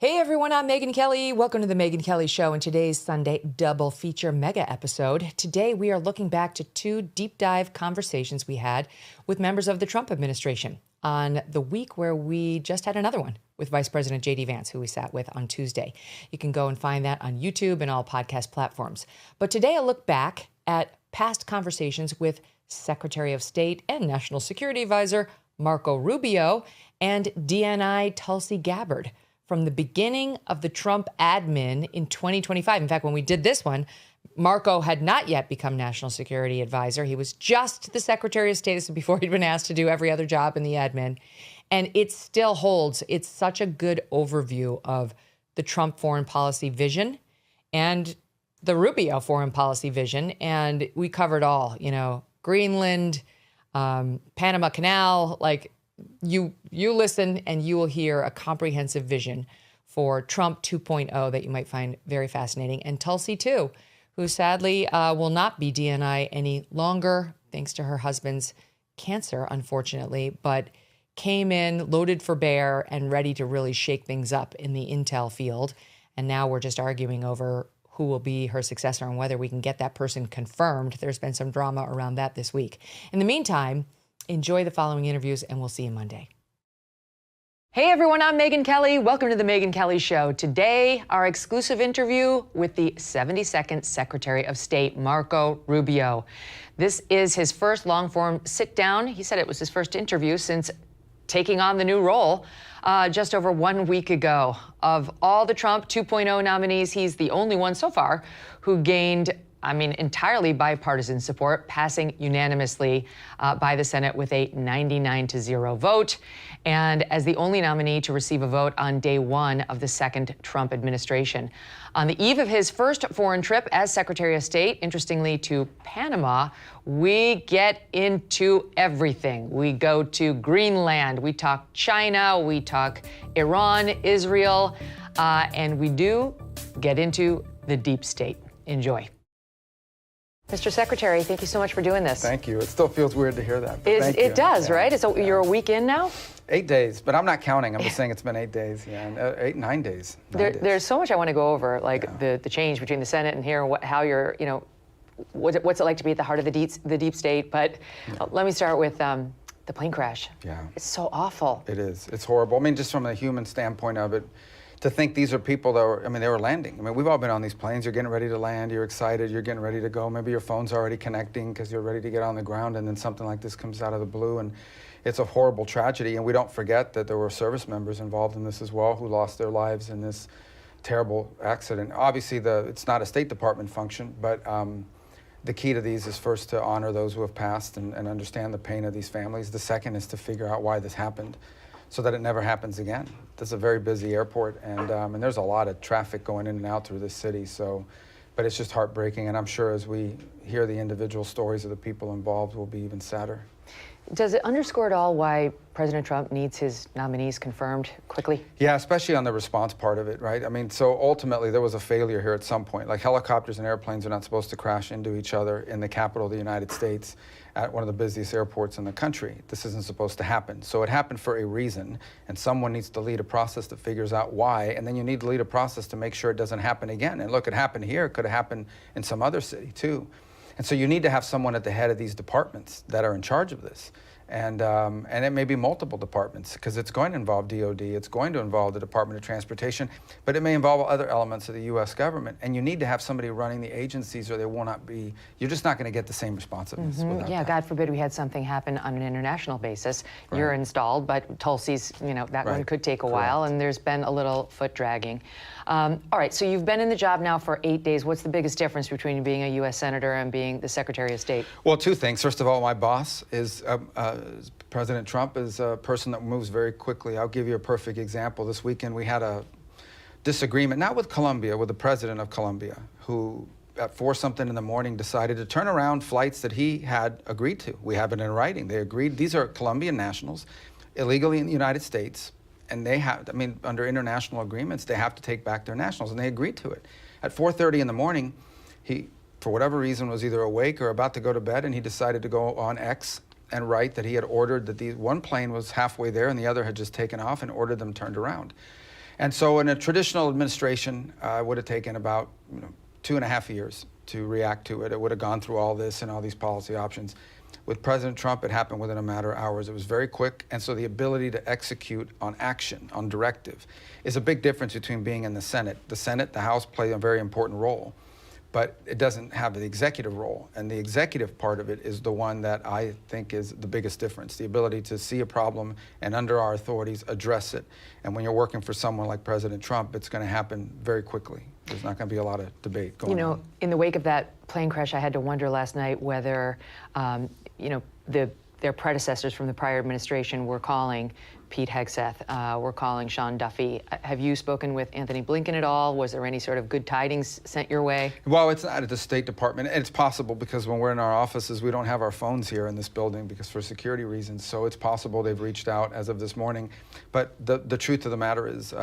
Hey everyone, I'm Megyn Kelly. Welcome to the Megyn Kelly Show and today's Sunday double feature mega episode. Today we are looking back to two deep dive conversations we had with members of the Trump administration on the week where we just had another one with Vice President J.D. Vance, who we sat with on Tuesday. You can go and find that on YouTube and all podcast platforms. But today I'll look back at past conversations with Secretary of State and National Security Advisor Marco Rubio and DNI Tulsi Gabbard from the beginning of the Trump admin in 2025. In fact, when we did this one, Marco had not yet become National Security Advisor. He was just the Secretary of State before he'd been asked to do every other job in the admin. And it still holds. It's such a good overview of the Trump foreign policy vision and the Rubio foreign policy vision. And we covered all, Greenland, Panama Canal, you listen and you will hear a comprehensive vision for Trump 2.0 that you might find very fascinating. And Tulsi, too, who sadly will not be DNI any longer, thanks to her husband's cancer, unfortunately, but came in loaded for bear and ready to really shake things up in the intel field. And now we're just arguing over who will be her successor and whether we can get that person confirmed. There's been some drama around that this week. In the meantime, enjoy the following interviews, and we'll see you Monday. Hey everyone, I'm Megyn Kelly. Welcome to the Megyn Kelly Show. Today, our exclusive interview with the 72nd Secretary of State, Marco Rubio. This is his first long-form sit-down. He said it was his first interview since taking on the new role just over 1 week ago. Of all the Trump 2.0 nominees, he's the only one so far who gained entirely bipartisan support, passing unanimously by the Senate with a 99-0 vote, and as the only nominee to receive a vote on day one of the second Trump administration. On the eve of his first foreign trip as Secretary of State, interestingly to Panama, we get into everything. We go to Greenland, we talk China, we talk Iran, Israel, and we do get into the deep state. Enjoy. Mr. Secretary, thank you so much for doing this. Thank you. It still feels weird to hear that. It does, right? So you're a week in now? 8 days, but I'm not counting. I'm just saying it's been 8 days. Yeah, 9 days. There's so much I want to go over, the change between the Senate and here, how you're, what's it like to be at the heart of the deep state. But let me start with the plane crash. Yeah. It's so awful. It is. It's horrible. Just from a human standpoint of it, to think these are people that were, they were landing. We've all been on these planes. You're getting ready to land. You're excited. You're getting ready to go. Maybe your phone's already connecting because you're ready to get on the ground, and then something like this comes out of the blue, and it's a horrible tragedy. And we don't forget that there were service members involved in this as well who lost their lives in this terrible accident. Obviously, it's not a State Department function, but the key to these is first to honor those who have passed and understand the pain of these families. The second is to figure out why this happened, so that it never happens again. This is a very busy airport, and there's a lot of traffic going in and out through this city. But it's just heartbreaking, and I'm sure as we hear the individual stories of the people involved, we'll be even sadder. Does it underscore at all why President Trump needs his nominees confirmed quickly? Yeah, especially on the response part of it, right? So ultimately there was a failure here at some point. Like, helicopters and airplanes are not supposed to crash into each other in the capital of the United States at one of the busiest airports in the country. This isn't supposed to happen. So it happened for a reason, and someone needs to lead a process that figures out why, and then you need to lead a process to make sure it doesn't happen again. And look, it happened here, it could have happened in some other city too. And so you need to have someone at the head of these departments that are in charge of this. And it may be multiple departments, because it's going to involve DOD, it's going to involve the Department of Transportation, but it may involve other elements of the U.S. government. And you need to have somebody running the agencies, or they will not be, you're just not going to get the same responsiveness. Yeah, God forbid we had something happen on an international basis. Right. You're installed, but Tulsi's, that one could take a while, and there's been a little foot dragging. All right, so you've been in the job now for 8 days. What's the biggest difference between being a U.S. Senator and being the Secretary of State? Well, two things. First of all, my boss is President Trump is a person that moves very quickly. I'll give you a perfect example. This weekend we had a disagreement, not with Colombia, with the president of Colombia, who at 4-something in the morning decided to turn around flights that he had agreed to. We have it in writing. They agreed. These are Colombian nationals, illegally in the United States, and they have, under international agreements, they have to take back their nationals, and they agreed to it. At 4:30 in the morning, he, for whatever reason, was either awake or about to go to bed, and he decided to go on X and write that he had ordered that one plane was halfway there and the other had just taken off, and ordered them turned around. And so in a traditional administration, it would have taken about 2.5 years to react to it. It would have gone through all this and all these policy options. With President Trump, it happened within a matter of hours. It was very quick, and so the ability to execute on action, on directive, is a big difference between being in the Senate. The Senate, the House, play a very important role, but it doesn't have the executive role. And the executive part of it is the one that I think is the biggest difference, the ability to see a problem and under our authorities address it. And when you're working for someone like President Trump, it's going to happen very quickly. There's not going to be a lot of debate going on. In the wake of that plane crash, I had to wonder last night whether, their predecessors from the prior administration were calling Pete Hegseth, were calling Sean Duffy. Have you spoken with Anthony Blinken at all? Was there any sort of good tidings sent your way? Well, it's not at the State Department. It's possible because when we're in our offices, we don't have our phones here in this building because for security reasons. So it's possible they've reached out as of this morning. But the truth of the matter is,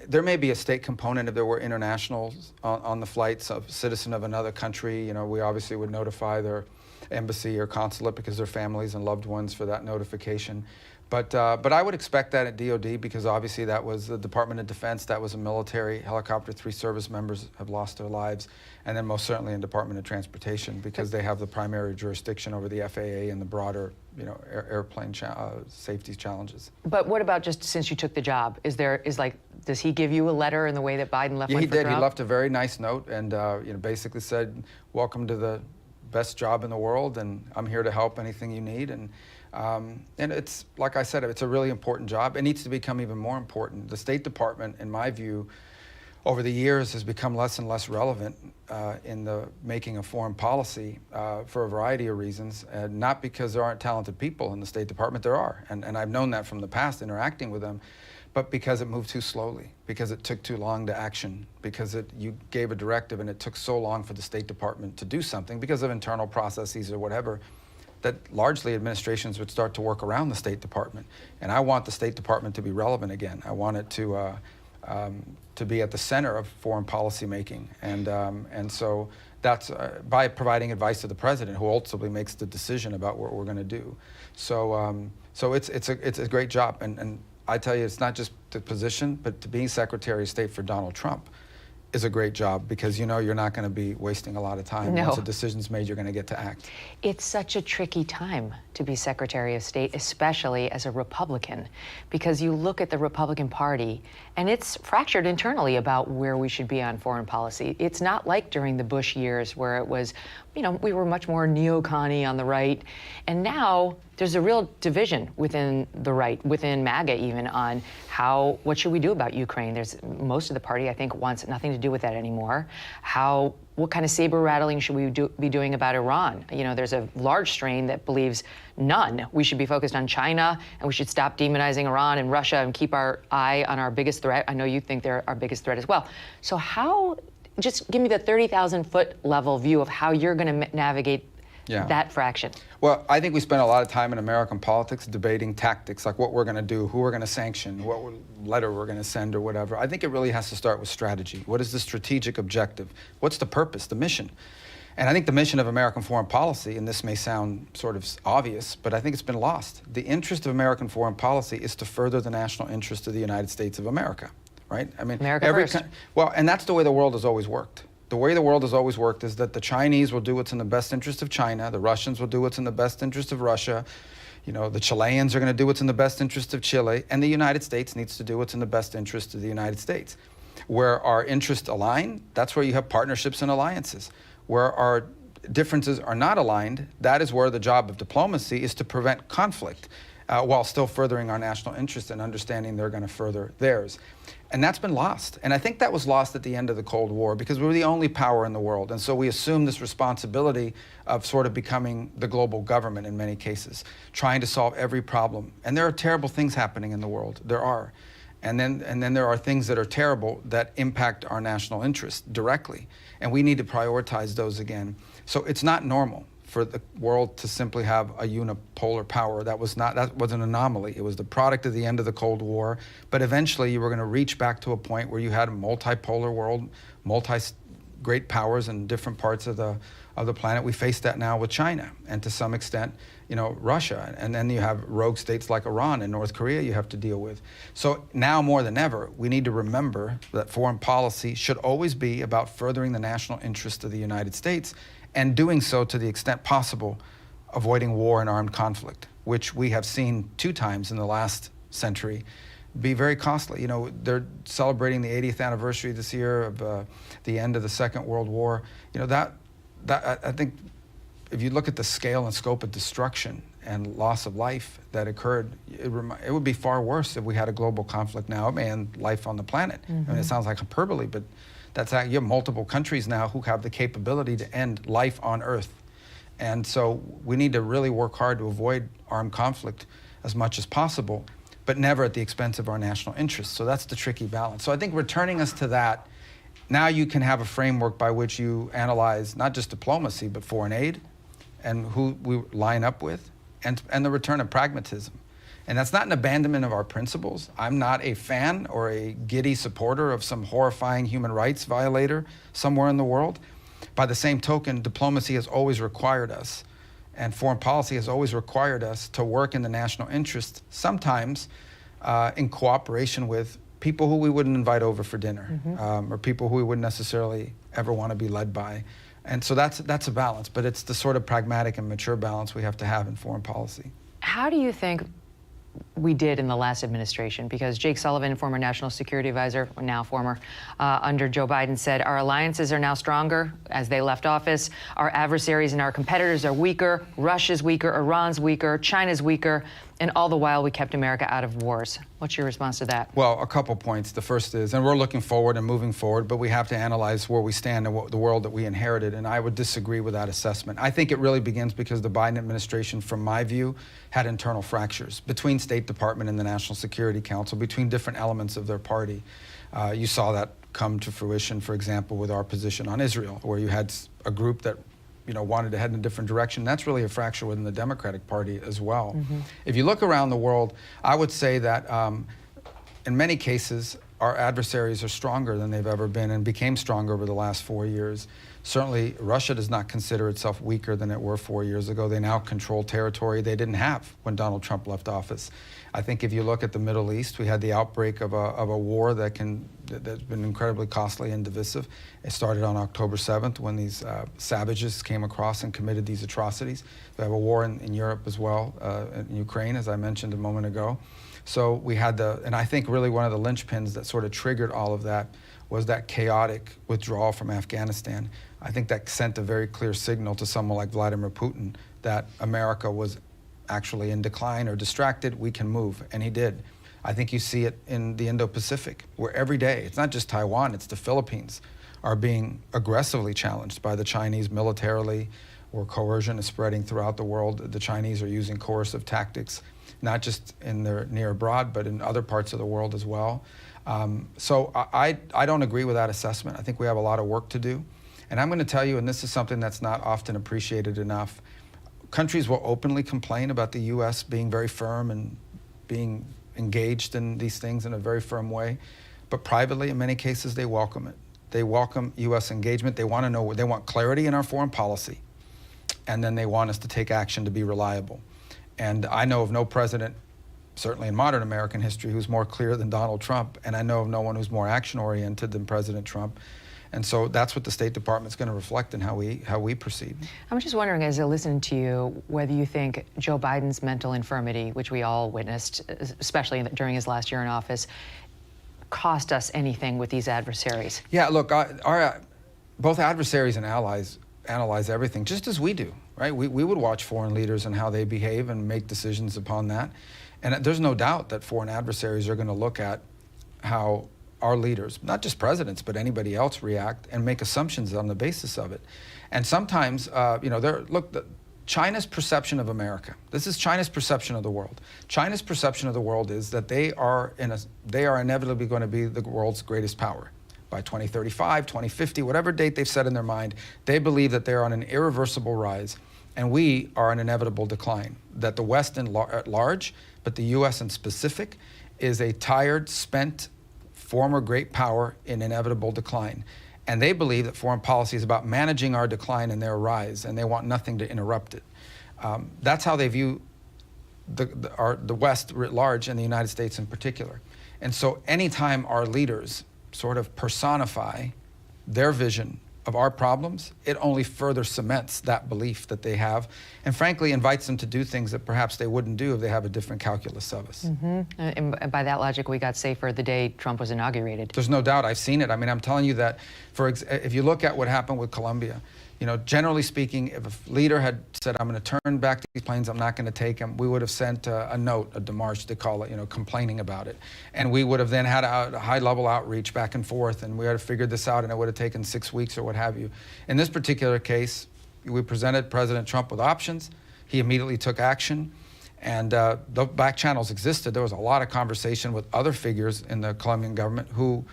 there may be a state component if there were internationals on the flights, a citizen of another country. We obviously would notify their embassy or consulate because their families and loved ones for that notification. But I would expect that at DOD because obviously that was the Department of Defense, that was a military helicopter. 3 service members have lost their lives. And then most certainly in Department of Transportation because they have the primary jurisdiction over the FAA and the broader airplane safety challenges. But what about just since you took the job? Does he give you a letter in the way that Biden left one for Trump? He did. He left a very nice note and basically said, welcome to the best job in the world, and I'm here to help anything you need. And it's, like I said, it's a really important job. It needs to become even more important. The State Department, in my view, over the years has become less and less relevant in the making of foreign policy for a variety of reasons, and not because there aren't talented people in the State Department. There are, and I've known that from the past interacting with them, but because it moved too slowly, because it took too long to action, because you gave a directive and it took so long for the State Department to do something because of internal processes or whatever, that largely administrations would start to work around the State Department. And I want the State Department to be relevant again. I want it to be at the center of foreign policy making. And so that's by providing advice to the president, who ultimately makes the decision about what we're going to do. So it's a great job. And I tell you, it's not just the position, but to being Secretary of State for Donald Trump is a great job because you're not going to be wasting a lot of time. No. Once a decision's made, you're going to get to act. It's such a tricky time to be Secretary of State, especially as a Republican, because you look at the Republican Party and it's fractured internally about where we should be on foreign policy. It's not like during the Bush years where it was, we were much more neocon-y on the right. And now there's a real division within the right, within MAGA even, on what should we do about Ukraine? Most of the party, I think, wants nothing to do with that anymore. What kind of saber rattling should we be doing about Iran? There's a large strain that believes none. We should be focused on China, and we should stop demonizing Iran and Russia and keep our eye on our biggest threat. I know you think they're our biggest threat as well. So just give me the 30,000-foot level view of how you're going to navigate that fraction. Well, I think we spend a lot of time in American politics debating tactics, like what we're going to do, who we're going to sanction, what letter we're going to send or whatever. I think it really has to start with strategy. What is the strategic objective? What's the purpose, the mission? And I think the mission of American foreign policy, and this may sound sort of obvious, but I think it's been lost. The interest of American foreign policy is to further the national interest of the United States of America, right? I mean, America first. And that's the way the world has always worked. The way the world has always worked is that the Chinese will do what's in the best interest of China, the Russians will do what's in the best interest of Russia, the Chileans are going to do what's in the best interest of Chile, and the United States needs to do what's in the best interest of the United States. Where our interests align, that's where you have partnerships and alliances. Where our differences are not aligned, that is where the job of diplomacy is to prevent conflict while still furthering our national interest and understanding they're going to further theirs. And that's been lost. And I think that was lost at the end of the Cold War because we were the only power in the world. And so we assumed this responsibility of sort of becoming the global government in many cases, trying to solve every problem. And there are terrible things happening in the world. There are. And then there are things that are terrible that impact our national interest directly. And we need to prioritize those again. So it's not normal for the world to simply have a unipolar power. That was an anomaly. It was the product of the end of the Cold War. But eventually you were going to reach back to a point where you had a multipolar world, great powers in different parts of the planet. We face that now with China, and to some extent, Russia. And then you have rogue states like Iran and North Korea you have to deal with. So now more than ever, we need to remember that foreign policy should always be about furthering the national interest of the United States, and doing so to the extent possible, avoiding war and armed conflict, which we have seen 2 times in the last century be very costly. They're celebrating the 80th anniversary this year of the end of the Second World War. I think if you look at the scale and scope of destruction and loss of life that occurred, it would be far worse if we had a global conflict now. It may end life on the planet. Mm-hmm. I mean, it sounds like hyperbole, but you have multiple countries now who have the capability to end life on Earth. And so we need to really work hard to avoid armed conflict as much as possible, but never at the expense of our national interests. So that's the tricky balance. So I think returning us to that, now you can have a framework by which you analyze not just diplomacy, but foreign aid and who we line up with, and the return of pragmatism. And that's not an abandonment of our principles. I'm not a fan or a giddy supporter of some horrifying human rights violator somewhere in the world. By the same token, diplomacy has always required us, and foreign policy has always required us to work in the national interest, sometimes in cooperation with people who we wouldn't invite over for dinner, mm-hmm. Or people who we wouldn't necessarily ever want to be led by. And so that's a balance, but it's the sort of pragmatic and mature balance we have to have in foreign policy. How do you think we did in the last administration? Because Jake Sullivan, former national security advisor, now former, under Joe Biden, said our alliances are now stronger as they left office. Our adversaries and our competitors are weaker. Russia's weaker, Iran's weaker, China's weaker, and all the while we kept America out of wars. What's your response to that? Well, a couple points. The first is, and we're looking forward and moving forward, but we have to analyze where we stand and the world that we inherited, and I would disagree with that assessment. I think it really begins because the Biden administration, from my view, had internal fractures between State Department and the National Security Council, between different elements of their party. You saw that come to fruition, for example, with our position on Israel, where you had a group that wanted to head in a different direction. That's really a fracture within the Democratic Party as well. Mm-hmm. If you look around the world, I would say that in many cases, our adversaries are stronger than they've ever been and became stronger over the last 4 years. Certainly, Russia does not consider itself weaker than it were 4 years ago. They now control territory they didn't have when Donald Trump left office. I think if you look at the Middle East, we had the outbreak of a war that's been incredibly costly and divisive. It started on October 7th when these savages came across and committed these atrocities. We have a war in Europe as well, in Ukraine, as I mentioned a moment ago. So we had and I think really one of the linchpins that sort of triggered all of that was that chaotic withdrawal from Afghanistan. I think that sent a very clear signal to someone like Vladimir Putin that America was actually in decline or distracted, we can move, and he did. I think you see it in the Indo-Pacific, where every day, it's not just Taiwan, it's the Philippines, are being aggressively challenged by the Chinese militarily, where coercion is spreading throughout the world. The Chinese are using coercive tactics, not just in their near abroad, but in other parts of the world as well. So I don't agree with that assessment. I think we have a lot of work to do. And I'm going to tell you, and this is something that's not often appreciated enough, countries will openly complain about the U.S. being very firm and being engaged in these things in a very firm way. But privately, in many cases, they welcome it. They welcome U.S. engagement. They want to know, they want clarity in our foreign policy. And then they want us to take action to be reliable. And I know of no president, certainly in modern American history, who's more clear than Donald Trump. And I know of no one who's more action-oriented than President Trump. And so that's what the State Department's going to reflect in how we proceed. I'm just wondering, as I listen to you, whether you think Joe Biden's mental infirmity, which we all witnessed, especially during his last year in office, cost us anything with these adversaries. Yeah, look, both adversaries and allies analyze everything, just as we do, right? We would watch foreign leaders and how they behave and make decisions upon that. And there's no doubt that foreign adversaries are going to look at how our leaders, not just presidents, but anybody else, react and make assumptions on the basis of it. And sometimes, China's perception of America, this is China's perception of the world. China's perception of the world is that they are inevitably going to be the world's greatest power. By 2035, 2050, whatever date they've set in their mind, they believe that they're on an irreversible rise, and we are an inevitable decline. That the West at large, but the U.S. in specific, is a tired, spent, former great power in inevitable decline. And they believe that foreign policy is about managing our decline and their rise, and they want nothing to interrupt it. That's how they view the West writ large and the United States in particular. And so anytime our leaders sort of personify their vision of our problems, it only further cements that belief that they have, and frankly invites them to do things that perhaps they wouldn't do if they have a different calculus of us. And by that logic, we got safer the day Trump was inaugurated. There's no doubt. I've seen it. I mean, I'm telling you that, if you look at what happened with Colombia, you know, generally speaking, if a leader had said, I'm going to turn back these planes, I'm not going to take them, we would have sent a note, a démarche, they call it, you know, complaining about it. And we would have then had a high-level outreach back and forth, and we had to figure this out, and it would have taken 6 weeks or what have you. In this particular case, we presented President Trump with options. He immediately took action. And the back channels existed. There was a lot of conversation with other figures in the Colombian government who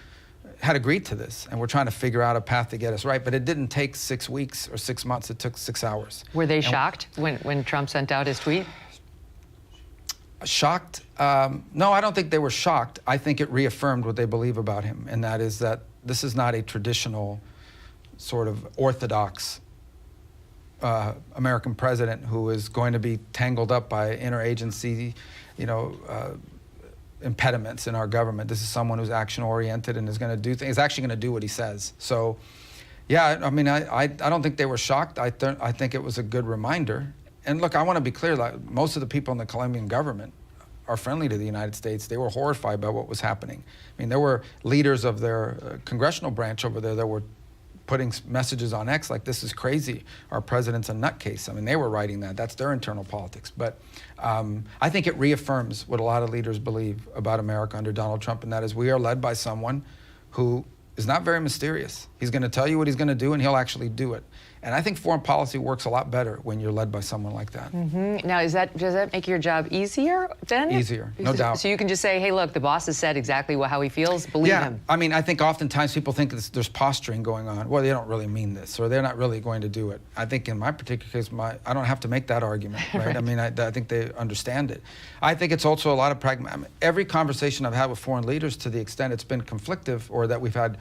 had agreed to this, and we're trying to figure out a path to get us right. But it didn't take 6 weeks or 6 months. It took 6 hours. Were they shocked when Trump sent out his tweet? Shocked? No, I don't think they were shocked. I think it reaffirmed what they believe about him, and that is that this is not a traditional sort of orthodox American president who is going to be tangled up by interagency, you know, impediments in our government. This is someone who's action-oriented and is going to do things. He's actually going to do what he says. So, yeah, I mean, I don't think they were shocked. I think it was a good reminder. And look, I want to be clear. Like, most of the people in the Colombian government are friendly to the United States. They were horrified by what was happening. I mean, there were leaders of their congressional branch over there that were putting messages on X like, this is crazy, our president's a nutcase. I mean, they were writing that. That's their internal politics. But I think it reaffirms what a lot of leaders believe about America under Donald Trump, and that is we are led by someone who is not very mysterious. He's going to tell you what he's going to do, and he'll actually do it. And I think foreign policy works a lot better when you're led by someone like that. Now, does that make your job easier then? Easier, no doubt. So you can just say, hey, look, the boss has said exactly how he feels, believe him. I mean, I think oftentimes people think there's posturing going on. Well, they don't really mean this, or they're not really going to do it. I think in my particular case, I don't have to make that argument, right? Right. I mean, I think they understand it. I think it's also a lot of pragmatic. I mean, every conversation I've had with foreign leaders, to the extent it's been conflictive or that we've had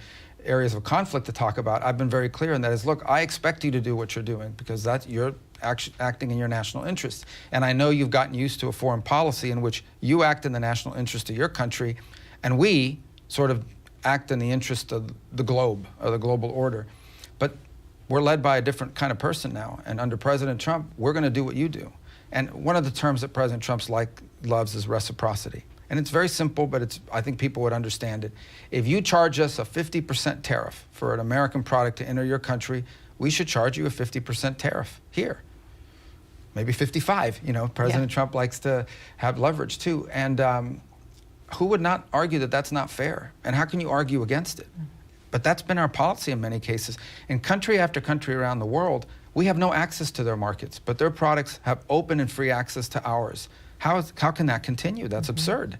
areas of conflict to talk about, I've been very clear, and that is, look, I expect you to do what you're doing because you're acting in your national interest. And I know you've gotten used to a foreign policy in which you act in the national interest of your country, and we sort of act in the interest of the globe, or the global order. But we're led by a different kind of person now, and under President Trump, we're going to do what you do. And one of the terms that President Trump loves is reciprocity. And it's very simple, but I think people would understand it. If you charge us a 50% tariff for an American product to enter your country, we should charge you a 50% tariff here. Maybe 55, you know, President Trump likes to have leverage too. And who would not argue that that's not fair? And how can you argue against it? But that's been our policy in many cases. In country after country around the world, we have no access to their markets, but their products have open and free access to ours. How can that continue? That's absurd.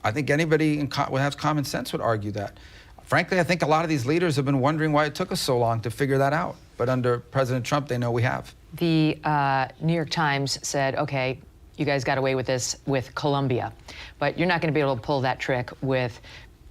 I think anybody who has common sense would argue that. Frankly, I think a lot of these leaders have been wondering why it took us so long to figure that out. But under President Trump, they know we have. The New York Times said, okay, you guys got away with this with Colombia, but you're not going to be able to pull that trick with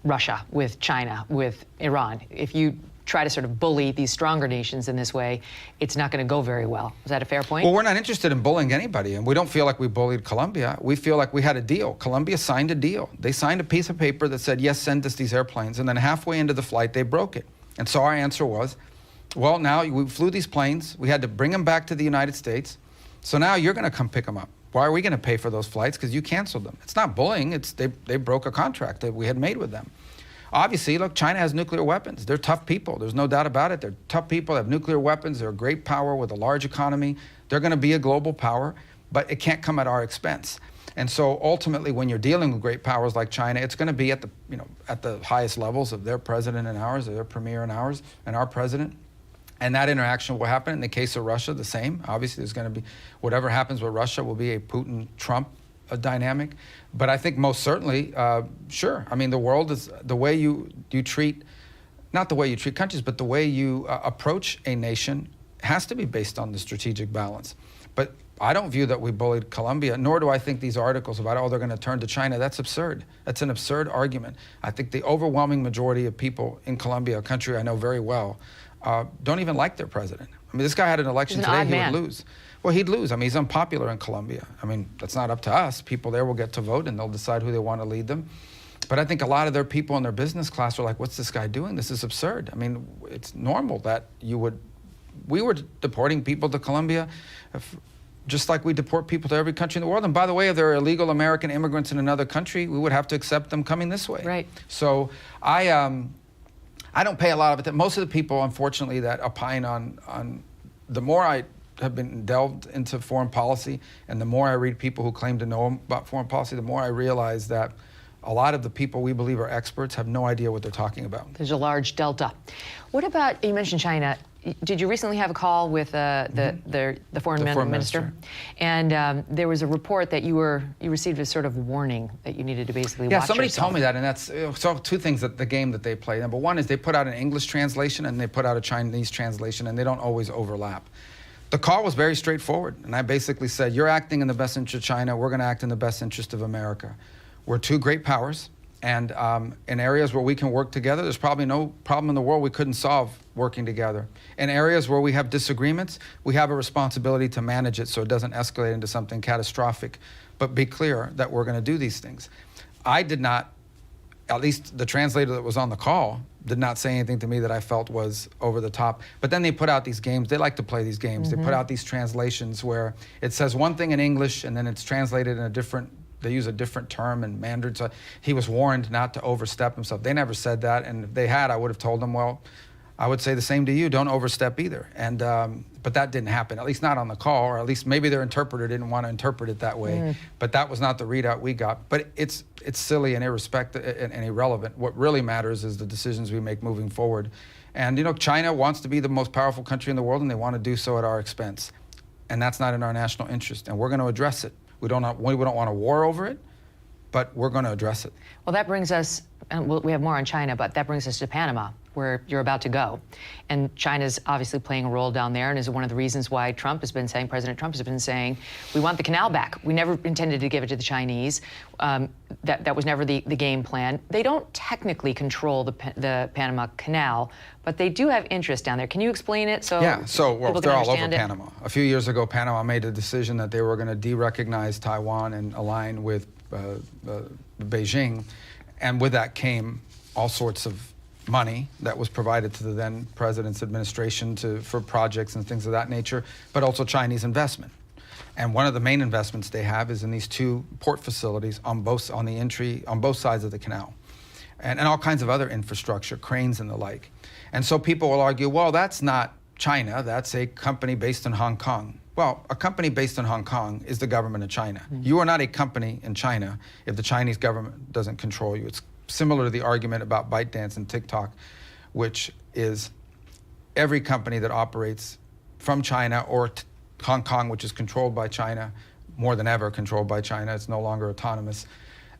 Russia, with China, with Iran. If you try to sort of bully these stronger nations in this way, it's not going to go very well. Is that a fair point? Well, we're not interested in bullying anybody, and we don't feel like we bullied Colombia. We feel like we had a deal. Colombia signed a deal. They signed a piece of paper that said, yes, send us these airplanes, and then halfway into the flight, they broke it. And so our answer was, well, now we flew these planes. We had to bring them back to the United States. So now you're going to come pick them up. Why are we going to pay for those flights? Because you canceled them. It's not bullying. They broke a contract that we had made with them. Obviously, look, China has nuclear weapons. They're tough people. There's no doubt about it. They're tough people. They have nuclear weapons. They're a great power with a large economy. They're going to be a global power, but it can't come at our expense. And so ultimately, when you're dealing with great powers like China, it's going to be at the highest levels of their president and ours, or their premier and ours, and our president. And that interaction will happen. In the case of Russia, the same. Obviously, there's going to be, whatever happens with Russia will be a Putin-Trump dynamic. But I think most certainly, sure. I mean, the world is, the way you treat, not the way you treat countries, but the way you approach a nation has to be based on the strategic balance. But I don't view that we bullied Colombia, nor do I think these articles about, oh, they're going to turn to China. That's absurd. That's an absurd argument. I think the overwhelming majority of people in Colombia, a country I know very well, don't even like their president. I mean, this guy had an election today, he would lose. Well, he'd lose. I mean, he's unpopular in Colombia. I mean, that's not up to us. People there will get to vote, and they'll decide who they want to lead them. But I think a lot of their people in their business class are like, what's this guy doing? This is absurd. I mean, it's normal that we were deporting people to Colombia just like we deport people to every country in the world. And by the way, if there are illegal American immigrants in another country, we would have to accept them coming this way. Right. So I don't pay a lot of attention. Most of the people, unfortunately, that opine on the more I have been delved into foreign policy and the more I read people who claim to know about foreign policy, the more I realize that a lot of the people we believe are experts have no idea what they're talking about. There's a large delta. What about, you mentioned China. Did you recently have a call with the foreign minister? And there was a report that you received a sort of warning that you needed to basically watch somebody yourself. told me that, and that's so two things that the game that they play. Number one is they put out an English translation and they put out a Chinese translation, and they don't always overlap. The call was very straightforward, and I basically said, you're acting in the best interest of China, we're going to act in the best interest of America. We're two great powers, and in areas where we can work together, there's probably no problem in the world we couldn't solve working together. In areas where we have disagreements, we have a responsibility to manage it so it doesn't escalate into something catastrophic, but be clear that we're going to do these things. I did not, at least the translator that was on the call, did not say anything to me that I felt was over the top. But then they put out these games. They like to play these games. They put out these translations where it says one thing in English and then it's translated in a different, they use a different term in Mandarin. So he was warned not to overstep himself. They never said that, and if they had, I would have told them, well, I would say the same to you, don't overstep either. And but that didn't happen, at least not on the call, or at least maybe their interpreter didn't want to interpret it that way. But that was not the readout we got. But it's silly and and irrelevant. What really matters is the decisions we make moving forward. And you know, China wants to be the most powerful country in the world, and they want to do so at our expense. And that's not in our national interest, and we're going to address it. We don't want a war over it, but we're going to address it. Well, that brings us, and we have more on China, but that brings us to Panama, where you're about to go. And China's obviously playing a role down there, and is one of the reasons why President Trump has been saying, we want the canal back. We never intended to give it to the Chinese. That was never the game plan. They don't technically control the Panama Canal, but they do have interest down there. Can you explain it so people they're can all over understand it? Panama. A few years ago, Panama made a decision that they were going to de-recognize Taiwan and align with Beijing, and with that came all sorts of money that was provided to the then president's administration for projects and things of that nature, but also Chinese investment. And one of the main investments they have is in these two port facilities on both sides of the canal, and all kinds of other infrastructure, cranes and the like. And so people will argue, well, that's not China, that's a company based in Hong Kong. Well, a company based in Hong Kong is the government of China. You are not a company in China if the Chinese government doesn't control you. It's similar to the argument about ByteDance and TikTok, which is every company that operates from China or Hong Kong, which is controlled by China, more than ever controlled by China, it's no longer autonomous,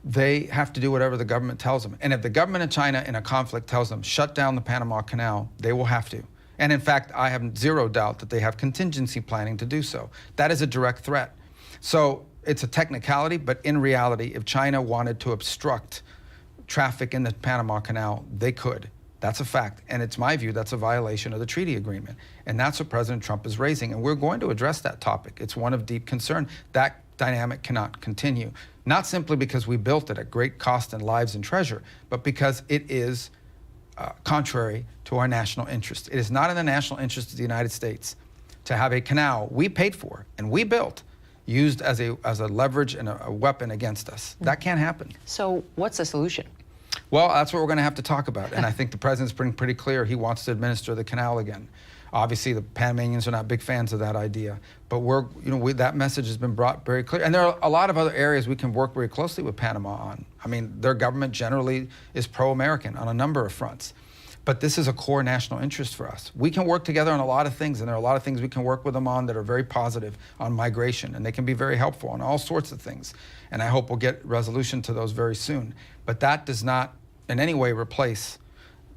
they have to do whatever the government tells them. And if the government of China in a conflict tells them, shut down the Panama Canal, they will have to. And in fact, I have zero doubt that they have contingency planning to do so. That is a direct threat. So it's a technicality, but in reality, if China wanted to obstruct traffic in the Panama Canal, they could. That's a fact. And it's my view that's a violation of the treaty agreement. And that's what President Trump is raising. And we're going to address that topic. It's one of deep concern. That dynamic cannot continue. Not simply because we built it at great cost and lives and treasure, but because it is contrary to our national interest. It is not in the national interest of the United States to have a canal we paid for and we built used as a leverage and a weapon against us. That can't happen. So what's the solution? Well, that's what we're going to have to talk about. And I think the president's been pretty clear he wants to administer the canal again. Obviously, the Panamanians are not big fans of that idea, but that message has been brought very clear. And there are a lot of other areas we can work very closely with Panama on. I mean, their government generally is pro-American on a number of fronts. But this is a core national interest for us. We can work together on a lot of things, and there are a lot of things we can work with them on that are very positive on migration, and they can be very helpful on all sorts of things. And I hope we'll get resolution to those very soon. But that does not in any way replace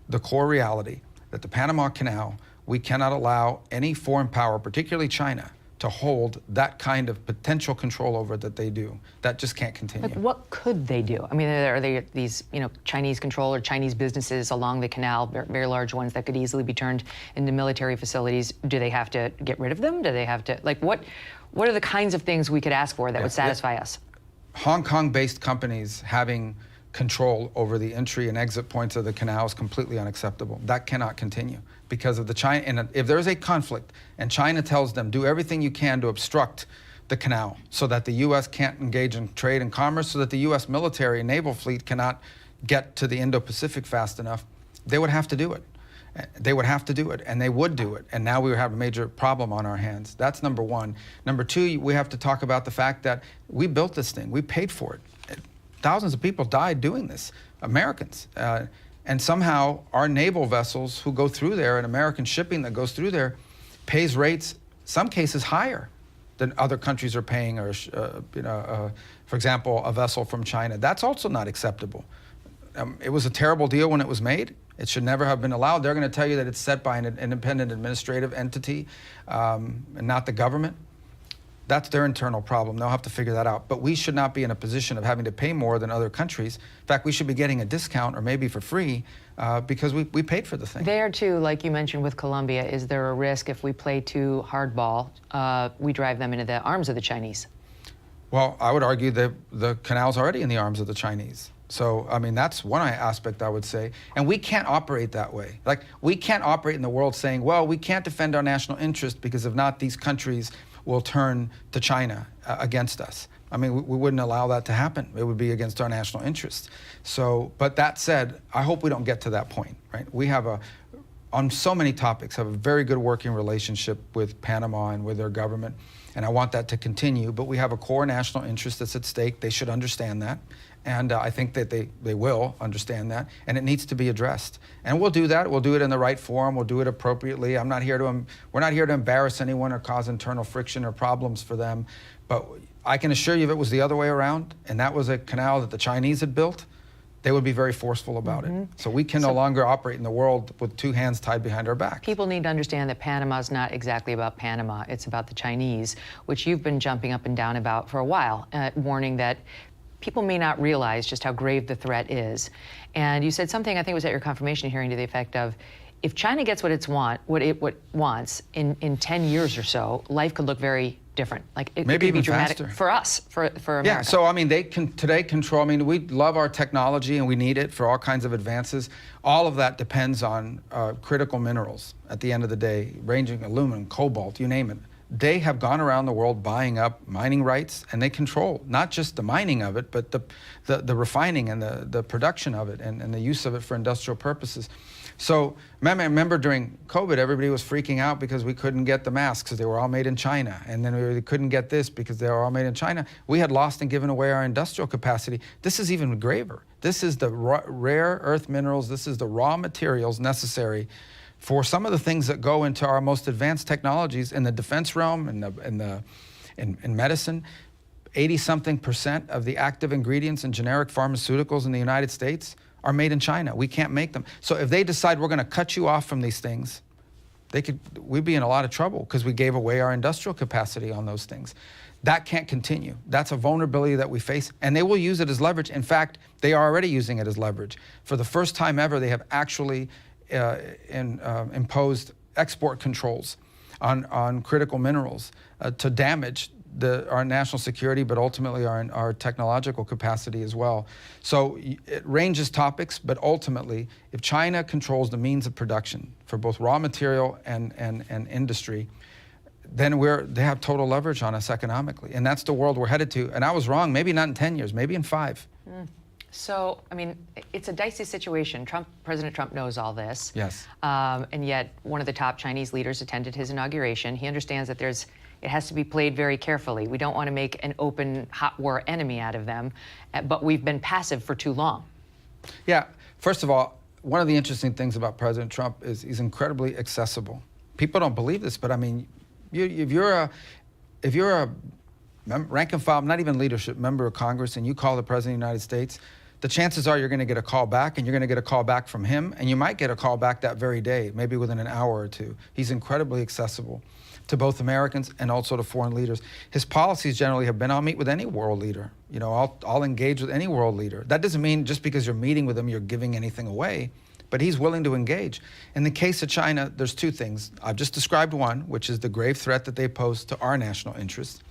the core reality that the Panama Canal, we cannot allow any foreign power, particularly China, to hold that kind of potential control over it that they do. That just can't continue. Like, what could they do? I mean, are there these, Chinese control or Chinese businesses along the canal, very large ones that could easily be turned into military facilities? Do they have to get rid of them? Do they have to, what are the kinds of things we could ask for that would satisfy us? Hong Kong-based companies having control over the entry and exit points of the canal is completely unacceptable. That cannot continue because of the China. And if there's a conflict and China tells them, do everything you can to obstruct the canal so that the U.S. can't engage in trade and commerce, so that the U.S. military and naval fleet cannot get to the Indo-Pacific fast enough, they would have to do it. They would have to do it, and they would do it. And now we have a major problem on our hands. That's number one. Number two, we have to talk about the fact that we built this thing. We paid for it. Thousands of people died doing this, Americans. And somehow our naval vessels who go through there and American shipping that goes through there pays rates, some cases higher than other countries are paying, or for example, a vessel from China. That's also not acceptable. It was a terrible deal when it was made. It should never have been allowed. They're going to tell you that it's set by an independent administrative entity and not the government. That's their internal problem. They'll have to figure that out. But we should not be in a position of having to pay more than other countries. In fact, we should be getting a discount or maybe for free because we paid for the thing. There, too, like you mentioned with Colombia, is there a risk if we play too hardball, we drive them into the arms of the Chinese? Well, I would argue that the canal's already in the arms of the Chinese. So, I mean, that's one aspect I would say. And we can't operate that way. Like, we can't operate in the world saying, well, we can't defend our national interest because if not, these countries will turn to China against us. I mean, we wouldn't allow that to happen. It would be against our national interests. So, but that said, I hope we don't get to that point, right? We have on so many topics, have a very good working relationship with Panama and with their government. And I want that to continue, but we have a core national interest that's at stake. They should understand that. And I think that they will understand that, and it needs to be addressed. And we'll do that. We'll do it in the right forum. We'll do it appropriately. We're not here to embarrass anyone or cause internal friction or problems for them. But I can assure you if it was the other way around, and that was a canal that the Chinese had built, they would be very forceful about it. So we can no longer operate in the world with two hands tied behind our back. People need to understand that Panama's not exactly about Panama. It's about the Chinese, which you've been jumping up and down about for a while, warning that people may not realize just how grave the threat is. And you said something, I think it was at your confirmation hearing, to the effect of, if China gets what it wants in 10 years or so, life could look very different. Like, it maybe could be even dramatic faster. for us, for America. Yeah, so I mean, they can today control, I mean, we love our technology and we need it for all kinds of advances. All of that depends on critical minerals at the end of the day, ranging aluminum, cobalt, you name it. They have gone around the world buying up mining rights, and they control not just the mining of it, but the refining and the production of it and the use of it for industrial purposes. So remember during COVID, everybody was freaking out because we couldn't get the masks because they were all made in China. And then we couldn't get this because they were all made in China. We had lost and given away our industrial capacity. This is even graver. This is the rare earth minerals. This is the raw materials necessary for some of the things that go into our most advanced technologies in the defense realm and in medicine. 80-something% of the active ingredients in generic pharmaceuticals in the United States are made in China. We can't make them. So if they decide we're going to cut you off from these things, we'd be in a lot of trouble because we gave away our industrial capacity on those things. That can't continue. That's a vulnerability that we face, and they will use it as leverage. In fact, they are already using it as leverage. For the first time ever, they have actually imposed export controls on critical minerals to damage our national security, but ultimately our technological capacity as well. So it ranges topics, but ultimately, if China controls the means of production for both raw material and industry, then they have total leverage on us economically. And that's the world we're headed to. And I was wrong, maybe not in 10 years, maybe in 5. So, I mean, it's a dicey situation. President Trump knows all this. Yes. And yet, one of the top Chinese leaders attended his inauguration. He understands that it has to be played very carefully. We don't want to make an open hot war enemy out of them, but we've been passive for too long. Yeah. First of all, one of the interesting things about President Trump is he's incredibly accessible. People don't believe this, but I mean, if you're a rank and file, not even leadership, member of Congress, and you call the President of the United States, the chances are you're going to get a call back, and you're going to get a call back from him, and you might get a call back that very day, maybe within an hour or two. He's incredibly accessible. to both Americans and also to foreign leaders. His policies generally have been, I'll meet with any world leader. You know, I'll engage with any world leader. That doesn't mean just because you're meeting with them, you're giving anything away, but he's willing to engage. In the case of China, there's two things. I've just described one, which is the grave threat that they pose to our national interests.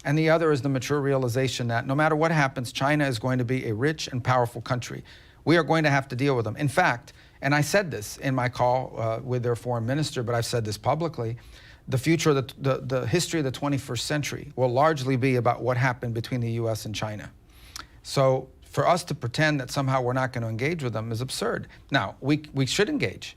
And the other is the mature realization that no matter what happens, China is going to be a rich and powerful country. We are going to have to deal with them. In fact, and I said this in my call with their foreign minister, but I've said this publicly, the future, the history of the 21st century will largely be about what happened between the U.S. and China. So for us to pretend that somehow we're not going to engage with them is absurd. Now, we should engage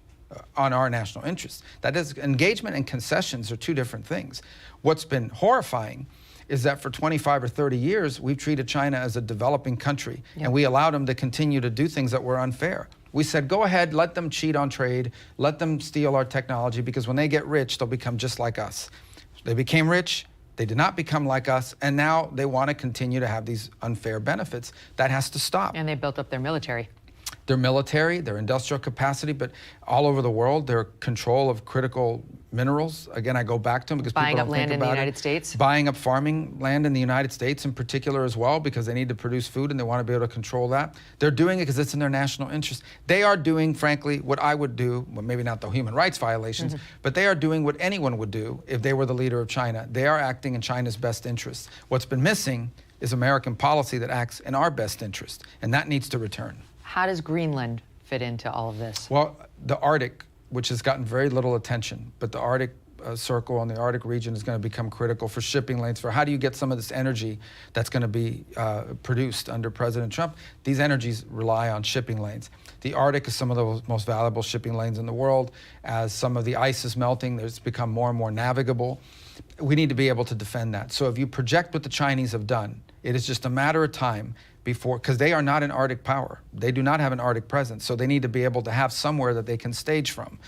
on our national interests. That is, engagement and concessions are two different things. What's been horrifying is that for 25 or 30 years, we've treated China as a developing country, and we allowed them to continue to do things that were unfair. We said, go ahead, let them cheat on trade, let them steal our technology, because when they get rich, they'll become just like us. They became rich, they did not become like us, and now they want to continue to have these unfair benefits. That has to stop. And they built up their military. Their military, their industrial capacity, but all over the world, their control of critical minerals. Again, I go back to them because buying people up don't land think in the about United it. States. Buying up farming land in the United States in particular as well, because they need to produce food and they want to be able to control that. They're doing it because it's in their national interest. They are doing, frankly, what I would do, well, maybe not the human rights violations, but they are doing what anyone would do if they were the leader of China. They are acting in China's best interest. What's been missing is American policy that acts in our best interest, and that needs to return. How does Greenland fit into all of this? Well, the Arctic, which has gotten very little attention, but the Arctic Circle and the Arctic region is going to become critical for shipping lanes, for how do you get some of this energy that's going to be produced under President Trump. These energies rely on shipping lanes. The Arctic is some of the most valuable shipping lanes in the world. As some of the ice is melting, it's become more and more navigable. We need to be able to defend that. So if you project what the Chinese have done, it is just a matter of time before, because they are not an Arctic power. They do not have an Arctic presence, so they need to be able to have somewhere that they can stage from.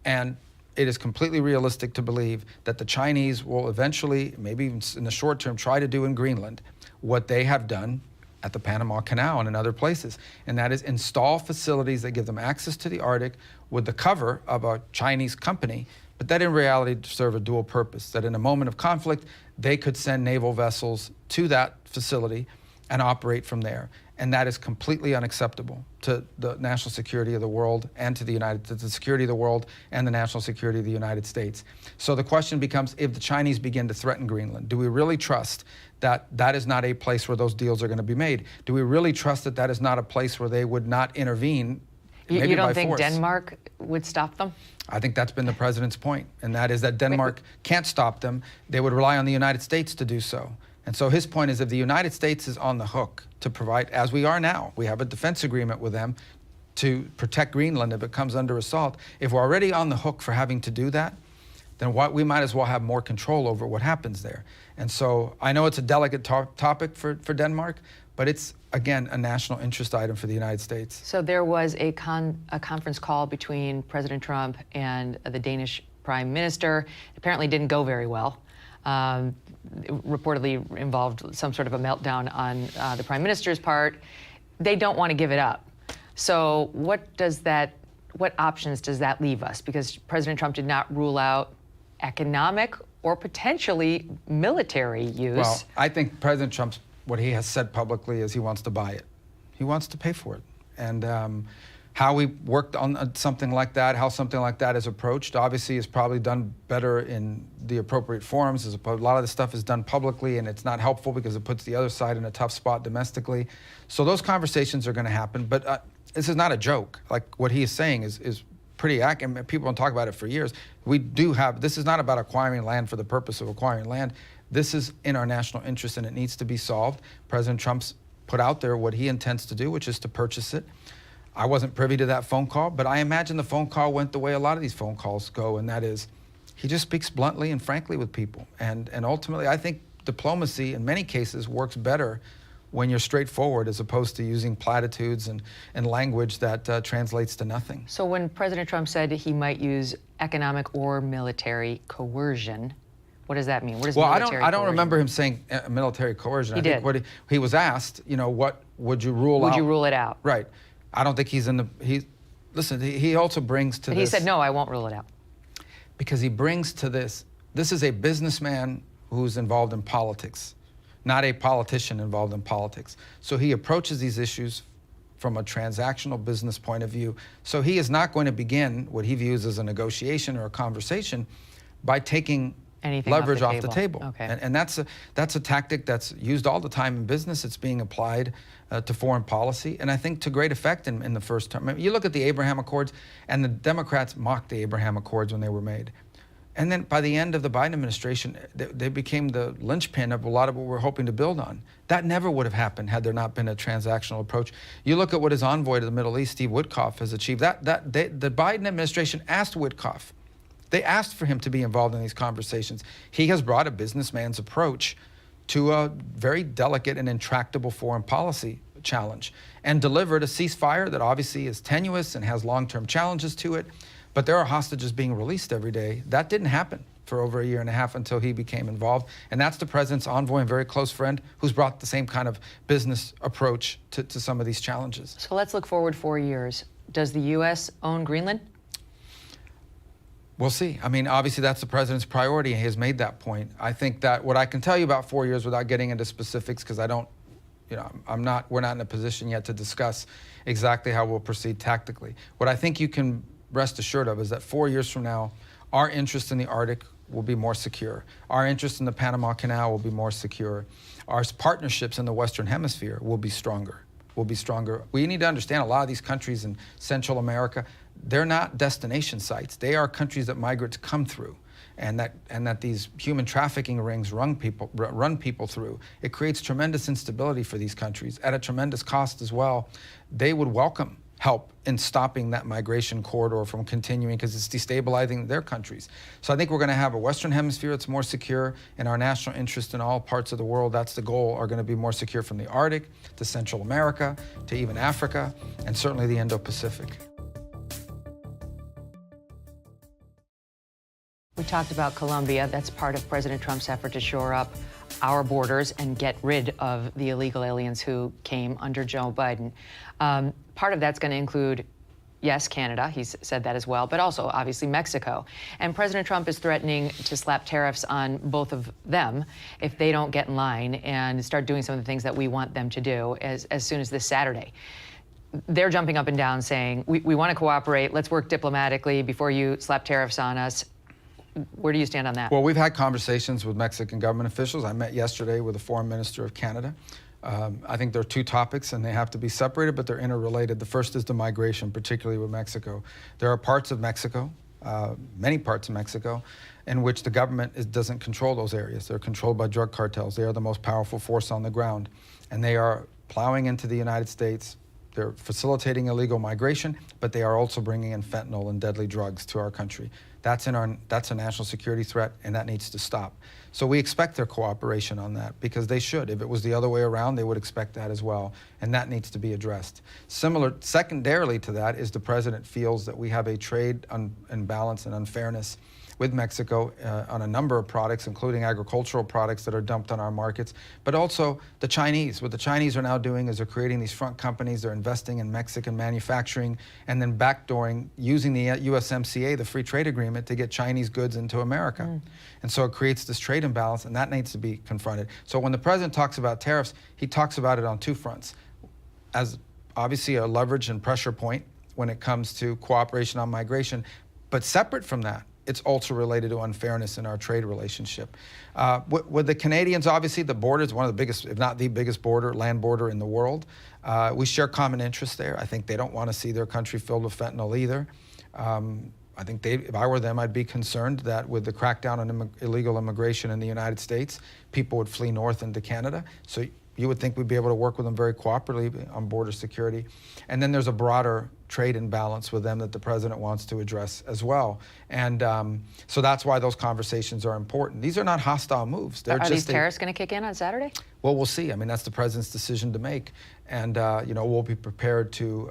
And it is completely realistic to believe that the Chinese will eventually, maybe even in the short term, try to do in Greenland what they have done at the Panama Canal and in other places, and that is install facilities that give them access to the Arctic with the cover of a Chinese company, but that in reality serve a dual purpose, that in a moment of conflict, they could send naval vessels to that facility and operate from there. And that is completely unacceptable to the national security of the world and to the security of the world and the national security of the United States. So the question becomes, if the Chinese begin to threaten Greenland, do we really trust that that is not a place where those deals are going to be made? Do we really trust that that is not a place where they would not intervene? You don't think Denmark would stop them? I think that's been the president's point, and that is that Denmark can't stop them. They would rely on the United States to do so. And so his point is, if the United States is on the hook to provide, as we are now, we have a defense agreement with them to protect Greenland if it comes under assault. If we're already on the hook for having to do that, then we might as well have more control over what happens there. And so I know it's a delicate topic for Denmark, but it's, again, a national interest item for the United States. So there was a conference call between President Trump and the Danish Prime Minister. Apparently didn't go very well. Reportedly involved some sort of a meltdown on the Prime Minister's part. They don't want to give it up. So what options does that leave us? Because President Trump did not rule out economic or potentially military use. Well, I think President Trump's, what he has said publicly is he wants to buy it. He wants to pay for it. And how we worked on something like that, how something like that is approached, obviously is probably done better in the appropriate forums. A lot of the stuff is done publicly, and it's not helpful because it puts the other side in a tough spot domestically. So those conversations are going to happen, but this is not a joke. Like what he is saying is pretty accurate. I mean, people don't talk about it for years. This is not about acquiring land for the purpose of acquiring land. This is in our national interest, and it needs to be solved. President Trump's put out there what he intends to do, which is to purchase it. I wasn't privy to that phone call, but I imagine the phone call went the way a lot of these phone calls go, and that is, he just speaks bluntly and frankly with people. And ultimately, I think diplomacy in many cases works better when you're straightforward as opposed to using platitudes and language that translates to nothing. So when President Trump said he might use economic or military coercion, what does that mean? What is military coercion? I don't remember him saying military coercion. He did. Think he was asked, what would you rule out? Would you rule it out? Right. I don't think he's in the, listen, he also brings to this. He said, no, I won't rule it out. Because he brings to this This is a businessman who's involved in politics, not a politician involved in politics. So he approaches these issues from a transactional business point of view. So he is not going to begin what he views as a negotiation or a conversation by taking leverage off the table. Okay. And that's a tactic that's used all the time in business. It's being applied to foreign policy, and I think to great effect in the first term. I mean, you look at the Abraham Accords, and the Democrats mocked the Abraham Accords when they were made. And then by the end of the Biden administration, they became the linchpin of a lot of what we're hoping to build on. That never would have happened had there not been a transactional approach. You look at what his envoy to the Middle East, Steve Witkoff, has achieved. The Biden administration asked Witkoff. They asked for him to be involved in these conversations. He has brought a businessman's approach to a very delicate and intractable foreign policy challenge and delivered a ceasefire that obviously is tenuous and has long-term challenges to it. But there are hostages being released every day. That didn't happen for over a year and a half until he became involved. And that's the president's envoy and very close friend who's brought the same kind of business approach to some of these challenges. So let's look forward 4 years. Does the U.S. own Greenland? We'll see. I mean, obviously that's the president's priority, and he has made that point. I think that what I can tell you about 4 years without getting into specifics, because I don't, we're not in a position yet to discuss exactly how we'll proceed tactically. What I think you can rest assured of is that 4 years from now, our interest in the Arctic will be more secure. Our interest in the Panama Canal will be more secure. Our partnerships in the Western Hemisphere will be stronger. We need to understand a lot of these countries in Central America, they're not destination sites. They are countries that migrants come through, and that these human trafficking rings run people through. It creates tremendous instability for these countries at a tremendous cost as well. They would welcome help in stopping that migration corridor from continuing because it's destabilizing their countries. So I think we're going to have a Western Hemisphere that's more secure, and our national interest in all parts of the world, that's the goal, are going to be more secure from the Arctic to Central America to even Africa and certainly the Indo-Pacific. We talked about Colombia. That's part of President Trump's effort to shore up our borders and get rid of the illegal aliens who came under Joe Biden. Part of that's going to include, yes, Canada, he's said that as well, but also obviously Mexico. And President Trump is threatening to slap tariffs on both of them if they don't get in line and start doing some of the things that we want them to do as soon as this Saturday. They're jumping up and down saying, we want to cooperate, let's work diplomatically before you slap tariffs on us. Where do you stand on that? Well, we've had conversations with Mexican government officials. I met yesterday with the foreign minister of Canada. I think there are two topics, and they have to be separated, but they're interrelated. The first is the migration, particularly with Mexico. There are parts of Mexico, many parts of Mexico, in which the government doesn't control those areas. They're controlled by drug cartels. They are the most powerful force on the ground, and they are plowing into the United States. They're facilitating illegal migration, but they are also bringing in fentanyl and deadly drugs to our country. That's a national security threat, and that needs to stop. So we expect their cooperation on that, because they should. If it was the other way around, they would expect that as well, and that needs to be addressed. Secondarily to that is the president feels that we have a trade imbalance and unfairness with Mexico on a number of products, including agricultural products that are dumped on our markets, but also the Chinese. What the Chinese are now doing is they're creating these front companies, they're investing in Mexican manufacturing, and then backdooring, using the USMCA, the free trade agreement, to get Chinese goods into America. And so it creates this trade imbalance, and that needs to be confronted. So when the president talks about tariffs, he talks about it on two fronts. As obviously a leverage and pressure point when it comes to cooperation on migration, but separate from that, it's also related to unfairness in our trade relationship. With the Canadians, obviously, the border is one of the biggest, if not the biggest land border in the world. We share common interests there. I think they don't want to see their country filled with fentanyl either. I think if I were them, I'd be concerned that with the crackdown on illegal immigration in the United States, people would flee north into Canada. So you would think we'd be able to work with them very cooperatively on border security. And then there's a broader trade imbalance with them that the president wants to address as well. And so that's why those conversations are important. These are not hostile moves. Are these tariffs going to kick in on Saturday? Well, we'll see. I mean, that's the president's decision to make. And, we'll be prepared to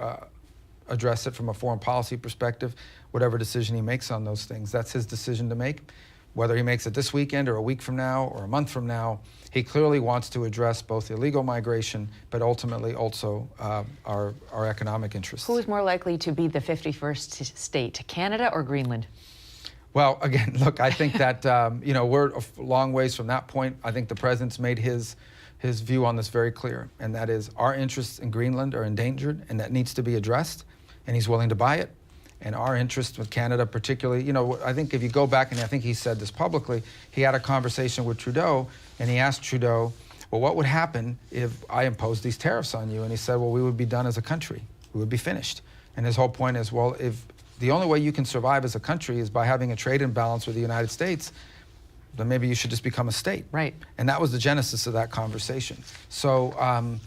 address it from a foreign policy perspective, whatever decision he makes on those things. That's his decision to make. Whether he makes it this weekend or a week from now or a month from now, he clearly wants to address both illegal migration, but ultimately also our economic interests. Who is more likely to be the 51st state, Canada or Greenland? Well, again, look, I think that we're a long ways from that point. I think the president's made his view on this very clear, and that is our interests in Greenland are endangered, and that needs to be addressed, and he's willing to buy it. And our interests with Canada particularly, I think if you go back, and I think he said this publicly, he had a conversation with Trudeau, and he asked Trudeau, well, what would happen if I imposed these tariffs on you? And he said, well, we would be done as a country. We would be finished. And his whole point is, well, if the only way you can survive as a country is by having a trade imbalance with the United States, then maybe you should just become a state. Right. And that was the genesis of that conversation. So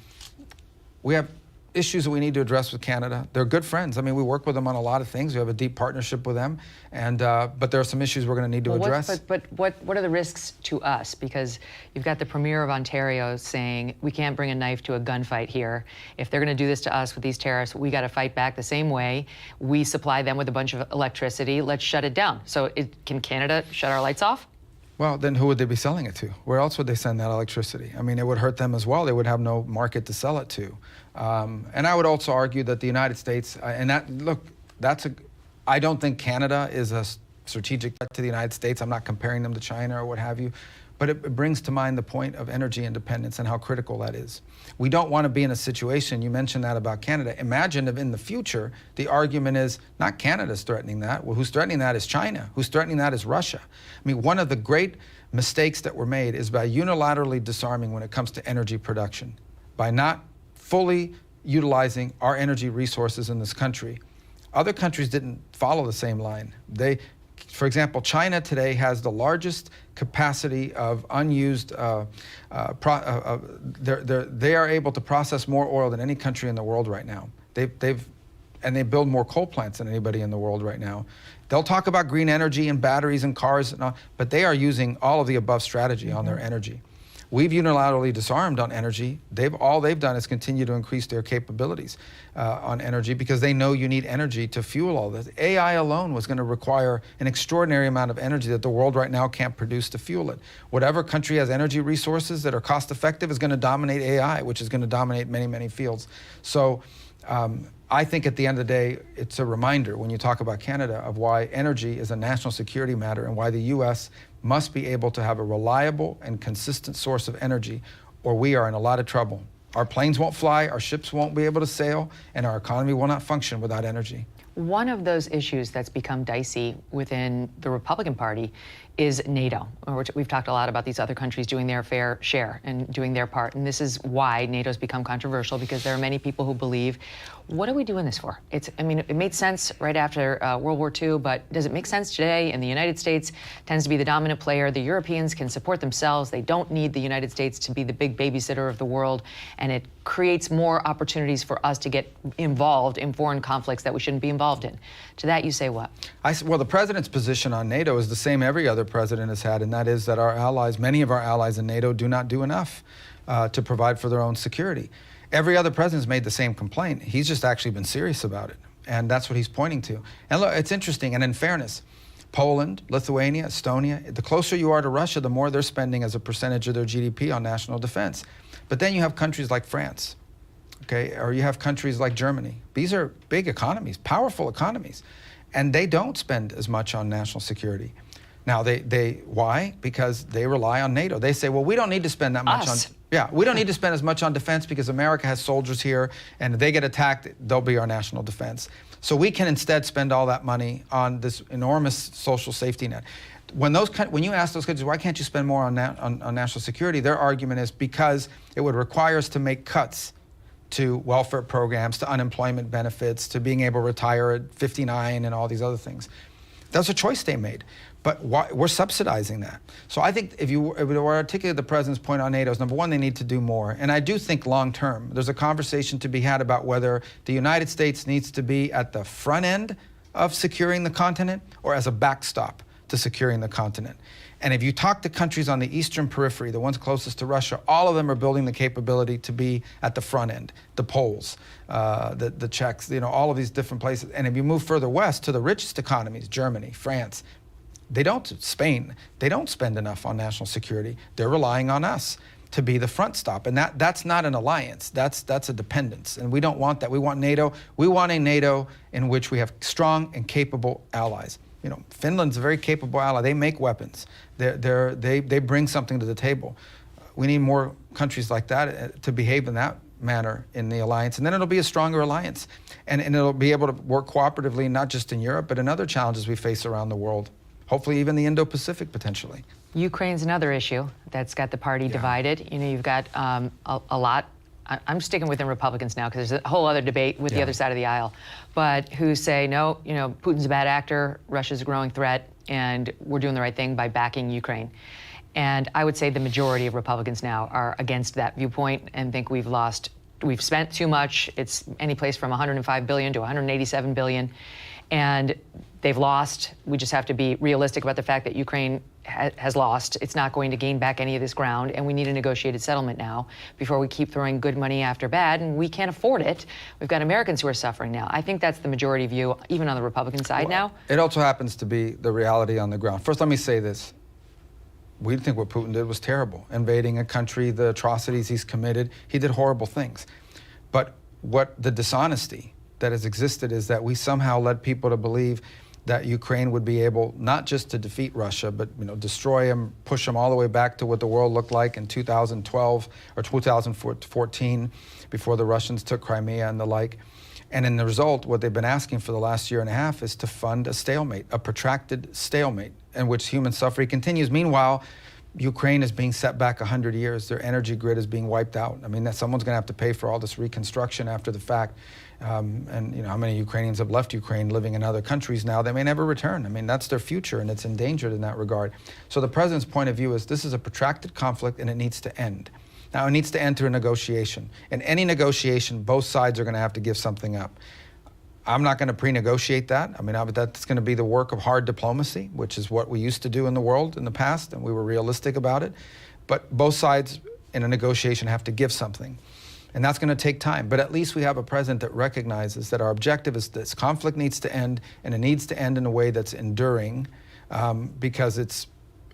we have issues that we need to address with Canada. They're good friends. I mean, we work with them on a lot of things. We have a deep partnership with them, and but there are some issues we're going to need to address. But what are the risks to us? Because you've got the Premier of Ontario saying we can't bring a knife to a gunfight here. If they're going to do this to us with these tariffs, we got to fight back the same way. We supply them with a bunch of electricity. Let's shut it down. So can Canada shut our lights off? Well, then who would they be selling it to? Where else would they send that electricity? I mean, it would hurt them as well. They would have no market to sell it to. And I would also argue that the United States, I don't think Canada is a strategic threat to the United States. I'm not comparing them to China or what have you. But it brings to mind the point of energy independence and how critical that is. We don't want to be in a situation, you mentioned that about Canada. Imagine if in the future, the argument is not Canada's threatening that. Well, who's threatening that is China. Who's threatening that is Russia. I mean, one of the great mistakes that were made is by unilaterally disarming when it comes to energy production. By not fully utilizing our energy resources in this country. Other countries didn't follow the same line. For example, China today has the largest capacity of unused, they are able to process more oil than any country in the world right now. And they build more coal plants than anybody in the world right now. They'll talk about green energy and batteries and cars, and all, but they are using all of the above strategy on their energy. We've unilaterally disarmed on energy. All they've done is continue to increase their capabilities on energy because they know you need energy to fuel all this. AI alone was going to require an extraordinary amount of energy that the world right now can't produce to fuel it. Whatever country has energy resources that are cost effective is going to dominate AI, which is going to dominate many, many fields. So I think at the end of the day, it's a reminder when you talk about Canada of why energy is a national security matter and why the U.S. must be able to have a reliable and consistent source of energy, or we are in a lot of trouble. Our planes won't fly, our ships won't be able to sail, and our economy will not function without energy. One of those issues that's become dicey within the Republican Party is NATO. We've talked a lot about these other countries doing their fair share and doing the's part, and this is why NATO's become controversial, because there are many people who believe, what are we doing this for? It made sense right after World War II, but does it make sense today? And the United States tends to be the dominant player. The Europeans can support themselves. They don't need the United States to be the big babysitter of the world, and it creates more opportunities for us to get involved in foreign conflicts that we shouldn't be involved in. To that, you say what? Well, the president's position on NATO is the same every other president has had, and that is that our allies, many of our allies in NATO, do not do enough to provide for their own security. Every other president's made the same complaint. He's just actually been serious about it, and that's what he's pointing to. And look, it's interesting, and in fairness, Poland, Lithuania, Estonia, the closer you are to Russia, the more they're spending as a percentage of their GDP on national defense. But then you have countries like France, okay, or you have countries like Germany. These are big economies, powerful economies, and they don't spend as much on national security. Now, why? Because they rely on NATO. They say, well, we don't need to spend that much on... Yeah, we don't need to spend as much on defense because America has soldiers here, and if they get attacked, they'll be our national defense. So we can instead spend all that money on this enormous social safety net. When you ask those countries, why can't you spend more on national security, their argument is because it would require us to make cuts to welfare programs, to unemployment benefits, to being able to retire at 59 and all these other things. That's a choice they made. But we're subsidizing that. So I think if you were articulate the president's point on NATO is, number one, they need to do more. And I do think long term, there's a conversation to be had about whether the United States needs to be at the front end of securing the continent or as a backstop to securing the continent. And if you talk to countries on the eastern periphery, the ones closest to Russia, all of them are building the capability to be at the front end. The Poles, the Czechs, all of these different places. And if you move further west to the richest economies, Germany, France, Spain, they don't spend enough on national security. They're relying on us to be the front stop. And that's not an alliance, that's a dependence. And we don't want that. We want NATO. We want a NATO in which we have strong and capable allies. Finland's a very capable ally. They make weapons. They bring something to the table. We need more countries like that to behave in that manner in the alliance, and then it'll be a stronger alliance, and it'll be able to work cooperatively, not just in Europe, but in other challenges we face around the world, hopefully even the Indo-Pacific potentially. Ukraine's another issue that's got the party divided. You've got a lot. I'm sticking within Republicans now because there's a whole other debate with the other side of the aisle, but who say, no, Putin's a bad actor, Russia's a growing threat, and we're doing the right thing by backing Ukraine. And I would say the majority of Republicans now are against that viewpoint and think we've spent too much. It's any place from $105 billion to $187 billion. And they've lost. We just have to be realistic about the fact that Ukraine has lost. It's not going to gain back any of this ground, and we need a negotiated settlement now before we keep throwing good money after bad, and we can't afford it. We've got Americans who are suffering now. I think that's the majority view, even on the Republican side now. It also happens to be the reality on the ground. First, let me say this. We think what Putin did was terrible. Invading a country, the atrocities he's committed, he did horrible things. But what the dishonesty that has existed is that we somehow led people to believe that Ukraine would be able not just to defeat Russia, but destroy them, push them all the way back to what the world looked like in 2012 or 2014, before the Russians took Crimea and the like. And in the result, what they've been asking for the last year and a half is to fund a stalemate, a protracted stalemate, in which human suffering continues. Meanwhile, Ukraine is being set back 100 years. Their energy grid is being wiped out. I mean, someone's going to have to pay for all this reconstruction after the fact. And how many Ukrainians have left Ukraine living in other countries now? They may never return. I mean, that's their future, and it's endangered in that regard. So the president's point of view is this is a protracted conflict, and it needs to end. Now, it needs to enter a negotiation. In any negotiation, both sides are going to have to give something up. I'm not going to pre-negotiate that. I mean, that's going to be the work of hard diplomacy, which is what we used to do in the world in the past, and we were realistic about it. But both sides in a negotiation have to give something. And that's going to take time. But at least we have a president that recognizes that our objective is this conflict needs to end, and it needs to end in a way that's enduring, because it's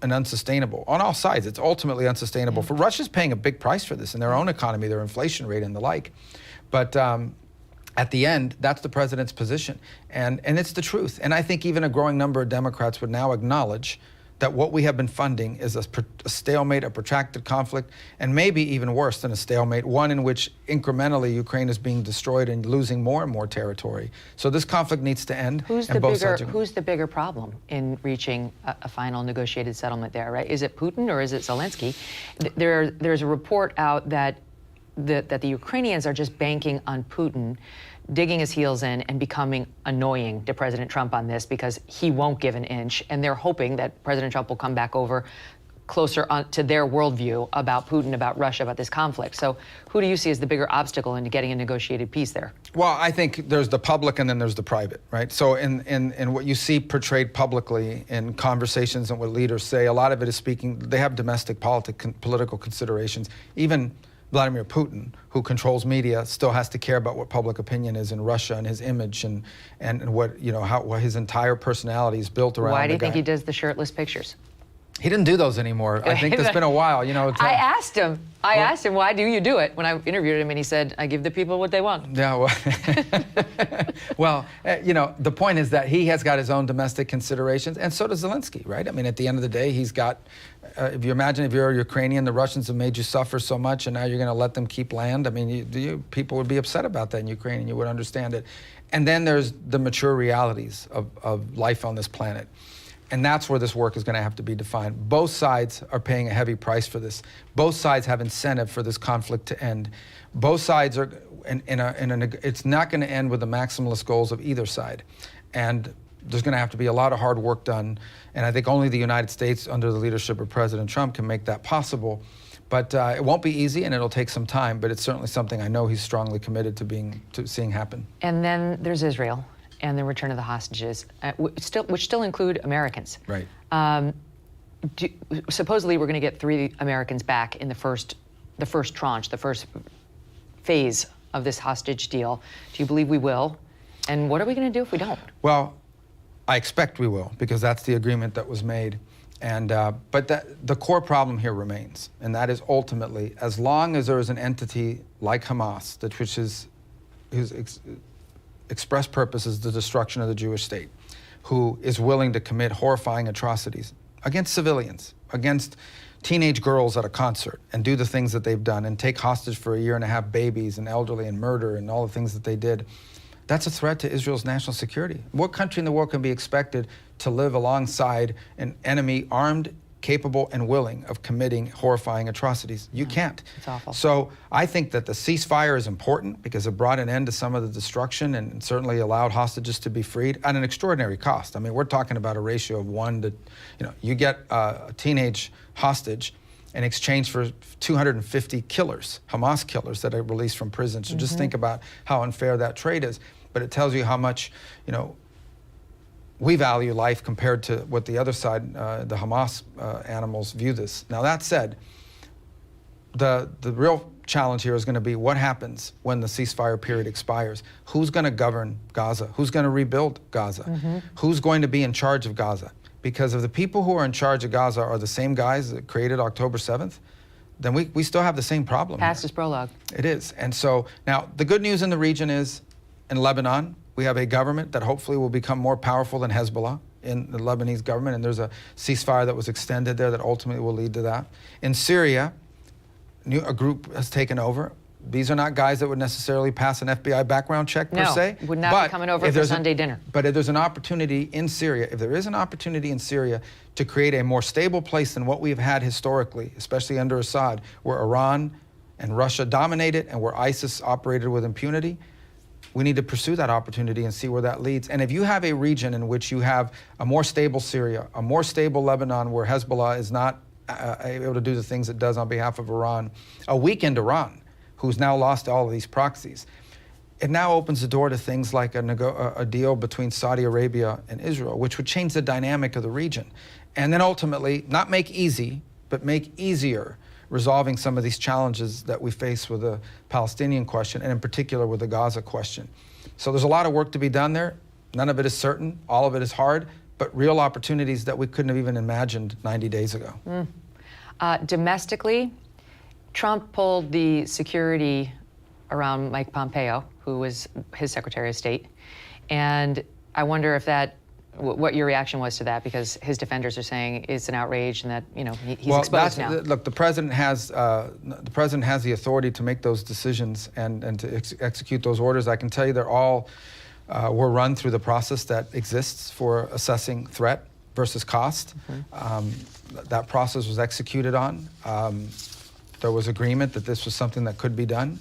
an unsustainable. On all sides, it's ultimately unsustainable. For Russia's paying a big price for this in their own economy, their inflation rate and the like. But at the end, that's the president's position. And it's the truth. And I think even a growing number of Democrats would now acknowledge that what we have been funding is a stalemate, a protracted conflict, and maybe even worse than a stalemate, one in which incrementally Ukraine is being destroyed and losing more and more territory. So this conflict needs to end. Who's the bigger problem in reaching a final negotiated settlement there, right? Is it Putin or is it Zelensky? There's a report out that the Ukrainians are just banking on Putin digging his heels in and becoming annoying to President Trump on this because he won't give an inch, and they're hoping that President Trump will come back over closer to their worldview about Putin, about Russia, about this conflict. So who do you see as the bigger obstacle into getting a negotiated peace there? Well, I think there's the public and then there's the private, right? So in what you see portrayed publicly in conversations and what leaders say, a lot of it is speaking, they have domestic political considerations. Even Vladimir Putin, who controls media, still has to care about what public opinion is in Russia and his image and what, how his entire personality is built around. Why do you think he does the shirtless pictures? He didn't do those anymore. I think it's been a while. I asked him, why do you do it? When I interviewed him, and he said, I give the people what they want. Yeah, well, the point is that he has got his own domestic considerations, and so does Zelensky, right? I mean, at the end of the day, he's got, if you imagine if you're a Ukrainian, the Russians have made you suffer so much, and now you're going to let them keep land. I mean, people would be upset about that in Ukraine, and you would understand it. And then there's the mature realities of life on this planet. And that's where this work is going to have to be defined. Both sides are paying a heavy price for this. Both sides have incentive for this conflict to end. Both sides are, it's not going to end with the maximalist goals of either side. And there's going to have to be a lot of hard work done. And I think only the United States, under the leadership of President Trump, can make that possible. But it won't be easy, and it'll take some time. But it's certainly something I know he's strongly committed to seeing happen. And then there's Israel and the return of the hostages, which still include Americans. Right. Supposedly, we're going to get 3 Americans back in the first tranche, the first phase of this hostage deal. Do you believe we will? And what are we going to do if we don't? Well, I expect we will, because that's the agreement that was made. And but the core problem here remains, and that is ultimately, as long as there is an entity like Hamas, whose express purpose is the destruction of the Jewish state, who is willing to commit horrifying atrocities against civilians, against teenage girls at a concert, and do the things that they've done, and take hostage for a year and a half babies and elderly and murder and all the things that they did, that's a threat to Israel's national security. What country in the world can be expected to live alongside an enemy armed, capable, and willing of committing horrifying atrocities? You can't. It's awful. So I think that the ceasefire is important because it brought an end to some of the destruction and certainly allowed hostages to be freed at an extraordinary cost. I mean, we're talking about a ratio of 1 to, you get a teenage hostage in exchange for 250 killers, Hamas killers that are released from prison. So just think about how unfair that trade is. But it tells you how much, we value life compared to what the other side, the Hamas animals, view this. Now that said, the real challenge here is going to be what happens when the ceasefire period expires. Who's going to govern Gaza? Who's going to rebuild Gaza? Who's going to be in charge of Gaza? Because if the people who are in charge of Gaza are the same guys that created October 7th, then we still have the same problem. Past is prologue. It is. And so now the good news in the region is in Lebanon, we have a government that hopefully will become more powerful than Hezbollah in the Lebanese government, and there's a ceasefire that was extended there that ultimately will lead to that. In Syria, a group has taken over. These are not guys that would necessarily pass an FBI background check per se. No, would not be coming over for Sunday dinner. But if there's an opportunity in Syria, if there is an opportunity in Syria to create a more stable place than what we've had historically, especially under Assad, where Iran and Russia dominated and where ISIS operated with impunity, we need to pursue that opportunity and see where that leads. And if you have a region in which you have a more stable Syria, a more stable Lebanon where Hezbollah is not able to do the things it does on behalf of Iran, a weakened Iran, who's now lost all of these proxies, it now opens the door to things like a deal between Saudi Arabia and Israel, which would change the dynamic of the region. And then ultimately, not make easy, but make easier resolving some of these challenges that we face with the Palestinian question, and in particular with the Gaza question. So there's a lot of work to be done there. None of it is certain. All of it is hard, but real opportunities that we couldn't have even imagined 90 days ago. Domestically, Trump pulled the security around Mike Pompeo, who was his Secretary of State. And I wonder if what your reaction was to that, because his defenders are saying it's an outrage and that he's exposed now. Look, the president has the authority to make those decisions and to execute those orders. I can tell you they're all were run through the process that exists for assessing threat versus cost. That process was executed on. There was agreement that this was something that could be done.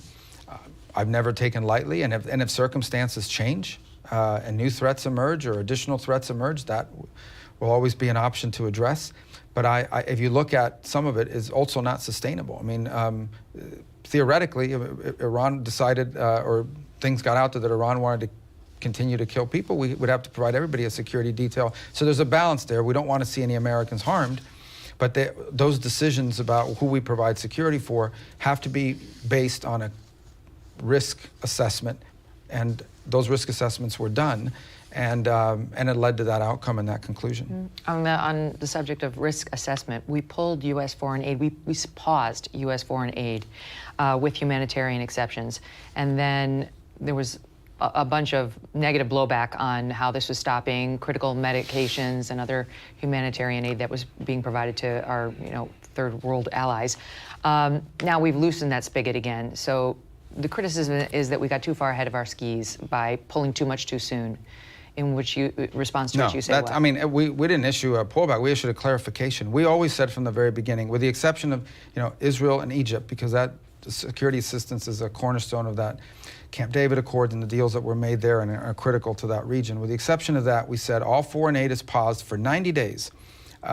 I've never taken lightly, and if circumstances change, and new threats emerge or additional threats emerge, that will always be an option to address. But if you look at some of it, is also not sustainable. I mean, theoretically, if Iran decided or things got out that Iran wanted to continue to kill people, we would have to provide everybody a security detail. So there's a balance there. We don't want to see any Americans harmed, but those decisions about who we provide security for have to be based on a risk assessment, and those risk assessments were done, and it led to that outcome and that conclusion. On the subject of risk assessment, we pulled U.S. foreign aid. We paused U.S. foreign aid with humanitarian exceptions, and then there was a bunch of negative blowback on how this was stopping critical medications and other humanitarian aid that was being provided to our third world allies. Now we've loosened that spigot again. So the criticism is that we got too far ahead of our skis by pulling too much too soon, in which response to which you say what? I mean, we didn't issue a pullback. We issued a clarification. We always said from the very beginning, with the exception of Israel and Egypt, because that security assistance is a cornerstone of that Camp David Accord and the deals that were made there and are critical to that region. With the exception of that, we said all foreign aid is paused for 90 days,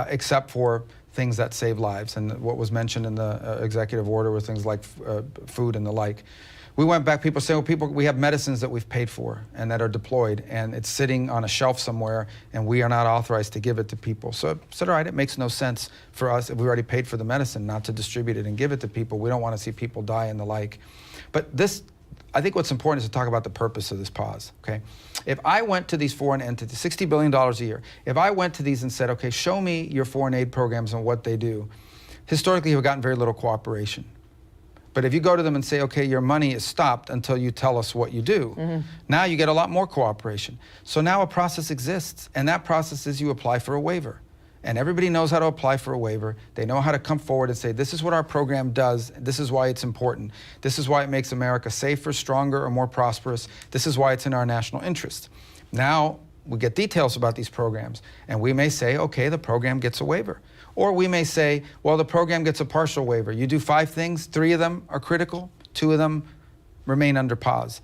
except for things that save lives. And what was mentioned in the executive order were things like food and the like. We went back, people say, well, we have medicines that we've paid for and that are deployed, and it's sitting on a shelf somewhere, and we are not authorized to give it to people. So I said, all right, it makes no sense for us, if we already paid for the medicine, not to distribute it and give it to people. We don't want to see people die and the like. But this, I think what's important is to talk about the purpose of this pause, okay? If I went to these foreign entities, $60 billion a year, if I went to these and said, okay, show me your foreign aid programs and what they do, historically we've gotten very little cooperation. But if you go to them and say, okay, your money is stopped until you tell us what you do, now you get a lot more cooperation. So now a process exists, and that process is you apply for a waiver. And everybody knows how to apply for a waiver. They know how to come forward and say, this is what our program does. This is why it's important. This is why it makes America safer, stronger, or more prosperous. This is why it's in our national interest. Now we get details about these programs, and we may say, okay, the program gets a waiver. Or we may say, well, the program gets a partial waiver. You do 5 things, 3 of them are critical, 2 of them remain under pause.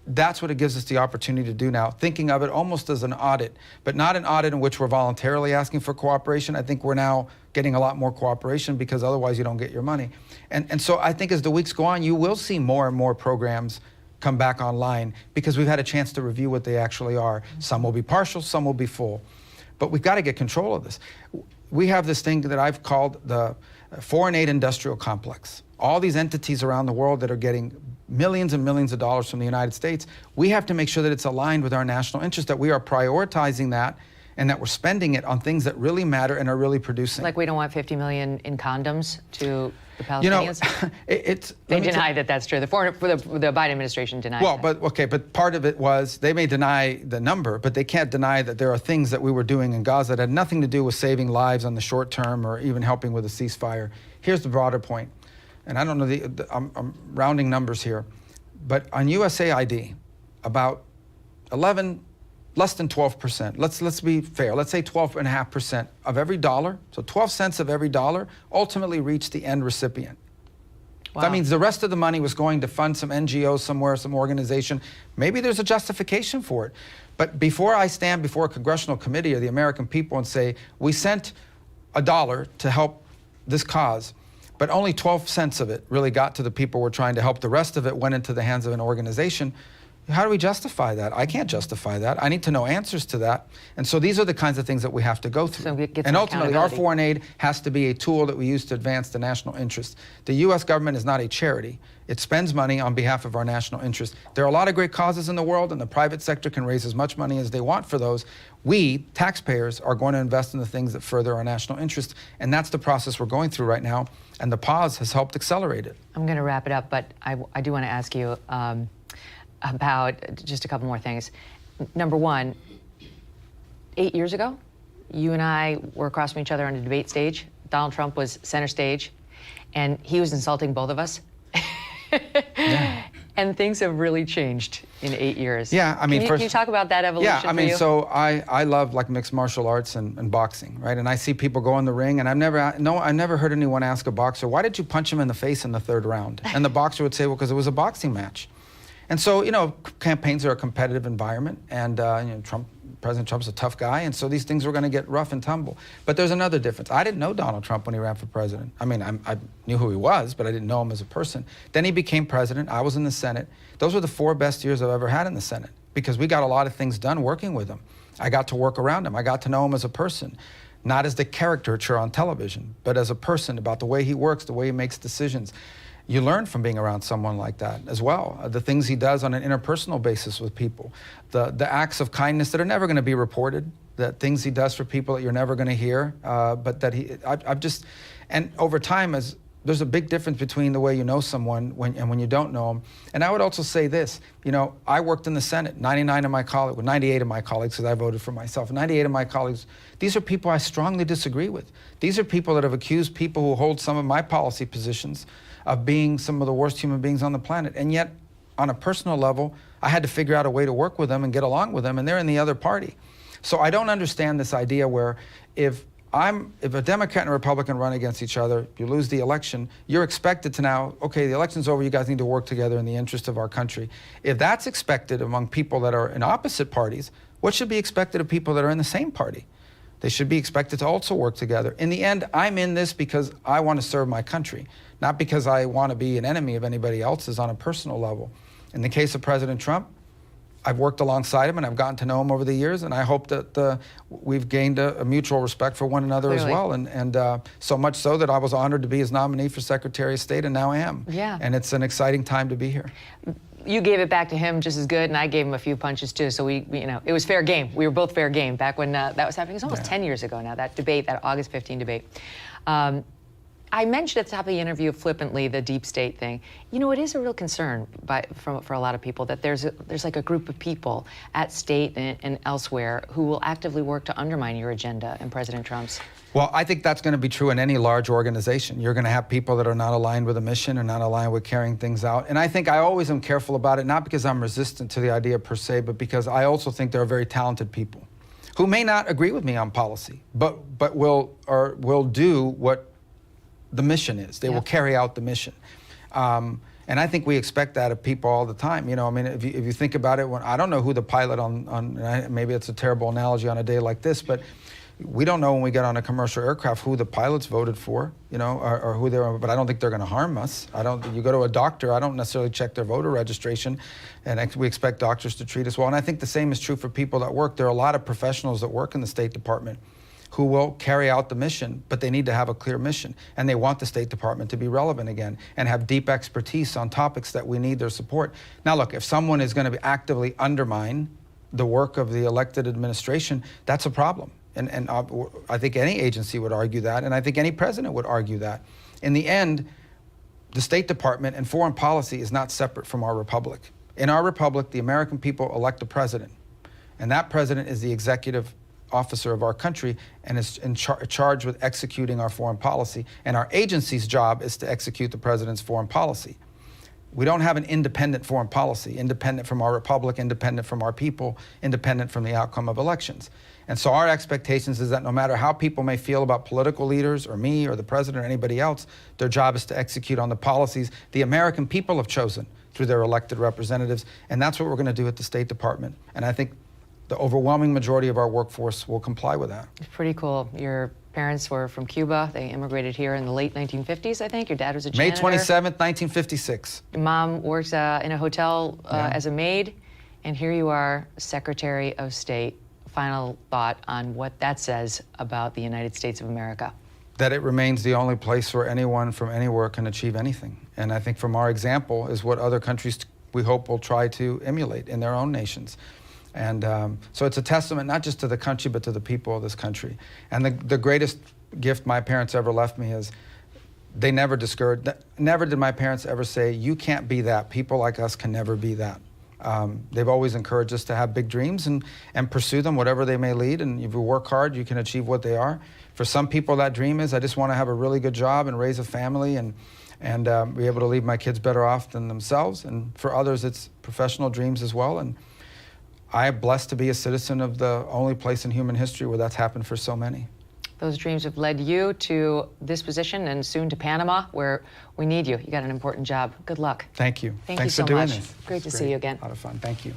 That's what it gives us the opportunity to do now, thinking of it almost as an audit, but not an audit in which we're voluntarily asking for cooperation. I think we're now getting a lot more cooperation because otherwise you don't get your money. And so I think as the weeks go on, you will see more and more programs come back online because we've had a chance to review what they actually are. Some will be partial, some will be full. But we've got to get control of this. We have this thing that I've called the foreign aid industrial complex. All these entities around the world that are getting millions and millions of dollars from the United States, we have to make sure that it's aligned with our national interest, that we are prioritizing that and that we're spending it on things that really matter and are really producing. Like we don't want 50 million in condoms to the Palestinians? They deny that that's true. The Biden administration denied that. Well, but part of it was they may deny the number, but they can't deny that there are things that we were doing in Gaza that had nothing to do with saving lives on the short term or even helping with a ceasefire. Here's the broader point, and I don't know, I'm rounding numbers here, but on USAID, about less than 12%. Let's be fair. Let's say 12.5% of every dollar, so 12 cents of every dollar, ultimately reached the end recipient. Wow. That means the rest of the money was going to fund some NGO somewhere, some organization. Maybe there's a justification for it. But before I stand before a congressional committee or the American people and say, we sent $1 to help this cause, but only 12 cents of it really got to the people we're trying to help. The rest of it went into the hands of an organization. How do we justify that? I can't justify that. I need to know answers to that. And so these are the kinds of things that we have to go through. So and ultimately, our foreign aid has to be a tool that we use to advance the national interest. The U.S. government is not a charity. It spends money on behalf of our national interest. There are a lot of great causes in the world, and the private sector can raise as much money as they want for those. We, taxpayers, are going to invest in the things that further our national interest, and that's the process we're going through right now, and the pause has helped accelerate it. I'm going to wrap it up, but I do want to ask you about just a couple more things. Number one, 8 years ago, you and I were across from each other on a debate stage. Donald Trump was center stage, and he was insulting both of us. Yeah. And things have really changed in 8 years. Yeah, I mean, can you talk about that evolution? Yeah, I mean, so I love like mixed martial arts and boxing, right? And I see people go in the ring, and I've never heard anyone ask a boxer, why did you punch him in the face in the 3rd round? And the boxer would say, well, because it was a boxing match. And so, you know, campaigns are a competitive environment, and President Trump's a tough guy, and so these things were going to get rough and tumble. But there's another difference. I didn't know Donald Trump when he ran for president. I mean, I knew who he was, but I didn't know him as a person. Then he became president. I was in the Senate. Those were the 4 best years I've ever had in the Senate because we got a lot of things done working with him. I got to work around him. I got to know him as a person, not as the caricature on television, but as a person, about the way he works, the way he makes decisions. You learn from being around someone like that as well. The things he does on an interpersonal basis with people, the acts of kindness that are never going to be reported, the things he does for people that you're never going to hear, but that and over time, there's a big difference between the way you know someone and when you don't know them. And I would also say this, you know, I worked in the Senate, 98 of my colleagues, because I voted for myself, 98 of my colleagues, these are people I strongly disagree with. These are people that have accused people who hold some of my policy positions of being some of the worst human beings on the planet. And yet, on a personal level, I had to figure out a way to work with them and get along with them, and they're in the other party. So I don't understand this idea where if a Democrat and a Republican run against each other, you lose the election, you're expected to now, okay, the election's over, you guys need to work together in the interest of our country. If that's expected among people that are in opposite parties, what should be expected of people that are in the same party? They should be expected to also work together. In the end, I'm in this because I want to serve my country, not because I want to be an enemy of anybody else's on a personal level. In the case of President Trump, I've worked alongside him and I've gotten to know him over the years, and I hope that we've gained a mutual respect for one another as well. And so much so that I was honored to be his nominee for Secretary of State, and now I am. Yeah. And it's an exciting time to be here. You gave it back to him just as good, and I gave him a few punches too. So we it was fair game. We were both fair game back when that was happening. It's almost 10 years ago now, that debate, that August 15 debate. I mentioned at the top of the interview flippantly the deep state thing. You know, it is a real concern for a lot of people that there's like a group of people at state and elsewhere who will actively work to undermine your agenda and President Trump's. Well, I think that's going to be true in any large organization. You're going to have people that are not aligned with a mission or not aligned with carrying things out. And I think I always am careful about it, not because I'm resistant to the idea per se, but because I also think there are very talented people who may not agree with me on policy, but will do what the mission is. They will carry out the mission. And I think we expect that of people all the time. You know, I mean, if you think about it, when I don't know who the pilot maybe it's a terrible analogy on a day like this, but we don't know when we get on a commercial aircraft who the pilots voted for, you know, or who they're, but I don't think they're going to harm us. You go to a doctor, I don't necessarily check their voter registration, and we expect doctors to treat us well. And I think the same is true for people that work. There are a lot of professionals that work in the State Department who will carry out the mission, but they need to have a clear mission. And they want the State Department to be relevant again and have deep expertise on topics that we need their support. Now look, if someone is going to actively undermine the work of the elected administration, that's a problem. And I think any agency would argue that, and I think any president would argue that. In the end, the State Department and foreign policy is not separate from our republic. In our republic, the American people elect a president, and that president is the executive officer of our country and is charged with executing our foreign policy. And our agency's job is to execute the president's foreign policy. We don't have an independent foreign policy, independent from our republic, independent from our people, independent from the outcome of elections. And so our expectations is that no matter how people may feel about political leaders or me or the president or anybody else, their job is to execute on the policies the American people have chosen through their elected representatives. And that's what we're going to do at the State Department. And I think the overwhelming majority of our workforce will comply with that. It's pretty cool. Your parents were from Cuba. They immigrated here in the late 1950s, I think. Your dad was a janitor. May 27th, 1956. Your mom works in a hotel as a maid. And here you are, Secretary of State. Final thought on what that says about the United States of America. That it remains the only place where anyone from anywhere can achieve anything. And I think from our example is what other countries we hope will try to emulate in their own nations. And so it's a testament not just to the country, but to the people of this country. And the greatest gift my parents ever left me is they never discouraged, never did my parents ever say, you can't be that. People like us can never be that. They've always encouraged us to have big dreams and pursue them, whatever they may lead. And if you work hard, you can achieve what they are. For some people, that dream is, I just want to have a really good job and raise a family and be able to leave my kids better off than themselves. And for others, it's professional dreams as well. And I am blessed to be a citizen of the only place in human history where that's happened for so many. Those dreams have led you to this position and soon to Panama, where we need you. You got an important job. Good luck. Thank you. Thanks you so for doing much. This. Great to see you again. A lot of fun. Thank you.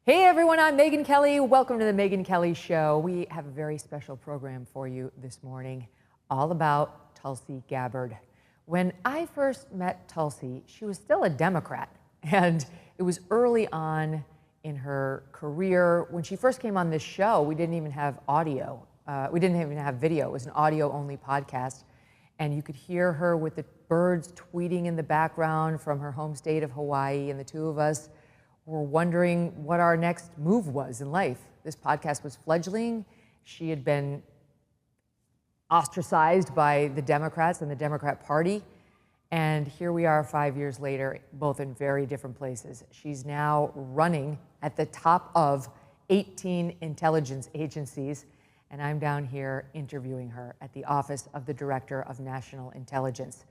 Hey everyone, I'm Megyn Kelly. Welcome to the Megyn Kelly Show. We have a very special program for you this morning, all about Tulsi Gabbard. When I first met Tulsi, she was still a Democrat, and it was early on in her career. When she first came on this show, we didn't even have audio. We didn't even have video. It was an audio-only podcast. And you could hear her with the birds tweeting in the background from her home state of Hawaii. And the two of us were wondering what our next move was in life. This podcast was fledgling. She had been ostracized by the Democrats and the Democrat Party. And here we are 5 years later, both in very different places. She's now running at the top of 18 intelligence agencies, and I'm down here interviewing her at the Office of the Director of National Intelligence.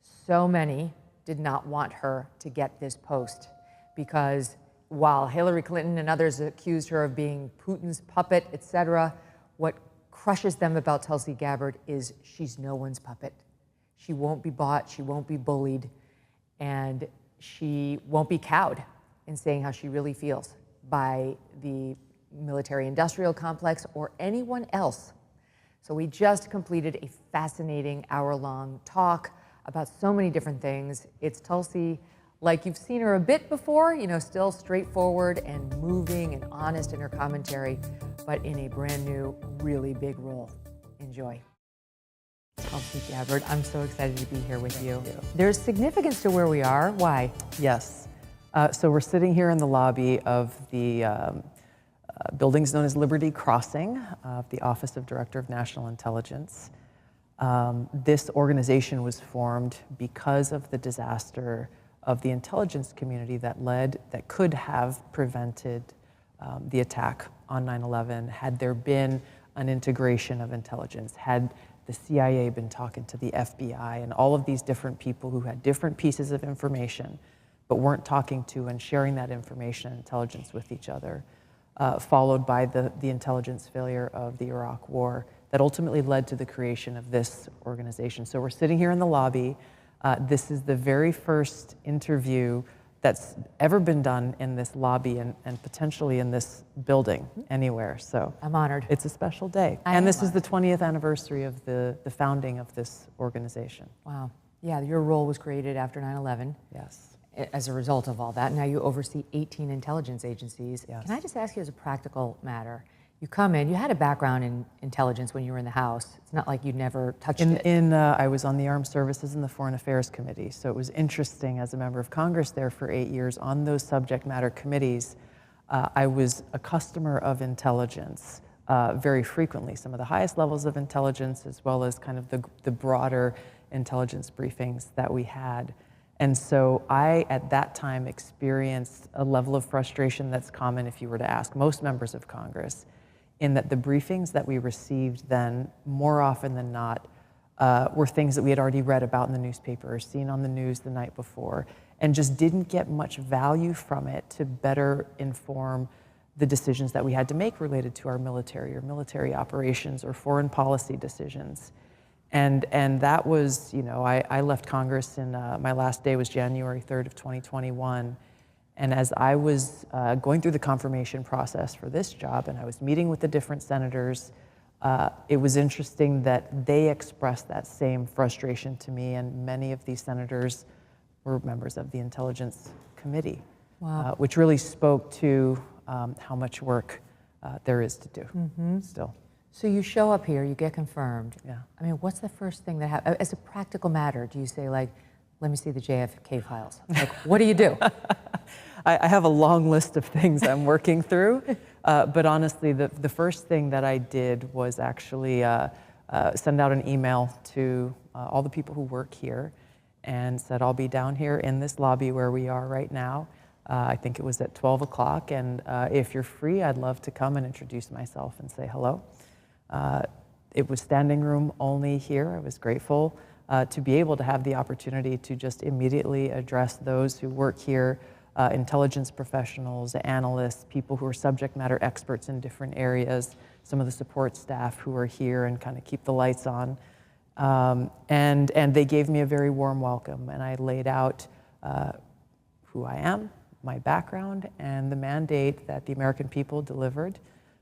So many did not want her to get this post because while Hillary Clinton and others accused her of being Putin's puppet, etc., what crushes them about Tulsi Gabbard is she's no one's puppet. She won't be bought, she won't be bullied, and she won't be cowed in saying how she really feels by the military-industrial complex or anyone else. So we just completed a fascinating hour-long talk about so many different things. It's Tulsi like you've seen her a bit before, you know, still straightforward and moving and honest in her commentary, but in a brand new, really big role. Enjoy. Tulsi Gabbard, I'm so excited to be here with you. There's significance to where we are. Why? Yes. So we're sitting here in the lobby of the buildings known as Liberty Crossing of the Office of Director of National Intelligence. This organization was formed because of the disaster of the intelligence community that could have prevented the attack on 9/11 had there been an integration of intelligence, had the CIA been talking to the FBI and all of these different people who had different pieces of information but weren't talking to and sharing that information and intelligence with each other, followed by the intelligence failure of the Iraq War that ultimately led to the creation of this organization. So we're sitting here in the lobby. This is the very first interview that's ever been done in this lobby and potentially in this building anywhere. So I'm honored. It's a special day. And this is the 20th anniversary of the founding of this organization. Wow. Yeah, your role was created after 9/11. Yes. As a result of all that. Now you oversee 18 intelligence agencies. Yes. Can I just ask you as a practical matter? You come in, you had a background in intelligence when you were in the House. It's not like you'd never touched it. I was on the Armed Services and the Foreign Affairs Committee, so it was interesting as a member of Congress there for 8 years on those subject matter committees. I was a customer of intelligence very frequently, some of the highest levels of intelligence as well as kind of the broader intelligence briefings that we had. And so I, at that time, experienced a level of frustration that's common if you were to ask most members of Congress, in that the briefings that we received then, more often than not, were things that we had already read about in the newspaper or seen on the news the night before, and just didn't get much value from it to better inform the decisions that we had to make related to our military or military operations or foreign policy decisions. And that was, I left Congress in, my last day was January 3rd of 2021. And as I was going through the confirmation process for this job, and I was meeting with the different senators, it was interesting that they expressed that same frustration to me, and many of these senators were members of the Intelligence Committee, wow. Which really spoke to how much work there is to do still. So you show up here, you get confirmed. Yeah. I mean, what's the first thing that happens? As a practical matter, do you say, like, let me see the JFK files? Like, what do you do? I have a long list of things I'm working through, but honestly, the first thing that I did was actually send out an email to all the people who work here and said, I'll be down here in this lobby where we are right now. I think it was at 12 o'clock, and if you're free, I'd love to come and introduce myself and say hello. It was standing room only here. I was grateful to be able to have the opportunity to just immediately address those who work here, intelligence professionals, analysts, people who are subject matter experts in different areas, some of the support staff who are here and kind of keep the lights on. And they gave me a very warm welcome, and I laid out who I am, my background, and the mandate that the American people delivered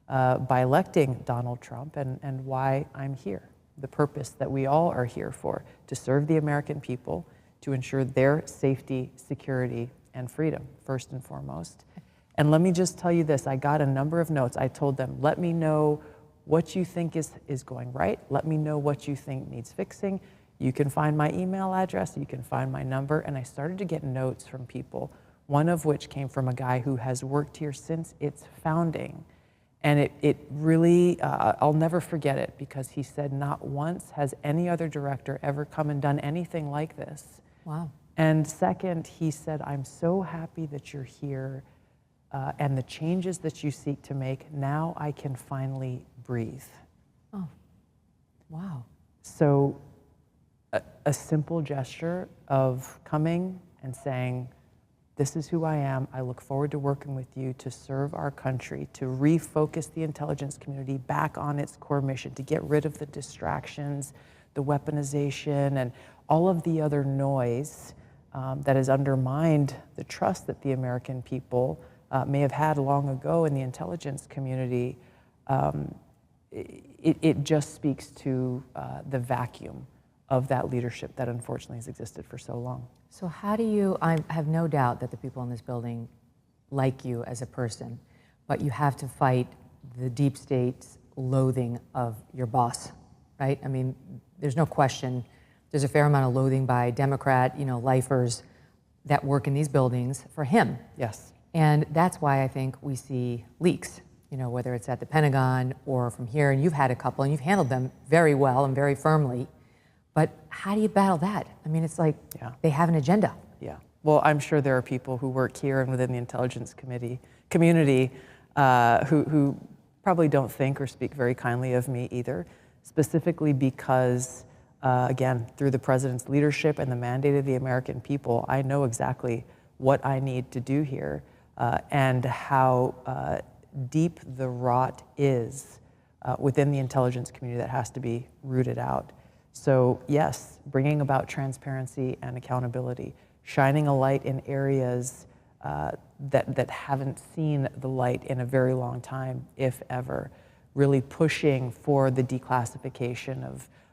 by electing Donald Trump, and why I'm here, the purpose that we all are here for, to serve the American people, to ensure their safety, security, and freedom, first and foremost. And let me just tell you this, I got a number of notes. I told them, let me know what you think is going right. Let me know what you think needs fixing. You can find my email address, you can find my number, and I started to get notes from people, one of which came from a guy who has worked here since its founding. And it really, I'll never forget it, because he said not once has any other director ever come and done anything like this. Wow. And second, he said, I'm so happy that you're here and the changes that you seek to make, now I can finally breathe. Oh, wow. So a simple gesture of coming and saying, this is who I am. I look forward to working with you to serve our country, to refocus the intelligence community back on its core mission, to get rid of the distractions, the weaponization, and all of the other noise that has undermined the trust that the American people may have had long ago in the intelligence community. It just speaks to the vacuum of that leadership that unfortunately has existed for so long. So how do you, I have no doubt that the people in this building like you as a person, but you have to fight the deep state's loathing of your boss, right? I mean, there's no question, there's a fair amount of loathing by Democrat, lifers that work in these buildings for him. Yes. And that's why I think we see leaks, whether it's at the Pentagon or from here, and you've had a couple, and you've handled them very well and very firmly. But how do you battle that? I mean, it's like they have an agenda. Yeah. Well, I'm sure there are people who work here and within the intelligence community who probably don't think or speak very kindly of me either, specifically because, again, through the president's leadership and the mandate of the American people, I know exactly what I need to do here and how deep the rot is within the intelligence community that has to be rooted out. So yes, bringing about transparency and accountability, shining a light in areas that haven't seen the light in a very long time, if ever, really pushing for the declassification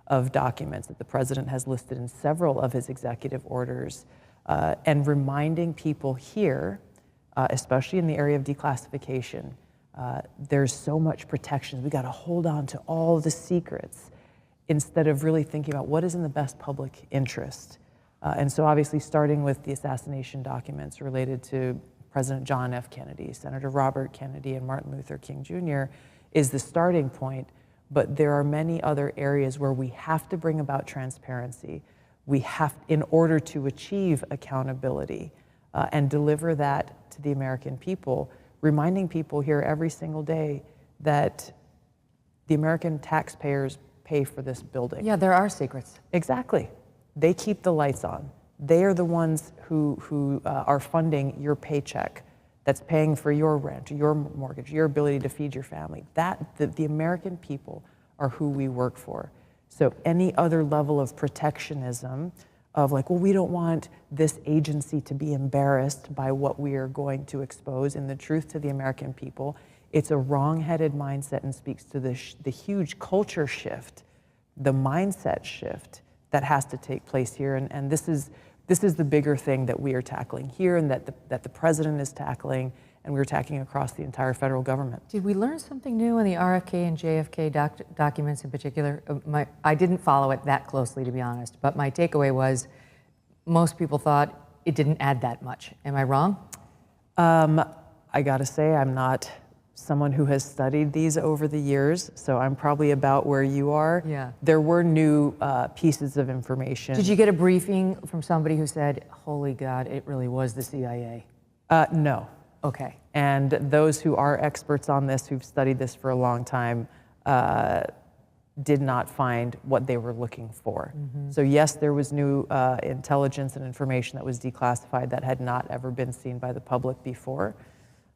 of documents that the president has listed in several of his executive orders, and reminding people here, especially in the area of declassification, there's so much protection. We got to hold on to all the secrets instead of really thinking about what is in the best public interest. And so obviously starting with the assassination documents related to President John F. Kennedy, Senator Robert Kennedy, and Martin Luther King Jr. is the starting point, but there are many other areas where we have to bring about transparency. We have, in order to achieve accountability and deliver that to the American people, reminding people here every single day that the American taxpayers pay for this building. Yeah, there are secrets. Exactly. They keep the lights on. They are the ones who are funding your paycheck, that's paying for your rent, your mortgage, your ability to feed your family. The American people are who we work for. So any other level of protectionism of like, well, we don't want this agency to be embarrassed by what we are going to expose in the truth to the American people, it's a wrong-headed mindset and speaks to the huge culture shift, the mindset shift that has to take place here. And this is the bigger thing that we are tackling here and that the president is tackling and we're tackling across the entire federal government. Did we learn something new in the RFK and JFK documents in particular? I didn't follow it that closely, to be honest, but my takeaway was most people thought it didn't add that much. Am I wrong? I gotta say, I'm not someone who has studied these over the years, so I'm probably about where you are. Yeah. There were new pieces of information. Did you get a briefing from somebody who said, holy God, it really was the CIA? No. Okay. And those who are experts on this, who've studied this for a long time, did not find what they were looking for. Mm-hmm. So yes, there was new intelligence and information that was declassified that had not ever been seen by the public before.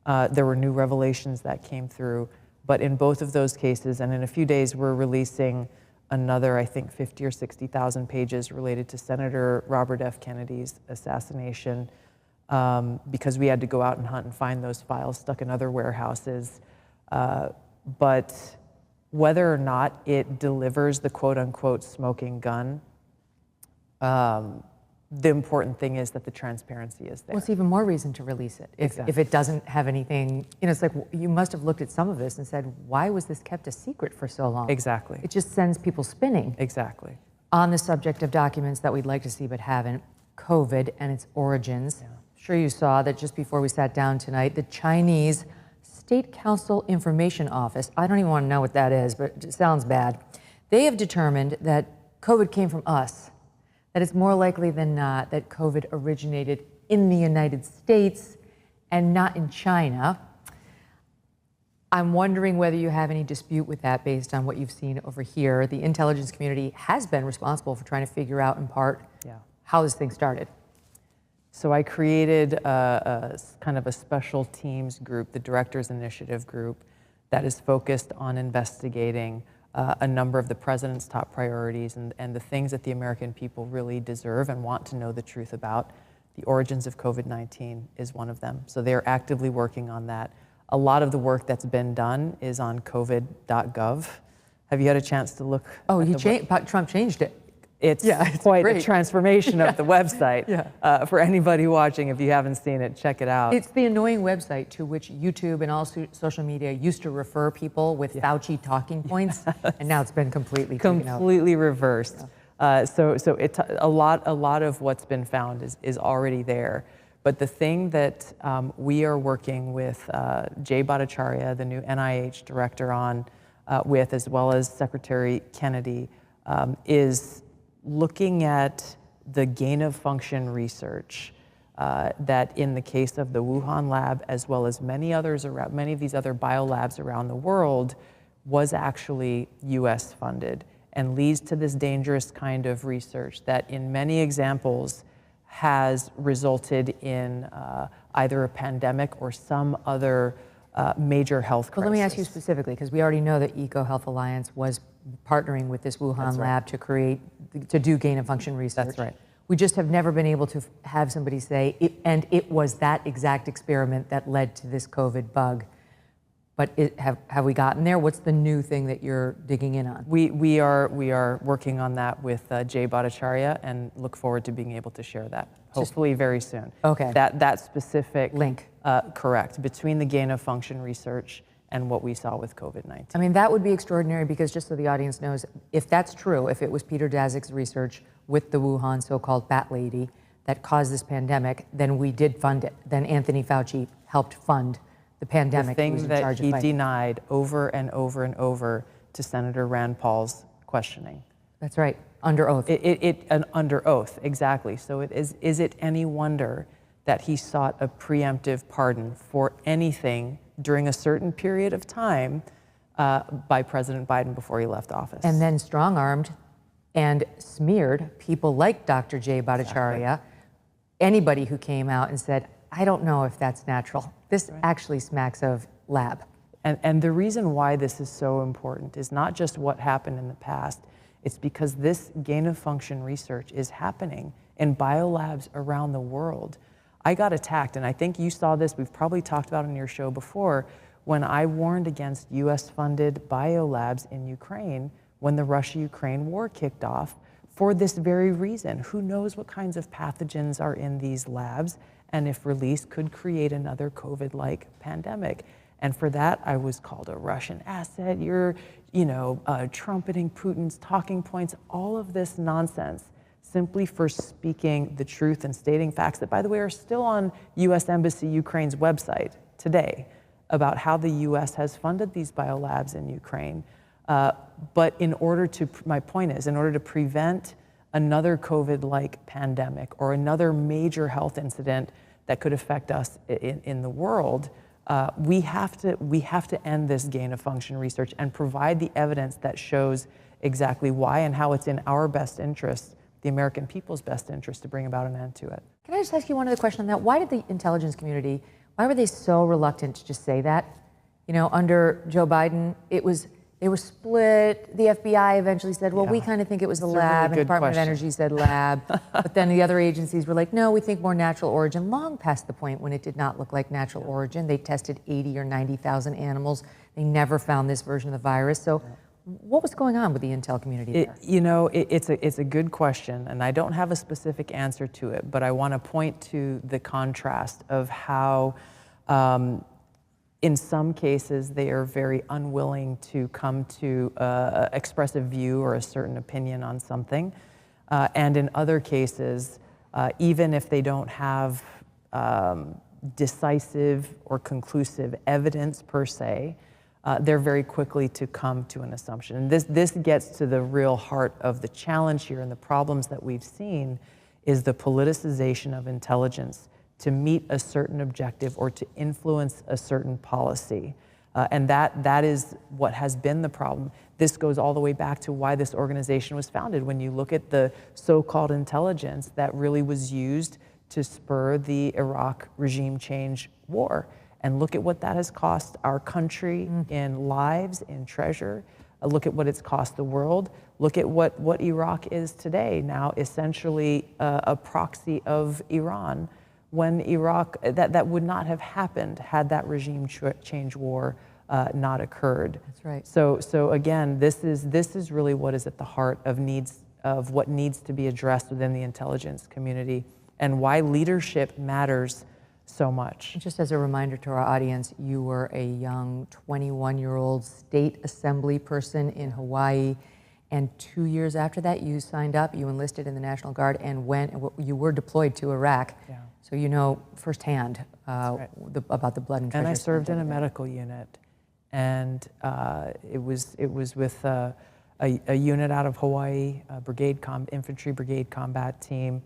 There were new revelations that came through, but in both of those cases, and in a few days, we're releasing another, I think, 50 or 60,000 pages related to Senator Robert F. Kennedy's assassination, because we had to go out and hunt and find those files stuck in other warehouses. But whether or not it delivers the quote-unquote smoking gun, the important thing is that the transparency is there. Well, it's even more reason to release it. If it doesn't have anything, it's like you must have looked at some of this and said, why was this kept a secret for so long? Exactly. It just sends people spinning. Exactly. On the subject of documents that we'd like to see but haven't, COVID and its origins. Yeah. I'm sure you saw that just before we sat down tonight, the Chinese State Council Information Office, I don't even want to know what that is, but it sounds bad. They have determined that COVID came from us, that it's more likely than not that COVID originated in the United States and not in China. I'm wondering whether you have any dispute with that based on what you've seen over here. The intelligence community has been responsible for trying to figure out in part how this thing started. So I created a kind of a special teams group, the Directors Initiative group, that is focused on investigating a number of the president's top priorities and the things that the American people really deserve and want to know the truth about. The origins of COVID-19 is one of them. So they're actively working on that. A lot of the work that's been done is on covid.gov. Have you had a chance to look? Oh, Trump changed it. It's quite a transformation of the website. For anybody watching, if you haven't seen it, check it out. It's the annoying website to which YouTube and all social media used to refer people with Fauci talking points, and now it's been completely reversed. So a lot of what's been found is already there. But the thing that we are working with Jay Bhattacharya, the new NIH director, on with, as well as Secretary Kennedy, is looking at the gain of function research that in the case of the Wuhan lab, as well as many of these other biolabs around the world, was actually US funded and leads to this dangerous kind of research that in many examples has resulted in either a pandemic or some other major health crisis. But let me ask you specifically, because we already know that EcoHealth Alliance was partnering with this Wuhan lab to do gain of function research. That's right. We just have never been able to have somebody say, it was that exact experiment that led to this COVID bug. But have we gotten there? What's the new thing that you're digging in on? We are working on that with Jay Bhattacharya and look forward to being able to share that, hopefully very soon. Okay. That specific link. Correct, between the gain of function research and what we saw with COVID-19. I mean, that would be extraordinary because just so the audience knows, if that's true, if it was Peter Daszak's research with the Wuhan so-called bat lady that caused this pandemic, then we did fund it. Then Anthony Fauci helped fund the pandemic. The thing that he denied over and over and over to Senator Rand Paul's questioning. That's right, under oath. Under oath, exactly. So is it any wonder that he sought a preemptive pardon for anything during a certain period of time by President Biden before he left office? And then strong-armed and smeared people like Dr. Jay Bhattacharya, anybody who came out and said, I don't know if that's natural. This actually smacks of lab. And the reason why this is so important is not just what happened in the past, it's because this gain of function research is happening in biolabs around the world. I got attacked, and I think you saw this, we've probably talked about it on your show before, when I warned against US-funded biolabs in Ukraine when the Russia-Ukraine war kicked off for this very reason. Who knows what kinds of pathogens are in these labs, and if released, could create another COVID-like pandemic. And for that, I was called a Russian asset. You're, trumpeting Putin's talking points, all of this nonsense, simply for speaking the truth and stating facts that, by the way, are still on U.S. Embassy Ukraine's website today about how the U.S. has funded these biolabs in Ukraine. But my point is, in order to prevent another COVID-like pandemic or another major health incident that could affect us in the world, we have to end this gain of function research and provide the evidence that shows exactly why and how it's in our best interest, the American people's best interest, to bring about an end to it. Can I just ask you one other question on that? Why did the intelligence community, why were they so reluctant to just say that? Under Joe Biden, they were split. The FBI eventually said, well, we kind of think it was the lab, and the Department of Energy said lab. But then the other agencies were like, no, we think more natural origin, long past the point when it did not look like natural origin. They tested 80 or 90,000 animals. They never found this version of the virus. So what was going on with the intel community there? It's a good question, and I don't have a specific answer to it, but I want to point to the contrast of how in some cases, they are very unwilling to come to express a view or a certain opinion on something. And in other cases, even if they don't have decisive or conclusive evidence per se, they're very quickly to come to an assumption. And this gets to the real heart of the challenge here, and the problems that we've seen is the politicization of intelligence to meet a certain objective or to influence a certain policy. And that is what has been the problem. This goes all the way back to why this organization was founded. When you look at the so-called intelligence that really was used to spur the Iraq regime change war, and look at what that has cost our country in lives, in treasure. Look at what it's cost the world. Look at what Iraq is today, now essentially a proxy of Iran. When Iraq, that would not have happened had that regime change war not occurred. That's right. So again, this is really what is at the heart of what needs to be addressed within the intelligence community, and why leadership matters so much. Just as a reminder to our audience, you were a young 21-year-old state assembly person in Hawaii, and 2 years after that, you signed up, you enlisted in the National Guard, and you were deployed to Iraq. Yeah. So you know firsthand about the blood and treasure. And I served in a medical unit, and it was with a unit out of Hawaii, a infantry brigade combat team.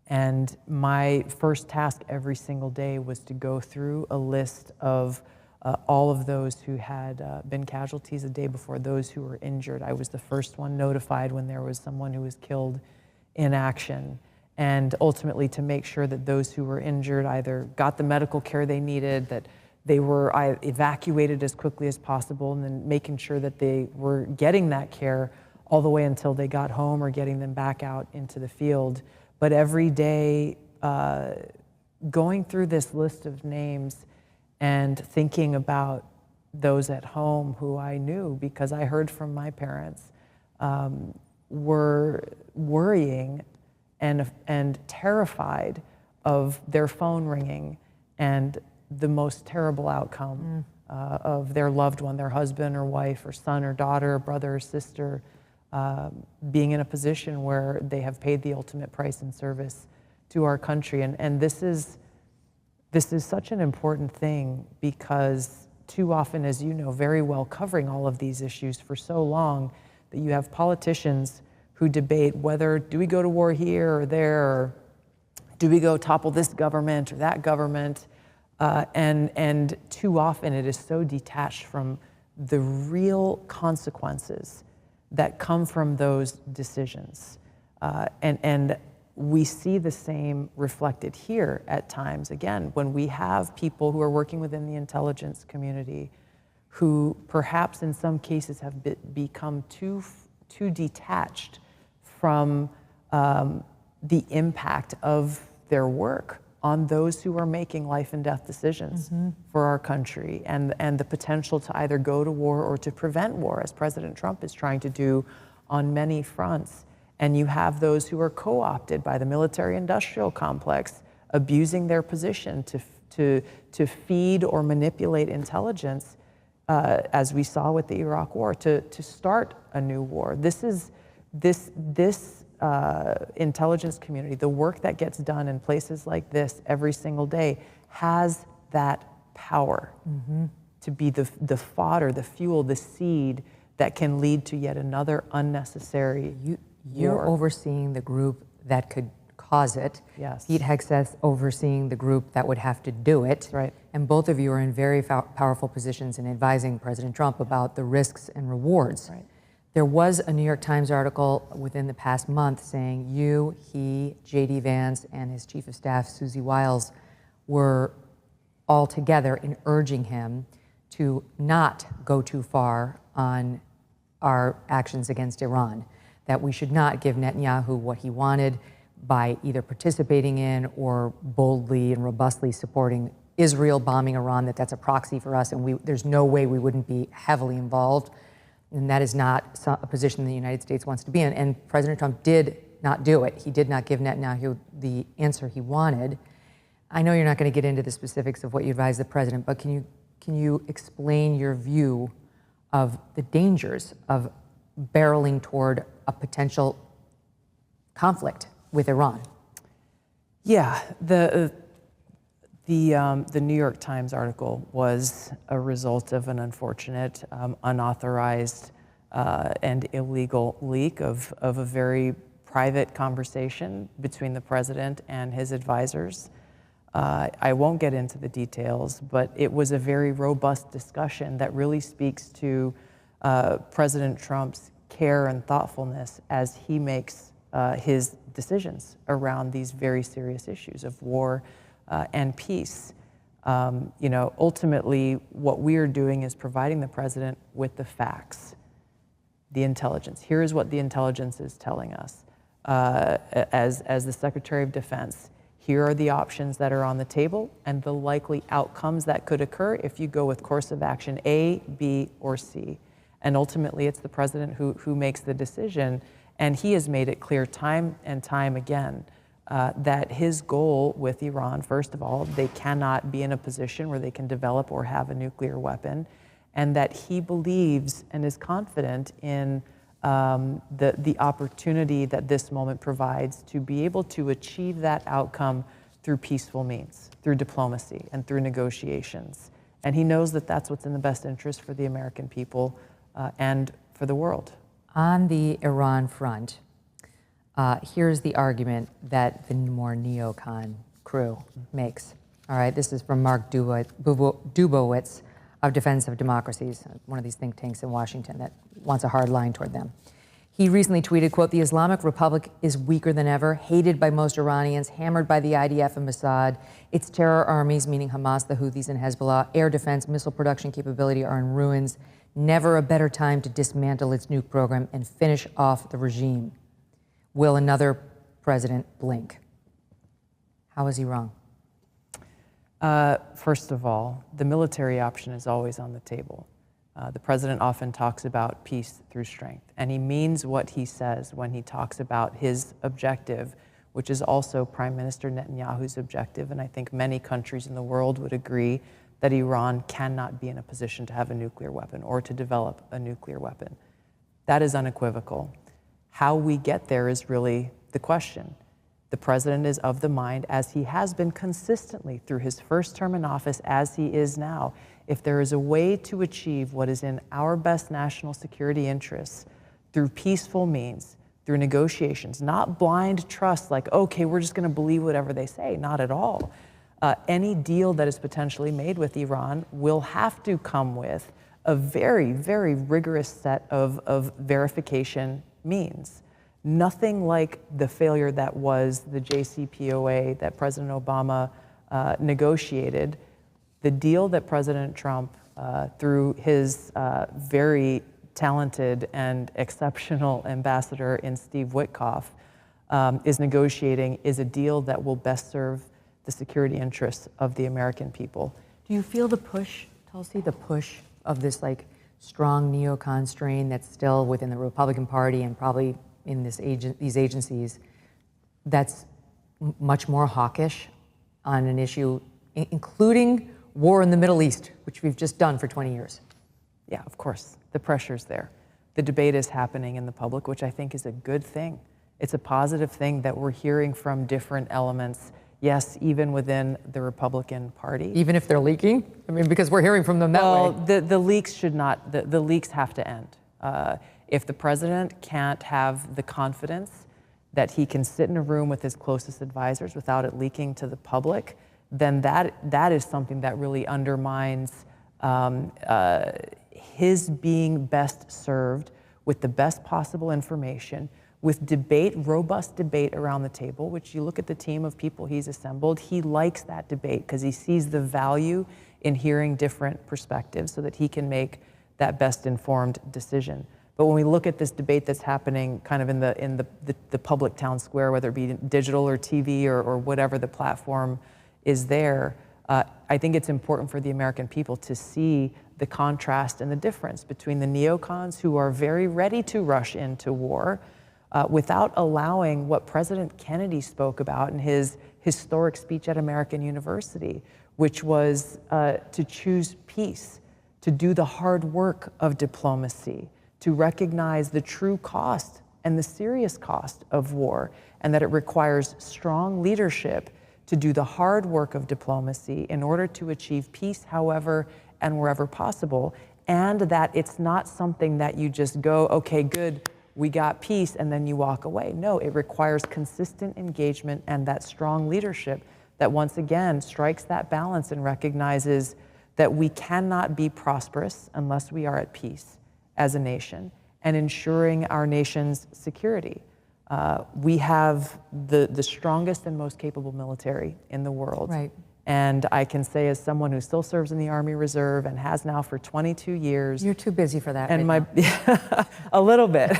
And my first task every single day was to go through a list of all of those who had been casualties the day before, those who were injured. I was the first one notified when there was someone who was killed in action, and ultimately to make sure that those who were injured either got the medical care they needed, that they were evacuated as quickly as possible, and then making sure that they were getting that care all the way until they got home or getting them back out into the field. But every day, going through this list of names and thinking about those at home who I knew because I heard from my parents, were worrying and terrified of their phone ringing and the most terrible outcome of their loved one, their husband or wife or son or daughter or brother or sister, being in a position where they have paid the ultimate price in service to our country. And this is such an important thing because too often, as you know very well, covering all of these issues for so long, that you have politicians who debate whether do we go to war here or there, or do we go topple this government or that government, and too often it is so detached from the real consequences that come from those decisions. And we see the same reflected here at times, again, when we have people who are working within the intelligence community who perhaps in some cases have become too detached from the impact of their work on those who are making life and death decisions for our country, and the potential to either go to war or to prevent war, as President Trump is trying to do on many fronts. And you have those who are co-opted by the military-industrial complex, abusing their position to feed or manipulate intelligence, as we saw with the Iraq War, to start a new war. This intelligence community, the work that gets done in places like this every single day, has that power to be the fodder, the fuel, the seed that can lead to yet another unnecessary You're war. overseeing the group that could cause it. Yes. Pete Hegseth overseeing the group that would have to do it. Right. And both of you are in very powerful positions in advising President Trump about the risks and rewards. Right. There was a New York Times article within the past month saying you, he, J.D. Vance, and his chief of staff, Susie Wiles, were all together in urging him to not go too far on our actions against Iran, that we should not give Netanyahu what he wanted by either participating in or boldly and robustly supporting Israel bombing Iran, that's a proxy for us, and there's no way we wouldn't be heavily involved. And that is not a position the United States wants to be in. And President Trump did not do it. He did not give Netanyahu the answer he wanted. I know you're not going to get into the specifics of what you advised the president, but can you explain your view of the dangers of barreling toward a potential conflict with Iran? Yeah, the New York Times article was a result of an unfortunate, unauthorized, and illegal leak of a very private conversation between the president and his advisors. I won't get into the details, but it was a very robust discussion that really speaks to President Trump's care and thoughtfulness as he makes his decisions around these very serious issues of war and peace. Ultimately, what we are doing is providing the president with the facts, the intelligence. Here is what the intelligence is telling us. As the Secretary of Defense, here are the options that are on the table and the likely outcomes that could occur if you go with course of action A, B, or C. And ultimately, it's the president who makes the decision. And he has made it clear time and time again that his goal with Iran, first of all, they cannot be in a position where they can develop or have a nuclear weapon, and that he believes and is confident in the opportunity that this moment provides to be able to achieve that outcome through peaceful means, through diplomacy and through negotiations. And he knows that that's what's in the best interest for the American people and for the world. On the Iran front, here's the argument that the more neocon crew makes. All right, this is from Mark Dubowitz of Defense of Democracies, one of these think tanks in Washington that wants a hard line toward them. He recently tweeted, quote, "The Islamic Republic is weaker than ever, hated by most Iranians, hammered by the IDF and Mossad. Its terror armies, meaning Hamas, the Houthis, and Hezbollah, air defense, missile production capability are in ruins. Never a better time to dismantle its nuke program and finish off the regime. Will another president blink?" How is he wrong? First of all, the military option is always on the table. The president often talks about peace through strength, and he means what he says when he talks about his objective, which is also Prime Minister Netanyahu's objective, and I think many countries in the world would agree that Iran cannot be in a position to have a nuclear weapon or to develop a nuclear weapon. That is unequivocal. How we get there is really the question. The president is of the mind, as he has been consistently through his first term in office, as he is now, if there is a way to achieve what is in our best national security interests through peaceful means, through negotiations, not blind trust like, okay, we're just going to believe whatever they say, not at all. Any deal that is potentially made with Iran will have to come with a very, very rigorous set of verification means. Nothing like the failure that was the JCPOA that President Obama negotiated. The deal that President Trump, through his very talented and exceptional ambassador in Steve Witkoff, is negotiating is a deal that will best serve the security interests of the American people. Do you feel the push, Tulsi, the push of this like strong neocon strain that's still within the Republican Party and probably in these agencies that's much more hawkish on an issue, including war in the Middle East, which we've just done for 20 years? Yeah, of course, the pressure's there. The debate is happening in the public, which I think is a good thing. It's a positive thing that we're hearing from different elements. Yes, even within the Republican Party. Even if they're leaking? I mean, because we're hearing from them that way. Well, the leaks should not, the leaks have to end. If the president can't have the confidence that he can sit in a room with his closest advisors without it leaking to the public, then that is something that really undermines his being best served with the best possible information, with debate, robust debate around the table, which you look at the team of people he's assembled, he likes that debate because he sees the value in hearing different perspectives so that he can make that best informed decision. But when we look at this debate that's happening kind of in the public town square, whether it be digital or TV or whatever the platform is there, I think it's important for the American people to see the contrast and the difference between the neocons who are very ready to rush into war without allowing what President Kennedy spoke about in his historic speech at American University, which was to choose peace, to do the hard work of diplomacy, to recognize the true cost and the serious cost of war, and that it requires strong leadership to do the hard work of diplomacy in order to achieve peace however and wherever possible, and that it's not something that you just go, okay, good, we got peace, and then you walk away. No, it requires consistent engagement and that strong leadership that once again strikes that balance and recognizes that we cannot be prosperous unless we are at peace as a nation and ensuring our nation's security. We have the strongest and most capable military in the world. Right. And I can say, as someone who still serves in the Army Reserve and has now for 22 years. You're too busy for that. And right a little bit.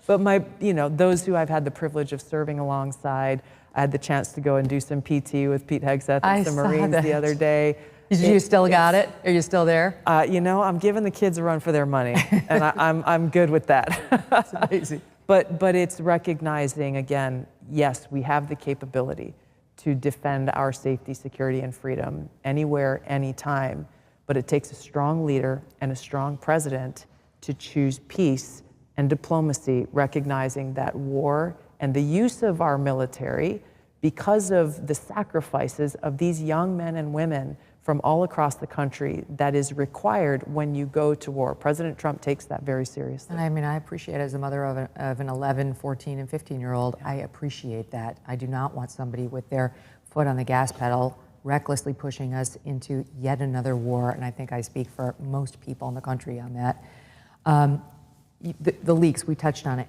But those who I've had the privilege of serving alongside, I had the chance to go and do some PT with Pete Hegseth and some Marines the other day. You still got it? Are you still there? I'm giving the kids a run for their money, and I'm good with that. That's amazing. But it's recognizing, again, yes, we have the capability to defend our safety, security, and freedom anywhere, anytime. But it takes a strong leader and a strong president to choose peace and diplomacy, recognizing that war and the use of our military, because of the sacrifices of these young men and women from all across the country that is required when you go to war. President Trump takes that very seriously. And I mean, I appreciate, as a mother of an 11, 14, and 15-year-old, I appreciate that. I do not want somebody with their foot on the gas pedal recklessly pushing us into yet another war, and I think I speak for most people in the country on that. The leaks, we touched on it.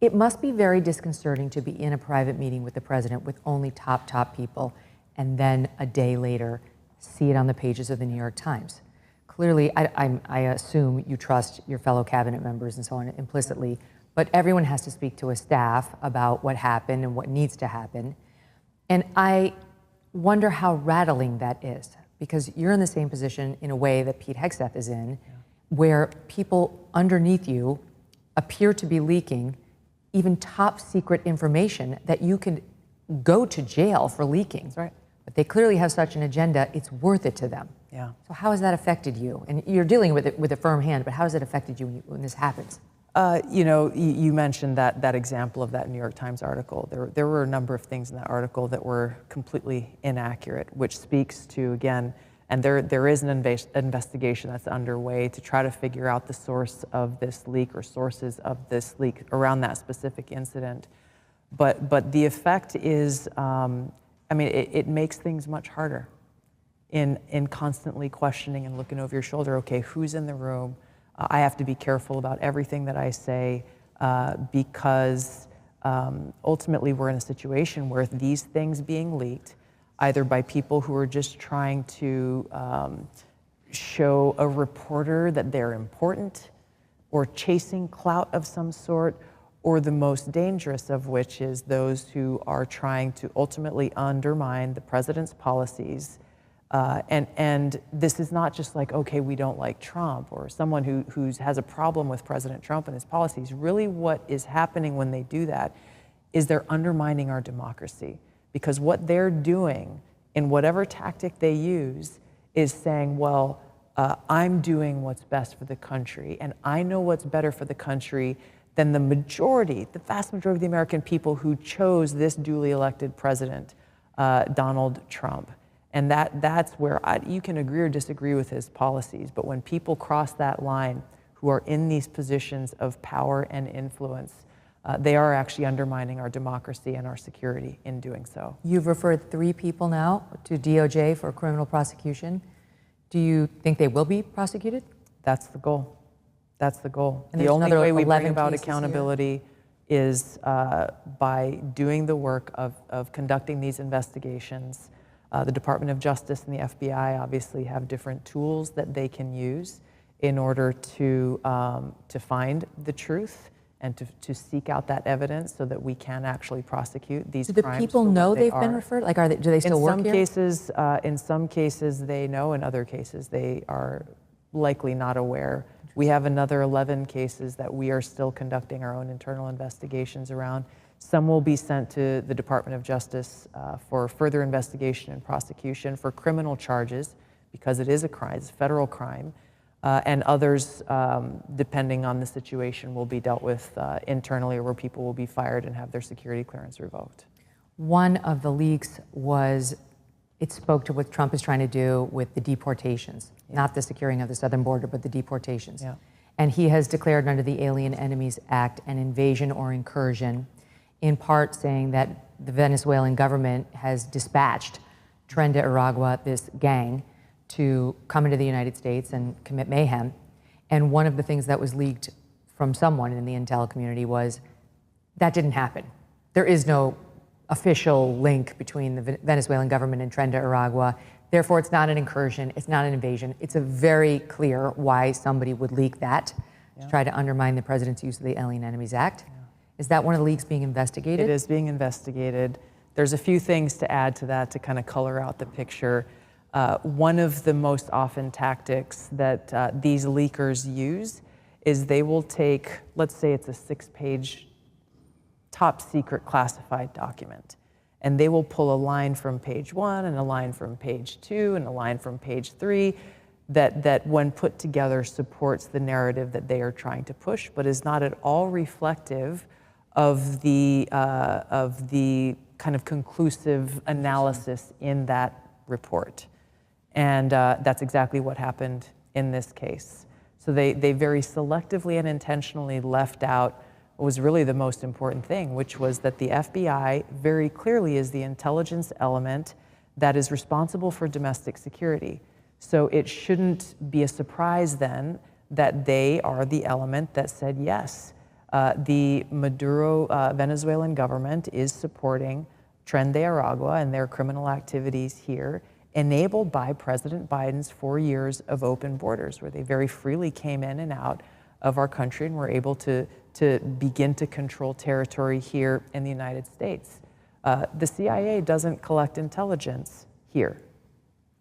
It must be very disconcerting to be in a private meeting with the president with only top people, and then a day later see it on the pages of the New York Times. Clearly, I assume you trust your fellow cabinet members and so on implicitly, but everyone has to speak to a staff about what happened and what needs to happen. And I wonder how rattling that is, because you're in the same position in a way that Pete Hegseth is in, where people underneath you appear to be leaking even top secret information that you could go to jail for leaking. That's right. But they clearly have such an agenda, it's worth it to them. Yeah. So how has that affected you? And you're dealing with it with a firm hand, but how has it affected you when this happens? You know, you mentioned that example of that New York Times article. There were a number of things in that article that were completely inaccurate, which speaks to, again, and there is an investigation that's underway to try to figure out the source of this leak or sources of this leak around that specific incident. But the effect is, I mean, it makes things much harder in constantly questioning and looking over your shoulder. Okay, who's in the room? I have to be careful about everything that I say because ultimately we're in a situation where these things being leaked, either by people who are just trying to show a reporter that they're important or chasing clout of some sort, or the most dangerous of which is those who are trying to ultimately undermine the president's policies. And this is not just like, okay, we don't like Trump, or someone who has a problem with President Trump and his policies. Really what is happening when they do that is they're undermining our democracy, because what they're doing in whatever tactic they use is saying, well, I'm doing what's best for the country, and I know what's better for the country than the vast majority of the American people who chose this duly elected president, Donald Trump. And that's where you can agree or disagree with his policies, but when people cross that line who are in these positions of power and influence, they are actually undermining our democracy and our security in doing so. You've referred 3 people now to DOJ for criminal prosecution. Do you think they will be prosecuted? That's the goal. That's the goal. And the only way we bring 11 about cases accountability is by doing the work of conducting these investigations. The Department of Justice and the FBI obviously have different tools that they can use in order to find the truth and to seek out that evidence so that we can actually prosecute these crimes. Do the people know they've been referred? Like, do they still work here? In some cases they know, in other cases they are likely not aware. We have another 11 cases that we are still conducting our own internal investigations around. Some will be sent to the Department of Justice for further investigation and prosecution for criminal charges, because it is a crime, it's a federal crime. And others, depending on the situation, will be dealt with internally, or where people will be fired and have their security clearance revoked. One of the leaks it spoke to what Trump is trying to do with the deportations, not the securing of the southern border, but the deportations. Yeah. And he has declared under the Alien Enemies Act an invasion or incursion, in part saying that the Venezuelan government has dispatched Tren de Aragua, this gang, to come into the United States and commit mayhem. And one of the things that was leaked from someone in the intel community was that didn't happen. There is no official link between the Venezuelan government and Tren de Aragua. Therefore, it's not an incursion, it's not an invasion. It's a very clear why somebody would leak that to try to undermine the president's use of the Alien Enemies Act. Yeah. Is that one of the leaks being investigated? It is being investigated. There's a few things to add to that to kind of color out the picture. One of the most often tactics that these leakers use is they will take, let's say it's a 6-page top secret classified document, and they will pull a line from page 1 and a line from page 2 and a line from page 3 that when put together supports the narrative that they are trying to push, but is not at all reflective of the kind of conclusive analysis in that report. And that's exactly what happened in this case. So they very selectively and intentionally left out what was really the most important thing, which was that the FBI very clearly is the intelligence element that is responsible for domestic security. So it shouldn't be a surprise then that they are the element that said, yes, the Maduro Venezuelan government is supporting Tren de Aragua and their criminal activities here, enabled by President Biden's 4 years of open borders, where they very freely came in and out of our country and were able to begin to control territory here in the United States. The CIA doesn't collect intelligence here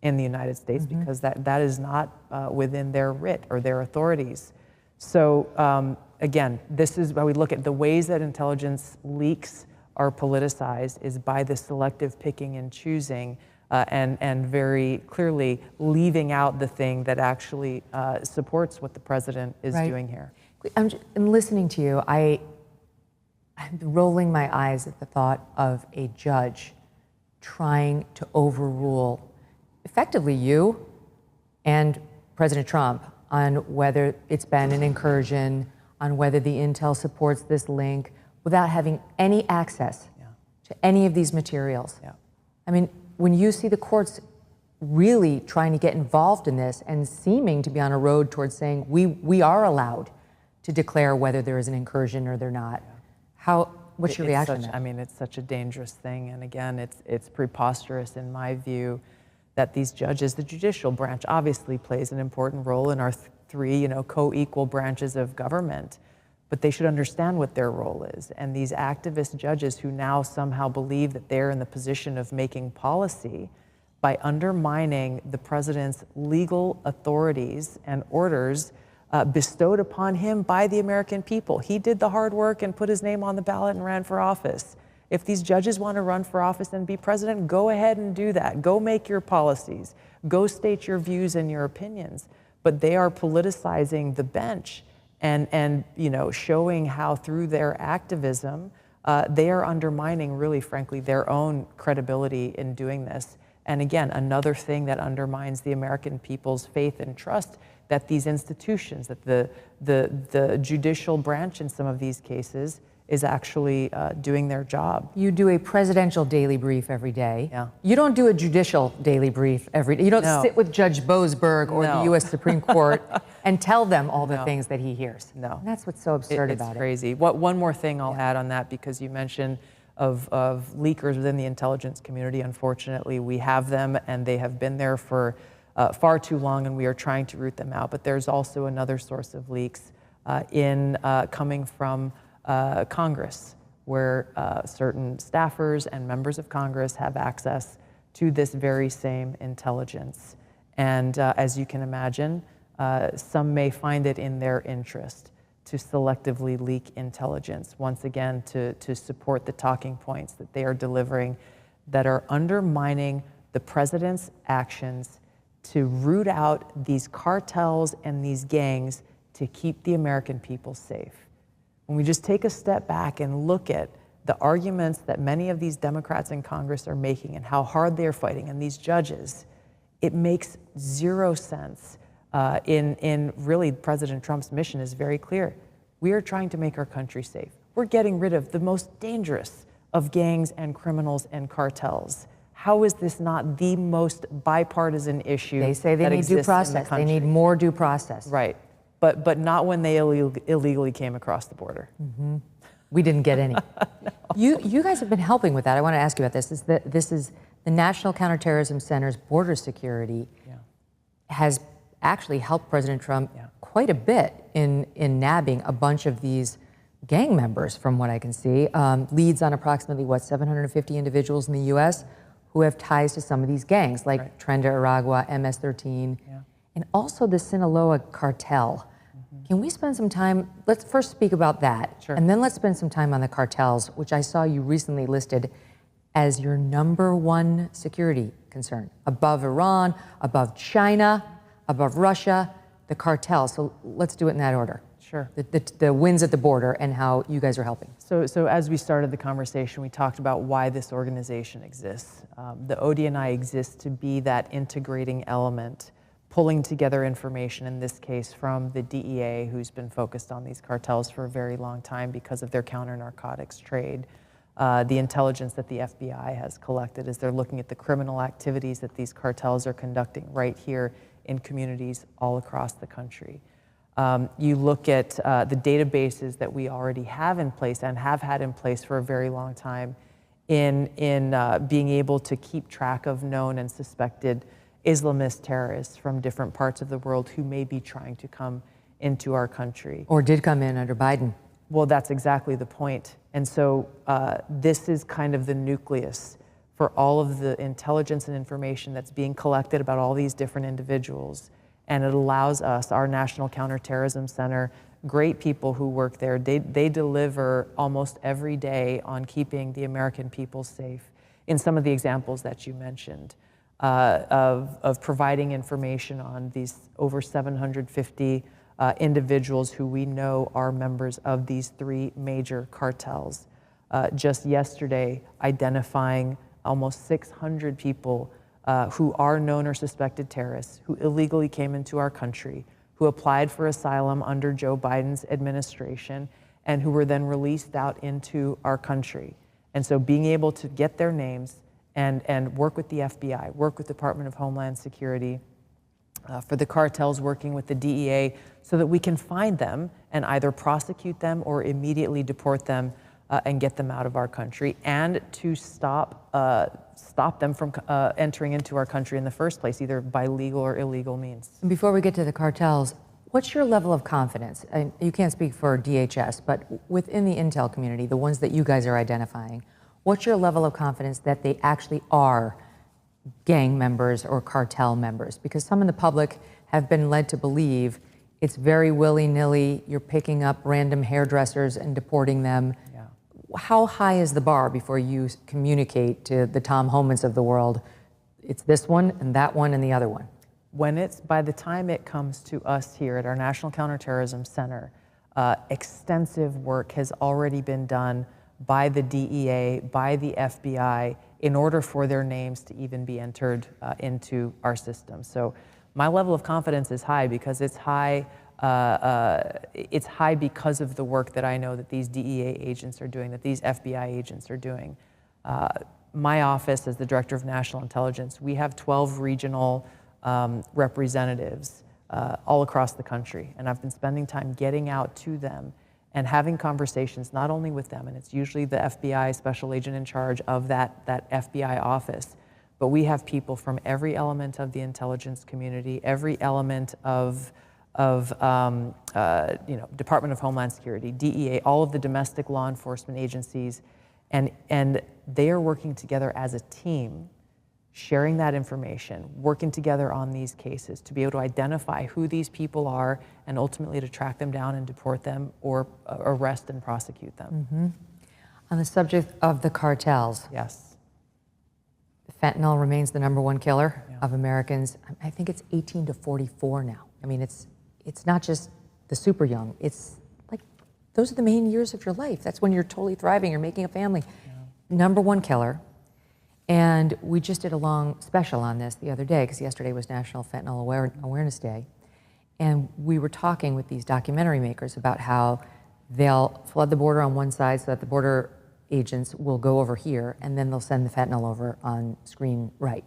in the United States because that is not within their writ or their authorities. So again, this is why we look at the ways that intelligence leaks are politicized is by the selective picking and choosing and very clearly leaving out the thing that actually supports what the president is doing here. I'm listening to you. I'm rolling my eyes at the thought of a judge trying to overrule effectively you and President Trump on whether it's been an incursion, on whether the intel supports this link, without having any access to any of these materials. I mean, when you see the courts really trying to get involved in this and seeming to be on a road towards saying we are allowed to declare whether there is an incursion or they're not, what's your reaction to that? I mean, it's such a dangerous thing, and again, it's preposterous in my view that these judges, the judicial branch obviously plays an important role in our three, co-equal branches of government, but they should understand what their role is. And these activist judges who now somehow believe that they're in the position of making policy by undermining the president's legal authorities and orders bestowed upon him by the American people. He did the hard work and put his name on the ballot and ran for office. If these judges want to run for office and be president, go ahead and do that. Go make your policies. Go state your views and your opinions. But they are politicizing the bench and showing how through their activism, they are undermining, really, frankly, their own credibility in doing this. And again, another thing that undermines the American people's faith and trust that these institutions, that the judicial branch in some of these cases is actually doing their job. You do a presidential daily brief every day. Yeah. You don't do a judicial daily brief every day. You don't sit with Judge Boasberg or the U.S. Supreme Court and tell them all the things that he hears. No. And that's what's so absurd about it. It's crazy. One more thing I'll add on that, because you mentioned of leakers within the intelligence community. Unfortunately, we have them, and they have been there for far too long, and we are trying to root them out. But there's also another source of leaks coming from Congress, where certain staffers and members of Congress have access to this very same intelligence. And as you can imagine, some may find it in their interest to selectively leak intelligence, once again, to support the talking points that they are delivering that are undermining the president's actions to root out these cartels and these gangs to keep the American people safe. When we just take a step back and look at the arguments that many of these Democrats in Congress are making and how hard they're fighting, and these judges, it makes zero sense. In really, President Trump's mission is very clear. We are trying to make our country safe. We're getting rid of the most dangerous of gangs and criminals and cartels. How is this not the most bipartisan issue? They say they need due process. They need more due process. Right. But not when they illegally came across the border. Mm-hmm. We didn't get any. No. You guys have been helping with that. I want to ask you about this. This is the National Counterterrorism Center's border security has actually helped President Trump quite a bit in nabbing a bunch of these gang members, from what I can see. Leads on approximately, 750 individuals in the U.S. who have ties to some of these gangs, like Tren de Aragua, MS-13, and also the Sinaloa cartel. Can we spend some time, let's first speak about that, and then let's spend some time on the cartels, which I saw you recently listed as your #1 security concern, above Iran, above China, above Russia, the cartels. So let's do it in that order. Sure. The wins at the border and how you guys are helping. So as we started the conversation, we talked about why this organization exists. The ODNI exists to be that integrating element, pulling together information, in this case, from the DEA, who's been focused on these cartels for a very long time because of their counter-narcotics trade. The intelligence that the FBI has collected as they're looking at the criminal activities that these cartels are conducting right here in communities all across the country. You look at the databases that we already have in place and have had in place for a very long time in being able to keep track of known and suspected Islamist terrorists from different parts of the world who may be trying to come into our country. Or did come in under Biden. Well, that's exactly the point. And so this is kind of the nucleus for all of the intelligence and information that's being collected about all these different individuals. And it allows us, our National Counterterrorism Center, great people who work there, they deliver almost every day on keeping the American people safe in some of the examples that you mentioned. Of providing information on these over 750 individuals who we know are members of these three major cartels. Just yesterday, identifying almost 600 people who are known or suspected terrorists, who illegally came into our country, who applied for asylum under Joe Biden's administration, and who were then released out into our country. And so being able to get their names and work with the FBI, work with the Department of Homeland Security, for the cartels working with the DEA, so that we can find them and either prosecute them or immediately deport them and get them out of our country, and to stop them from entering into our country in the first place, either by legal or illegal means. Before we get to the cartels, what's your level of confidence? And you can't speak for DHS, but within the intel community, the ones that you guys are identifying, what's your level of confidence that they actually are gang members or cartel members? Because some in the public have been led to believe it's very willy-nilly, you're picking up random hairdressers and deporting them. Yeah. How high is the bar before you communicate to the Tom Homans of the world, it's this one and that one and the other one? By the time it comes to us here at our National Counterterrorism Center, extensive work has already been done by the DEA, by the FBI, in order for their names to even be entered into our system. So my level of confidence is high because it's high because of the work that I know that these DEA agents are doing, that these FBI agents are doing. My office as the Director of National Intelligence, we have 12 regional representatives all across the country, and I've been spending time getting out to them and having conversations not only with them, and it's usually the FBI special agent in charge of that FBI office, but we have people from every element of the intelligence community, every element of Department of Homeland Security, DEA, all of the domestic law enforcement agencies, and they are working together as a team, sharing that information, working together on these cases to be able to identify who these people are and ultimately to track them down and deport them or arrest and prosecute them. Mm-hmm. On the subject of the cartels. Yes. Fentanyl remains the #1 killer of Americans. I think it's 18 to 44 now. I mean, it's not just the super young. It's like, those are the main years of your life. That's when you're totally thriving, you're making a family. Yeah. #1 killer. And we just did a long special on this the other day, because yesterday was National Fentanyl Awareness Day. And we were talking with these documentary makers about how they'll flood the border on one side so that the border agents will go over here, and then they'll send the fentanyl over on screen right,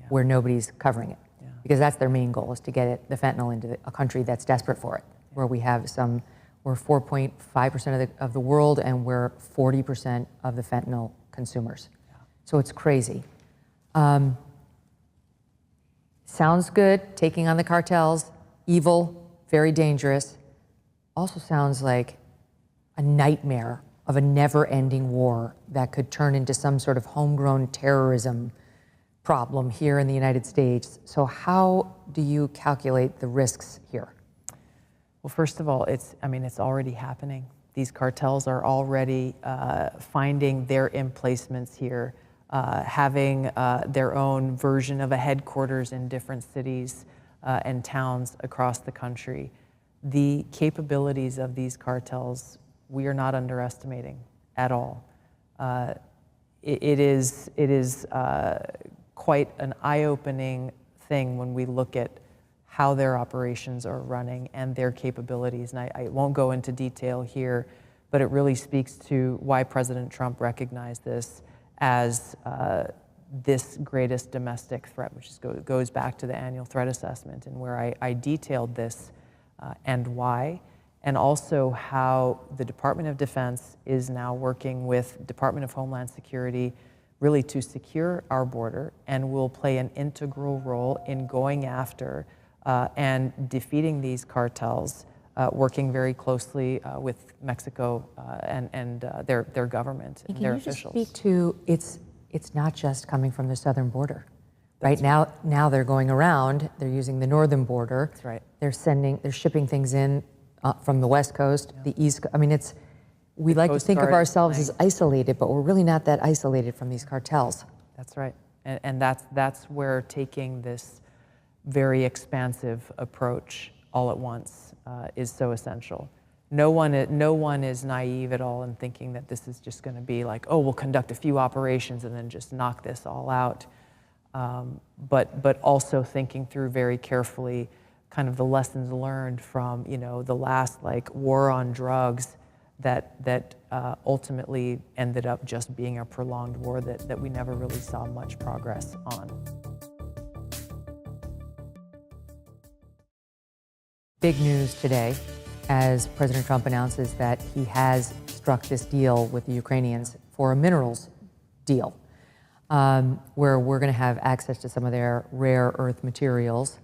where nobody's covering it. Yeah. Because that's their main goal, is to get the fentanyl into a country that's desperate for it, where we're 4.5% of the world, and we're 40% of the fentanyl consumers. So it's crazy. Sounds good, taking on the cartels, evil, very dangerous. Also sounds like a nightmare of a never-ending war that could turn into some sort of homegrown terrorism problem here in the United States. So how do you calculate the risks here? Well, first of all, it's already happening. These cartels are already finding their emplacements here, having their own version of a headquarters in different cities and towns across the country. the capabilities of these cartels, we are not underestimating at all. It is quite an eye-opening thing when we look at how their operations are running and their capabilities. And I won't go into detail here, but it really speaks to why President Trump recognized this as this greatest domestic threat, which goes back to the annual threat assessment, and where I detailed this and why, and also how the Department of Defense is now working with Department of Homeland Security really to secure our border, and will play an integral role in going after and defeating these cartels, working very closely with Mexico and their government and their officials. Can you just speak to, it's not just coming from the southern border, right? Now they're going around, they're using the northern border. That's right. They're shipping things in from the West Coast, the East Coast. I mean, we like to think of ourselves as isolated, but we're really not that isolated from these cartels. That's right. And that's where taking this very expansive approach all at once is so essential. No one is naive at all in thinking that this is just going to be like, oh, we'll conduct a few operations and then just knock this all out. But also thinking through very carefully kind of the lessons learned from, the last war on drugs that ultimately ended up just being a prolonged war that we never really saw much progress on. Big news today as President Trump announces that he has struck this deal with the Ukrainians for a minerals deal, where we're going to have access to some of their rare earth materials.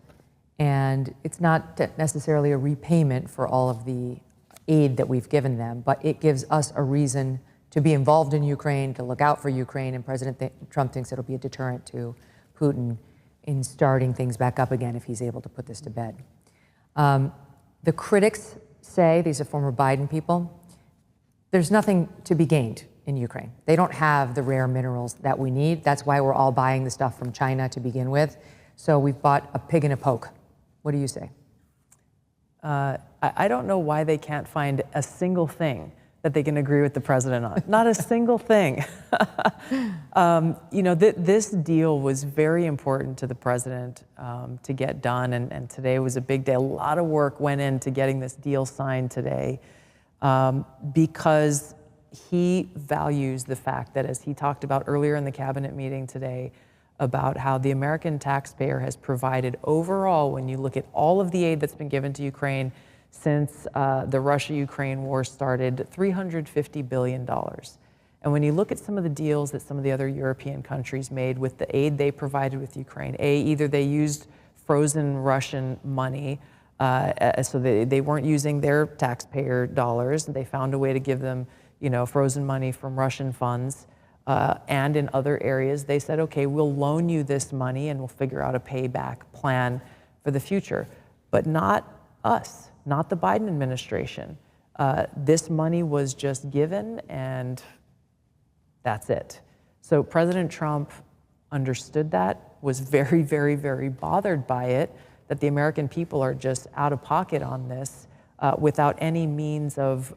And it's not necessarily a repayment for all of the aid that we've given them, but it gives us a reason to be involved in Ukraine, to look out for Ukraine, and President Trump thinks it'll be a deterrent to Putin in starting things back up again if he's able to put this to bed. The critics say, these are former Biden people, there's nothing to be gained in Ukraine. They don't have the rare minerals that we need. That's why we're all buying the stuff from China to begin with. So we've bought a pig in a poke. What do you say? I don't know why they can't find a single thing that they can agree with the president on. Not a single thing. This deal was very important to the president to get done, and today was a big day. A lot of work went into getting this deal signed today because he values the fact that, as he talked about earlier in the cabinet meeting today, about how the American taxpayer has provided overall, when you look at all of the aid that's been given to Ukraine since the Russia-Ukraine war started, $350 billion. And when you look at some of the deals that some of the other European countries made with the aid they provided with Ukraine, either they used frozen Russian money, so they weren't using their taxpayer dollars, they found a way to give them frozen money from Russian funds, and in other areas they said, okay, we'll loan you this money and we'll figure out a payback plan for the future. But not us, not the Biden administration. This money was just given and that's it. So President Trump understood that, was very, very, very bothered by it, that the American people are just out of pocket on this without any means of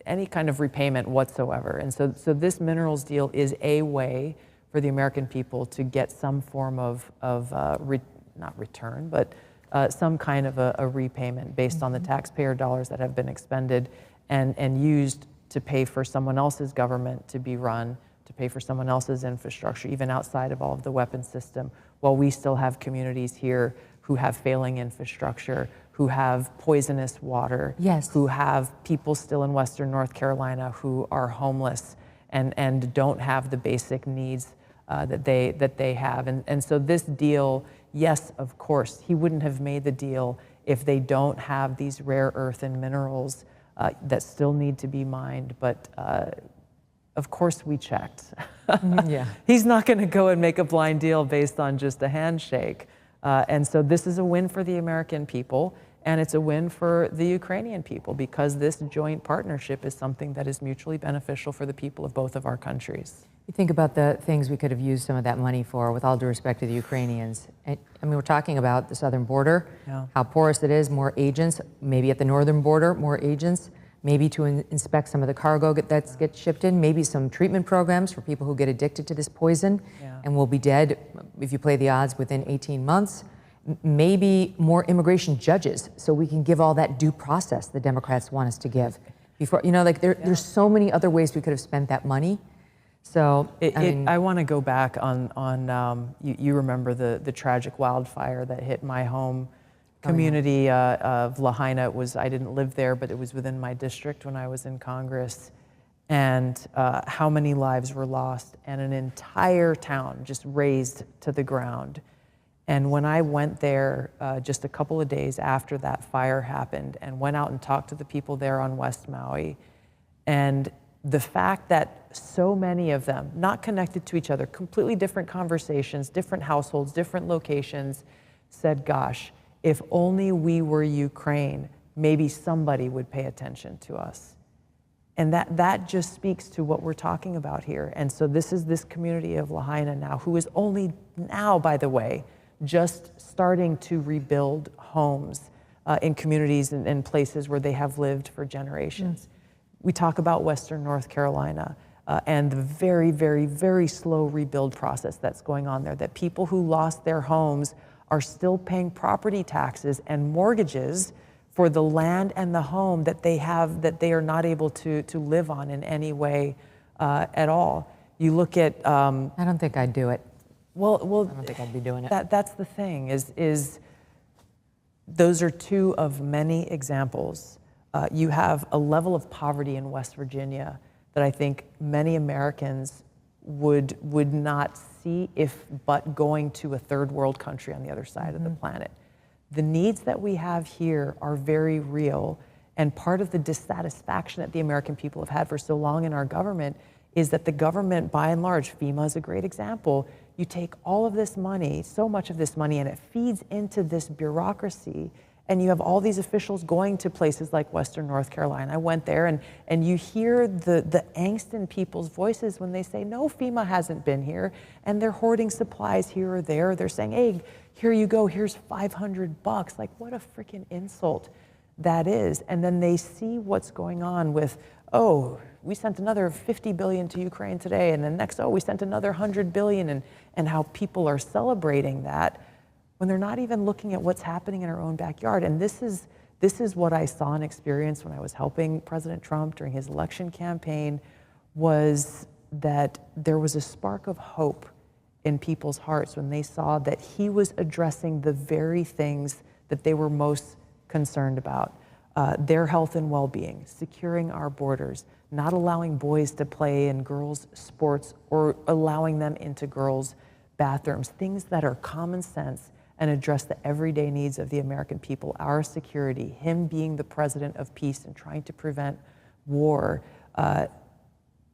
any kind of repayment whatsoever. And so this minerals deal is a way for the American people to get some form of not return, but some kind of a repayment based on the taxpayer dollars that have been expended and used to pay for someone else's government to be run, to pay for someone else's infrastructure, even outside of all of the weapons system, while we still have communities here who have failing infrastructure, who have poisonous water, yes, who have people still in Western North Carolina who are homeless and don't have the basic needs that they have. And so this deal, yes, of course, he wouldn't have made the deal if they don't have these rare earth and minerals that still need to be mined. But of course we checked. Yeah. He's not going to go and make a blind deal based on just a handshake. And so this is a win for the American people. And it's a win for the Ukrainian people because this joint partnership is something that is mutually beneficial for the people of both of our countries. You think about the things we could have used some of that money for, with all due respect to the Ukrainians. I mean, we're talking about the southern border, how porous it is, more agents, maybe at the northern border, more agents, maybe to inspect some of the cargo that gets shipped in, maybe some treatment programs for people who get addicted to this poison and will be dead, if you play the odds, within 18 months. Maybe more immigration judges, so we can give all that due process the Democrats want us to give. Before, you know, like there's so many other ways we could have spent that money. So I want to go back on you remember the tragic wildfire that hit my home community of Lahaina. I didn't live there, but it was within my district when I was in Congress, and how many lives were lost, and an entire town just razed to the ground. And when I went there just a couple of days after that fire happened and went out and talked to the people there on West Maui, and the fact that so many of them, not connected to each other, completely different conversations, different households, different locations, said, gosh, if only we were Ukraine, maybe somebody would pay attention to us. And that just speaks to what we're talking about here. And so this is this community of Lahaina now, who is only now, by the way, just starting to rebuild homes in communities and places where they have lived for generations. We talk about Western North Carolina and the very, very, very slow rebuild process that's going on there, that people who lost their homes are still paying property taxes and mortgages for the land and the home that they have, that they are not able to live on in any way at all. You look at... I don't think I'd do it. Well, I don't think I'd be doing it. That's the thing, is those are two of many examples. You have a level of poverty in West Virginia that I think many Americans would not see if but going to a third world country on the other side of the planet. The needs that we have here are very real, and part of the dissatisfaction that the American people have had for so long in our government is that the government, by and large, FEMA is a great example, you take all of this money, so much of this money, and it feeds into this bureaucracy, and you have all these officials going to places like Western North Carolina. I went there, and you hear the angst in people's voices when they say, no, FEMA hasn't been here, and they're hoarding supplies here or there. They're saying, hey, here you go, here's $500. Like, what a freaking insult that is. And then they see what's going on with, oh, we sent another $50 billion to Ukraine today, and then next, oh, we sent another $100 billion, and how people are celebrating that when they're not even looking at what's happening in our own backyard. And this is what I saw and experienced when I was helping President Trump during his election campaign, was that there was a spark of hope in people's hearts when they saw that he was addressing the very things that they were most concerned about. Their health and well-being, securing our borders, not allowing boys to play in girls' sports or allowing them into girls' bathrooms, things that are common sense and address the everyday needs of the American people, our security, him being the president of peace and trying to prevent war.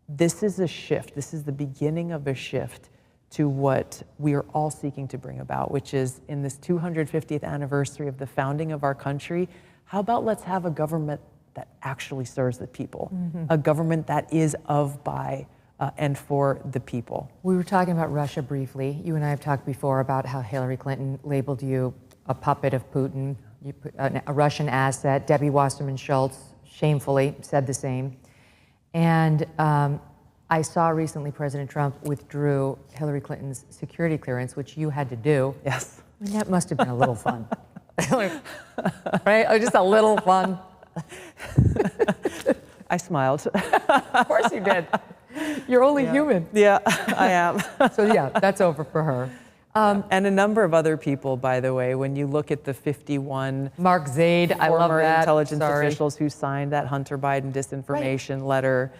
This is a shift. This is the beginning of a shift to what we are all seeking to bring about, which is in this 250th anniversary of the founding of our country, how about let's have a government that actually serves the people, a government that is of, by, and for the people. We were talking about Russia briefly. You and I have talked before about how Hillary Clinton labeled you a puppet of Putin, a Russian asset. Debbie Wasserman Schultz shamefully said the same. And I saw recently President Trump withdrew Hillary Clinton's security clearance, which you had to do. Yes. I mean, that must have been a little fun. Right? Oh, just a little fun. I smiled. Of course you did. You're only human. Yeah, I am. So yeah, that's over for her. And a number of other people, by the way, when you look at the 51 Mark Zaid, I love former that. intelligence officials who signed that Hunter Biden disinformation letter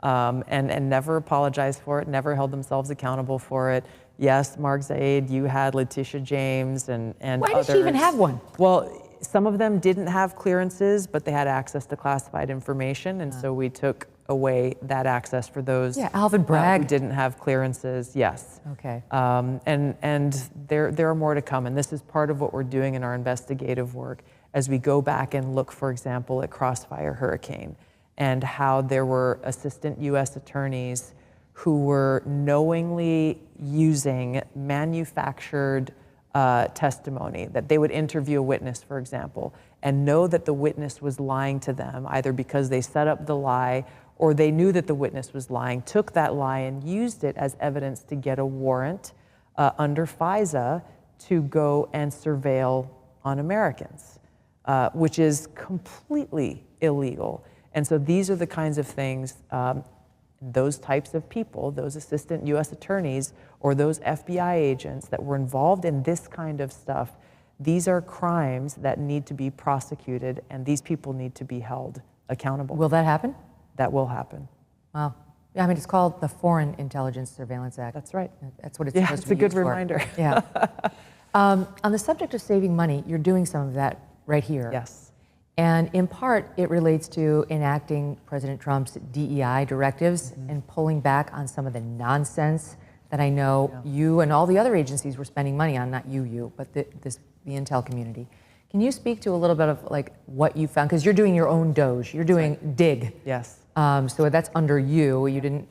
and never apologized for it, never held themselves accountable for it. Yes, Mark Zaid, you had Letitia James and Why others. did she even have one? Well, some of them didn't have clearances, but they had access to classified information, and so we took away that access for those Alvin Bragg who didn't have clearances. Yes. Okay. And there are more to come, and this is part of what we're doing in our investigative work. as we go back and look, for example, at Crossfire Hurricane and how there were assistant U.S. attorneys who were knowingly using manufactured testimony, that they would interview a witness, for example, and know that the witness was lying to them, either because they set up the lie or they knew that the witness was lying, took that lie and used it as evidence to get a warrant under FISA to go and surveil on Americans, which is completely illegal. And so these are the kinds of things, those types of people, those assistant U.S. attorneys or those FBI agents that were involved in this kind of stuff, these are crimes that need to be prosecuted, and these people need to be held accountable. Will that happen? That will happen. Wow. I mean, it's called the Foreign Intelligence Surveillance Act. That's right. That's what it's Yeah, supposed it's to a be good used for. reminder. Yeah. On the subject of saving money, you're doing some of that right here. Yes. And in part, it relates to enacting President Trump's DEI directives and pulling back on some of the nonsense that I know you and all the other agencies were spending money on, not you, but the intel community. Can you speak to a little bit of like what you found? Because you're doing your own Doge, you're doing DIG. Yes. So that's under you. You didn't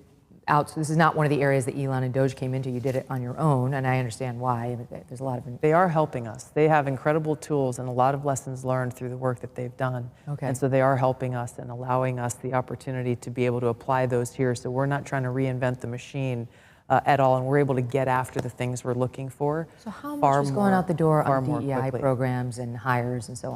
so this is not one of the areas that Elon and Doge came into. You did it on your own, and I understand why. There's a lot of... They are helping us. They have incredible tools and a lot of lessons learned through the work that they've done. Okay. And so they are helping us and allowing us the opportunity to be able to apply those here. So we're not trying to reinvent the machine at all, and we're able to get after the things we're looking for. So how much is going out the door on DEI quickly. programs and hires and so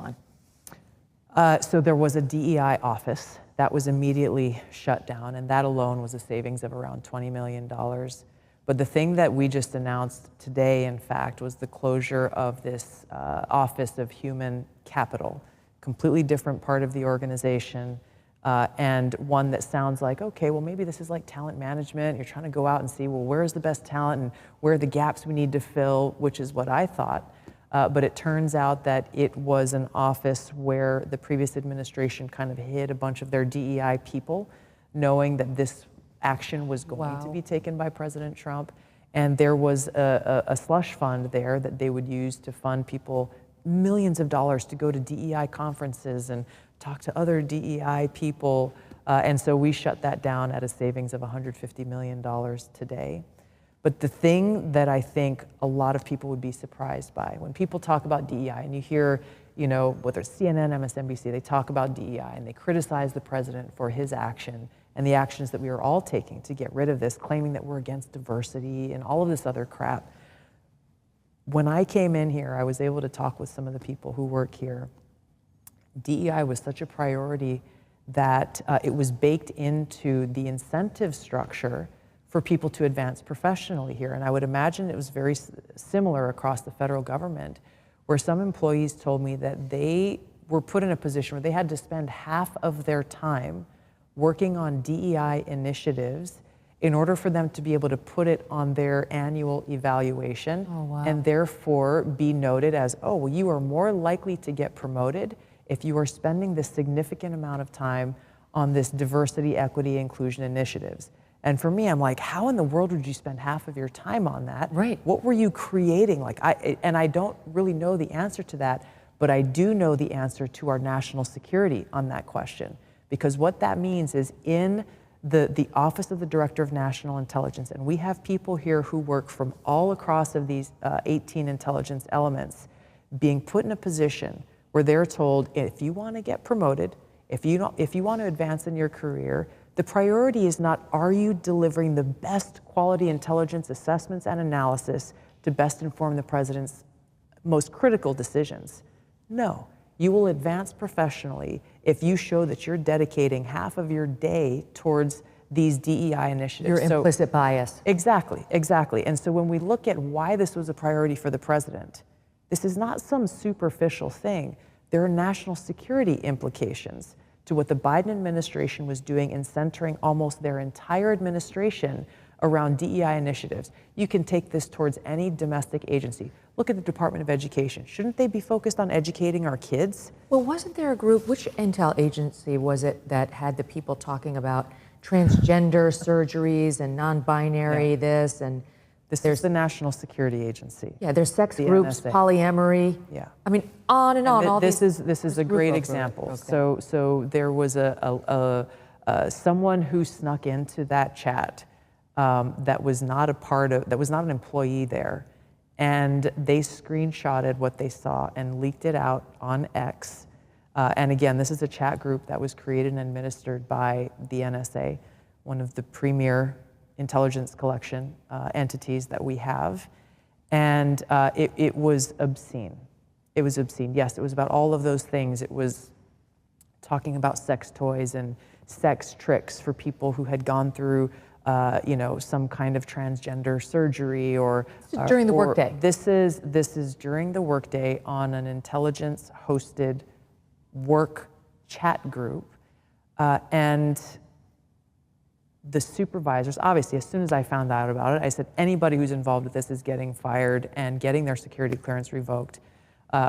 on? So there was a DEI office that was immediately shut down, and that alone was a savings of around $20 million. But the thing that we just announced today, in fact, was the closure of this Office of Human Capital, completely different part of the organization, and one that sounds like, okay, well, maybe this is like talent management. You're trying to go out and see, well, where's the best talent and where are the gaps we need to fill, which is what I thought. But it turns out that it was an office where the previous administration kind of hid a bunch of their DEI people, knowing that this action was going to be taken by President Trump. And there was a slush fund there that they would use to fund people millions of dollars to go to DEI conferences and talk to other DEI people. And so we shut that down at a savings of $150 million today. But the thing that I think a lot of people would be surprised by, when people talk about DEI, and you hear, you know, whether it's CNN, MSNBC, they talk about DEI and they criticize the president for his action and the actions that we are all taking to get rid of this, claiming that we're against diversity and all of this other crap. When I came in here, I was able to talk with some of the people who work here. DEI was such a priority that it was baked into the incentive structure for people to advance professionally here. And I would imagine it was very similar across the federal government, where some employees told me that they were put in a position where they had to spend half of their time working on DEI initiatives in order for them to be able to put it on their annual evaluation and therefore be noted as, oh, well, you are more likely to get promoted if you are spending this significant amount of time on this diversity, equity, inclusion initiatives. And for me, I'm like, how in the world would you spend half of your time on that? Right. What were you creating? And I don't really know the answer to that, but I do know the answer to our national security on that question. Because what that means is in the Office of the Director of National Intelligence, and we have people here who work from all across of these 18 intelligence elements, being put in a position where they're told, if you want to get promoted, if you want to advance in your career, the priority is not, are you delivering the best quality intelligence assessments and analysis to best inform the president's most critical decisions? No, you will advance professionally if you show that you're dedicating half of your day towards these DEI initiatives. Your implicit bias. Exactly, exactly. And so when we look at why this was a priority for the president, this is not some superficial thing. There are national security implications to what the Biden administration was doing in centering almost their entire administration around DEI initiatives. You can take this towards any domestic agency. Look at the Department of Education. Shouldn't they be focused on educating our kids? Well, wasn't there a group, which intel agency was it that had the people talking about transgender surgeries and non-binary this and This is the National Security Agency. Yeah, there's sex the groups, NSA. polyamory. Yeah. I mean, on and on. This is a great example. Okay. So there was someone who snuck into that chat that was not an employee there, and they screenshotted what they saw and leaked it out on X. And again, this is a chat group that was created and administered by the NSA, one of the premier intelligence collection entities that we have. And it was obscene. It was obscene. Yes, it was about all of those things. It was talking about sex toys and sex tricks for people who had gone through some kind of transgender surgery or during the workday. This is during the workday on an intelligence hosted work chat group, and the supervisors, obviously, as soon as I found out about it, I said, anybody who's involved with this is getting fired and getting their security clearance revoked,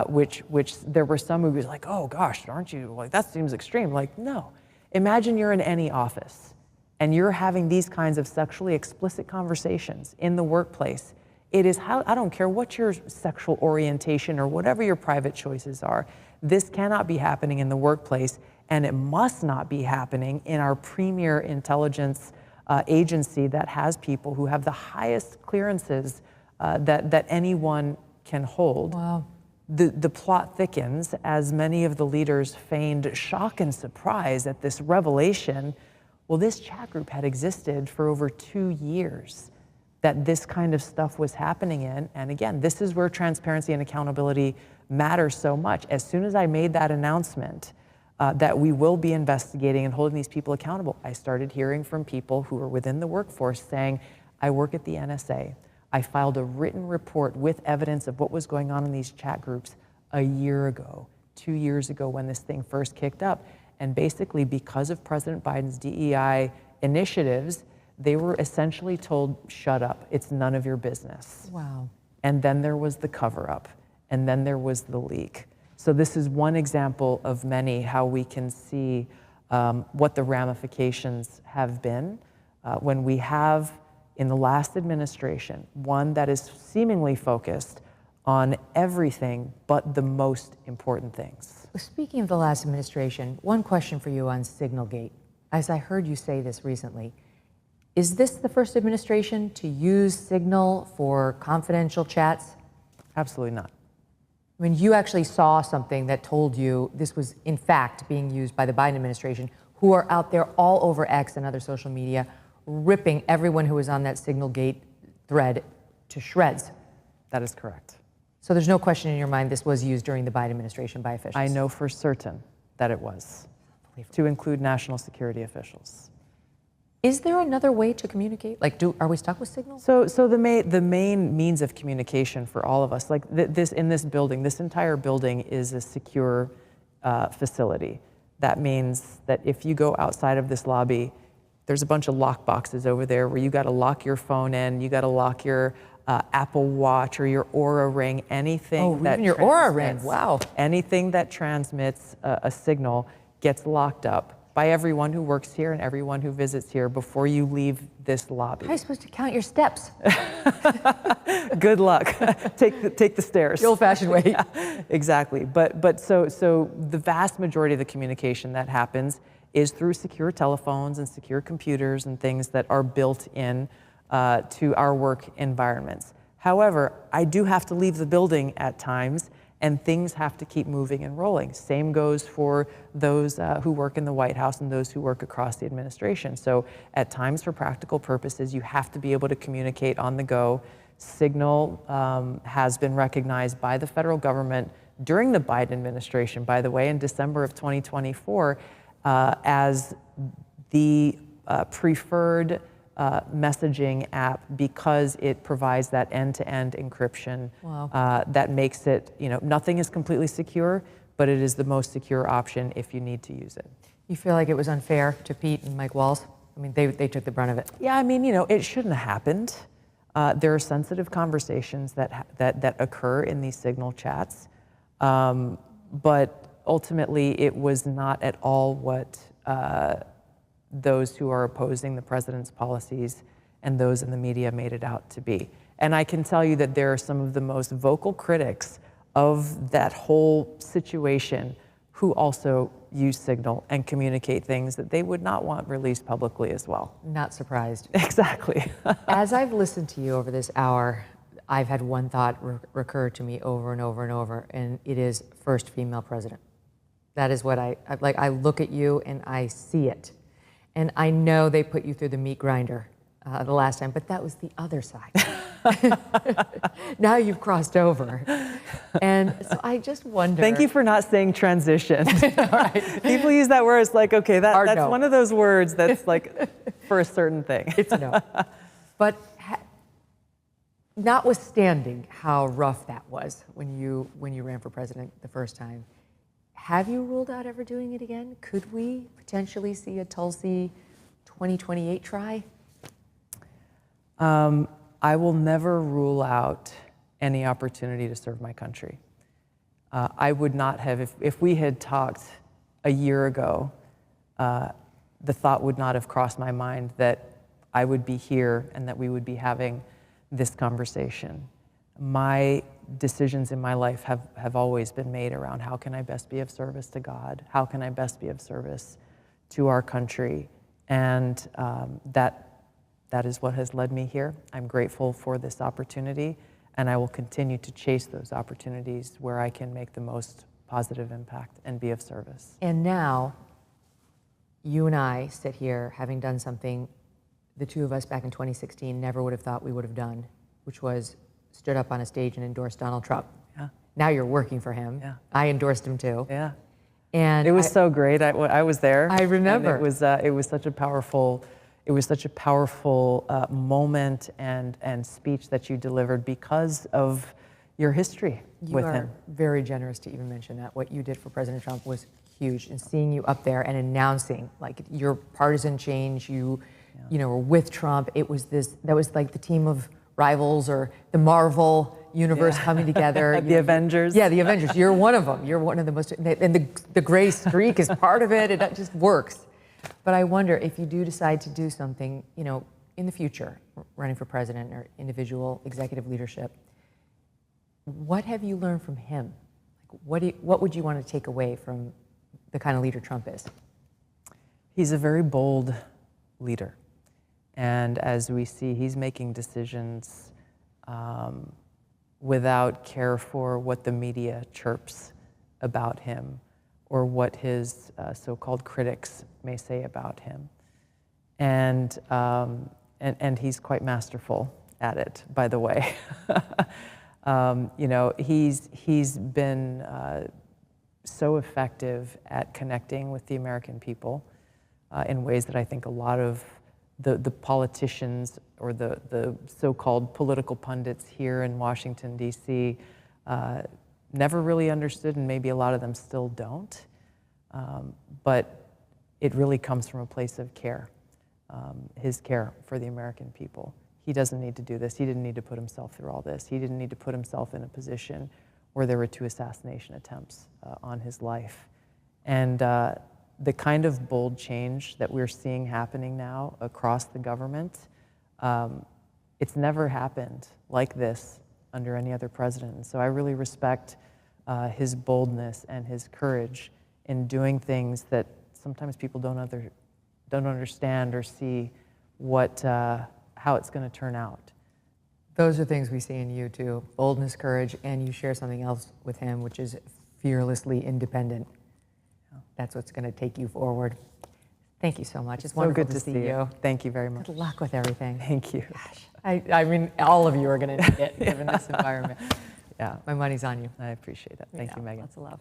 which there were some who was like, oh gosh, aren't you, like, that seems extreme. Like, no. Imagine you're in any office and you're having these kinds of sexually explicit conversations in the workplace. It is I don't care what your sexual orientation or whatever your private choices are, this cannot be happening in the workplace, and it must not be happening in our premier intelligence agency that has people who have the highest clearances that anyone can hold. Wow. The plot thickens as many of the leaders feigned shock and surprise at this revelation. Well, this chat group had existed for over 2 years that this kind of stuff was happening in. And again, this is where transparency and accountability matter so much. As soon as I made that announcement that we will be investigating and holding these people accountable, I started hearing from people who are within the workforce saying, I work at the NSA. I filed a written report with evidence of what was going on in these chat groups a year ago, 2 years ago when this thing first kicked up. And basically, because of President Biden's DEI initiatives, they were essentially told, shut up, it's none of your business. Wow. And then there was the cover-up, and then there was the leak. So this is one example of many how we can see what the ramifications have been when we have, in the last administration, one that is seemingly focused on everything but the most important things. Well, speaking of the last administration, one question for you on Signalgate. As I heard you say this recently, is this the first administration to use Signal for confidential chats? Absolutely not. I mean, you actually saw something that told you this was, in fact, being used by the Biden administration, who are out there all over X and other social media, ripping everyone who was on that Signalgate thread to shreds. That is correct. So there's no question in your mind this was used during the Biden administration by officials? I know for certain that it was, to include national security officials. Is there another way to communicate? Like, are we stuck with Signal? So the main means of communication for all of us, like this in this building, this entire building is a secure facility. That means that if you go outside of this lobby, there's a bunch of lock boxes over there where you got to lock your phone in, you got to lock your Apple Watch or your Oura Ring, anything that even your Oura Ring, wow. Anything that transmits a signal gets locked up by everyone who works here and everyone who visits here before you leave this lobby. How are you supposed to count your steps? Good luck. Take the stairs. The old-fashioned way. Yeah, exactly. But so the vast majority of the communication that happens is through secure telephones and secure computers and things that are built in to our work environments. However, I do have to leave the building at times, and things have to keep moving and rolling. Same goes for those who work in the White House and those who work across the administration. So at times, for practical purposes, you have to be able to communicate on the go. Signal has been recognized by the federal government during the Biden administration, by the way, in December of 2024, as the preferred messaging app because it provides that end-to-end encryption. Wow. That makes it, nothing is completely secure, but it is the most secure option if you need to use it. You feel like it was unfair to Pete and Mike Walls? I mean, they took the brunt of it. Yeah, I mean, it shouldn't have happened. There are sensitive conversations that occur in these Signal chats, but ultimately it was not at all what those who are opposing the president's policies and those in the media made it out to be. And I can tell you that there are some of the most vocal critics of that whole situation who also use Signal and communicate things that they would not want released publicly as well. Not surprised. Exactly. As I've listened to you over this hour, I've had one thought recur to me over and over and over, and it is first female president. That is what I like. I look at you and I see it. And I know they put you through the meat grinder the last time, but that was the other side. Now you've crossed over. And so I just wonder. Thank you for not saying transition. Right. People use that word, it's like, okay, that's no. one of those words that's like for a certain thing. It's no. But notwithstanding how rough that was when you ran for president the first time, have you ruled out ever doing it again? Could we potentially see a Tulsi 2028 try? I will never rule out any opportunity to serve my country. I would not have, if we had talked a year ago, the thought would not have crossed my mind that I would be here and that we would be having this conversation. My decisions in my life have always been made around how can I best be of service to God? How can I best be of service to our country? And that is what has led me here. I'm grateful for this opportunity, and I will continue to chase those opportunities where I can make the most positive impact and be of service. And now, you and I sit here having done something the two of us back in 2016 never would have thought we would have done, which was stood up on a stage and endorsed Donald Trump. Yeah. Now you're working for him. Yeah. I endorsed him too. Yeah. And it was so great. I was there. I remember. And it was such a powerful moment and speech that you delivered because of your history with him. You are very generous to even mention that. What you did for President Trump was huge, and seeing you up there and announcing like your partisan change, you were with Trump. That was like the team of rivals or the Marvel universe coming together. The Avengers. Yeah, the Avengers. You're one of them. You're one of the most, and the gray streak is part of it. It just works. But I wonder if you do decide to do something, in the future, running for president or individual executive leadership, what have you learned from him? Like, what would you want to take away from the kind of leader Trump is? He's a very bold leader. And as we see, he's making decisions without care for what the media chirps about him or what his so-called critics may say about him. And he's quite masterful at it, by the way. He's been so effective at connecting with the American people in ways that I think a lot of the politicians or the so-called political pundits here in Washington, D.C. Never really understood, and maybe a lot of them still don't. But it really comes from a place of care, his care for the American people. He doesn't need to do this. He didn't need to put himself through all this. He didn't need to put himself in a position where there were 2 assassination attempts on his life. And the kind of bold change that we're seeing happening now across the government, it's never happened like this under any other president. And so I really respect his boldness and his courage in doing things that sometimes people don't understand or see how it's going to turn out. Those are things we see in you too: boldness, courage, and you share something else with him, which is fearlessly independent. That's what's going to take you forward. Thank you so much. It's wonderful good to see you. Thank you very much. Good luck with everything. Thank you. Gosh, I mean, all of you are going to need it given this environment. Yeah. My money's on you. I appreciate it. Thank you, Megyn. Lots of love.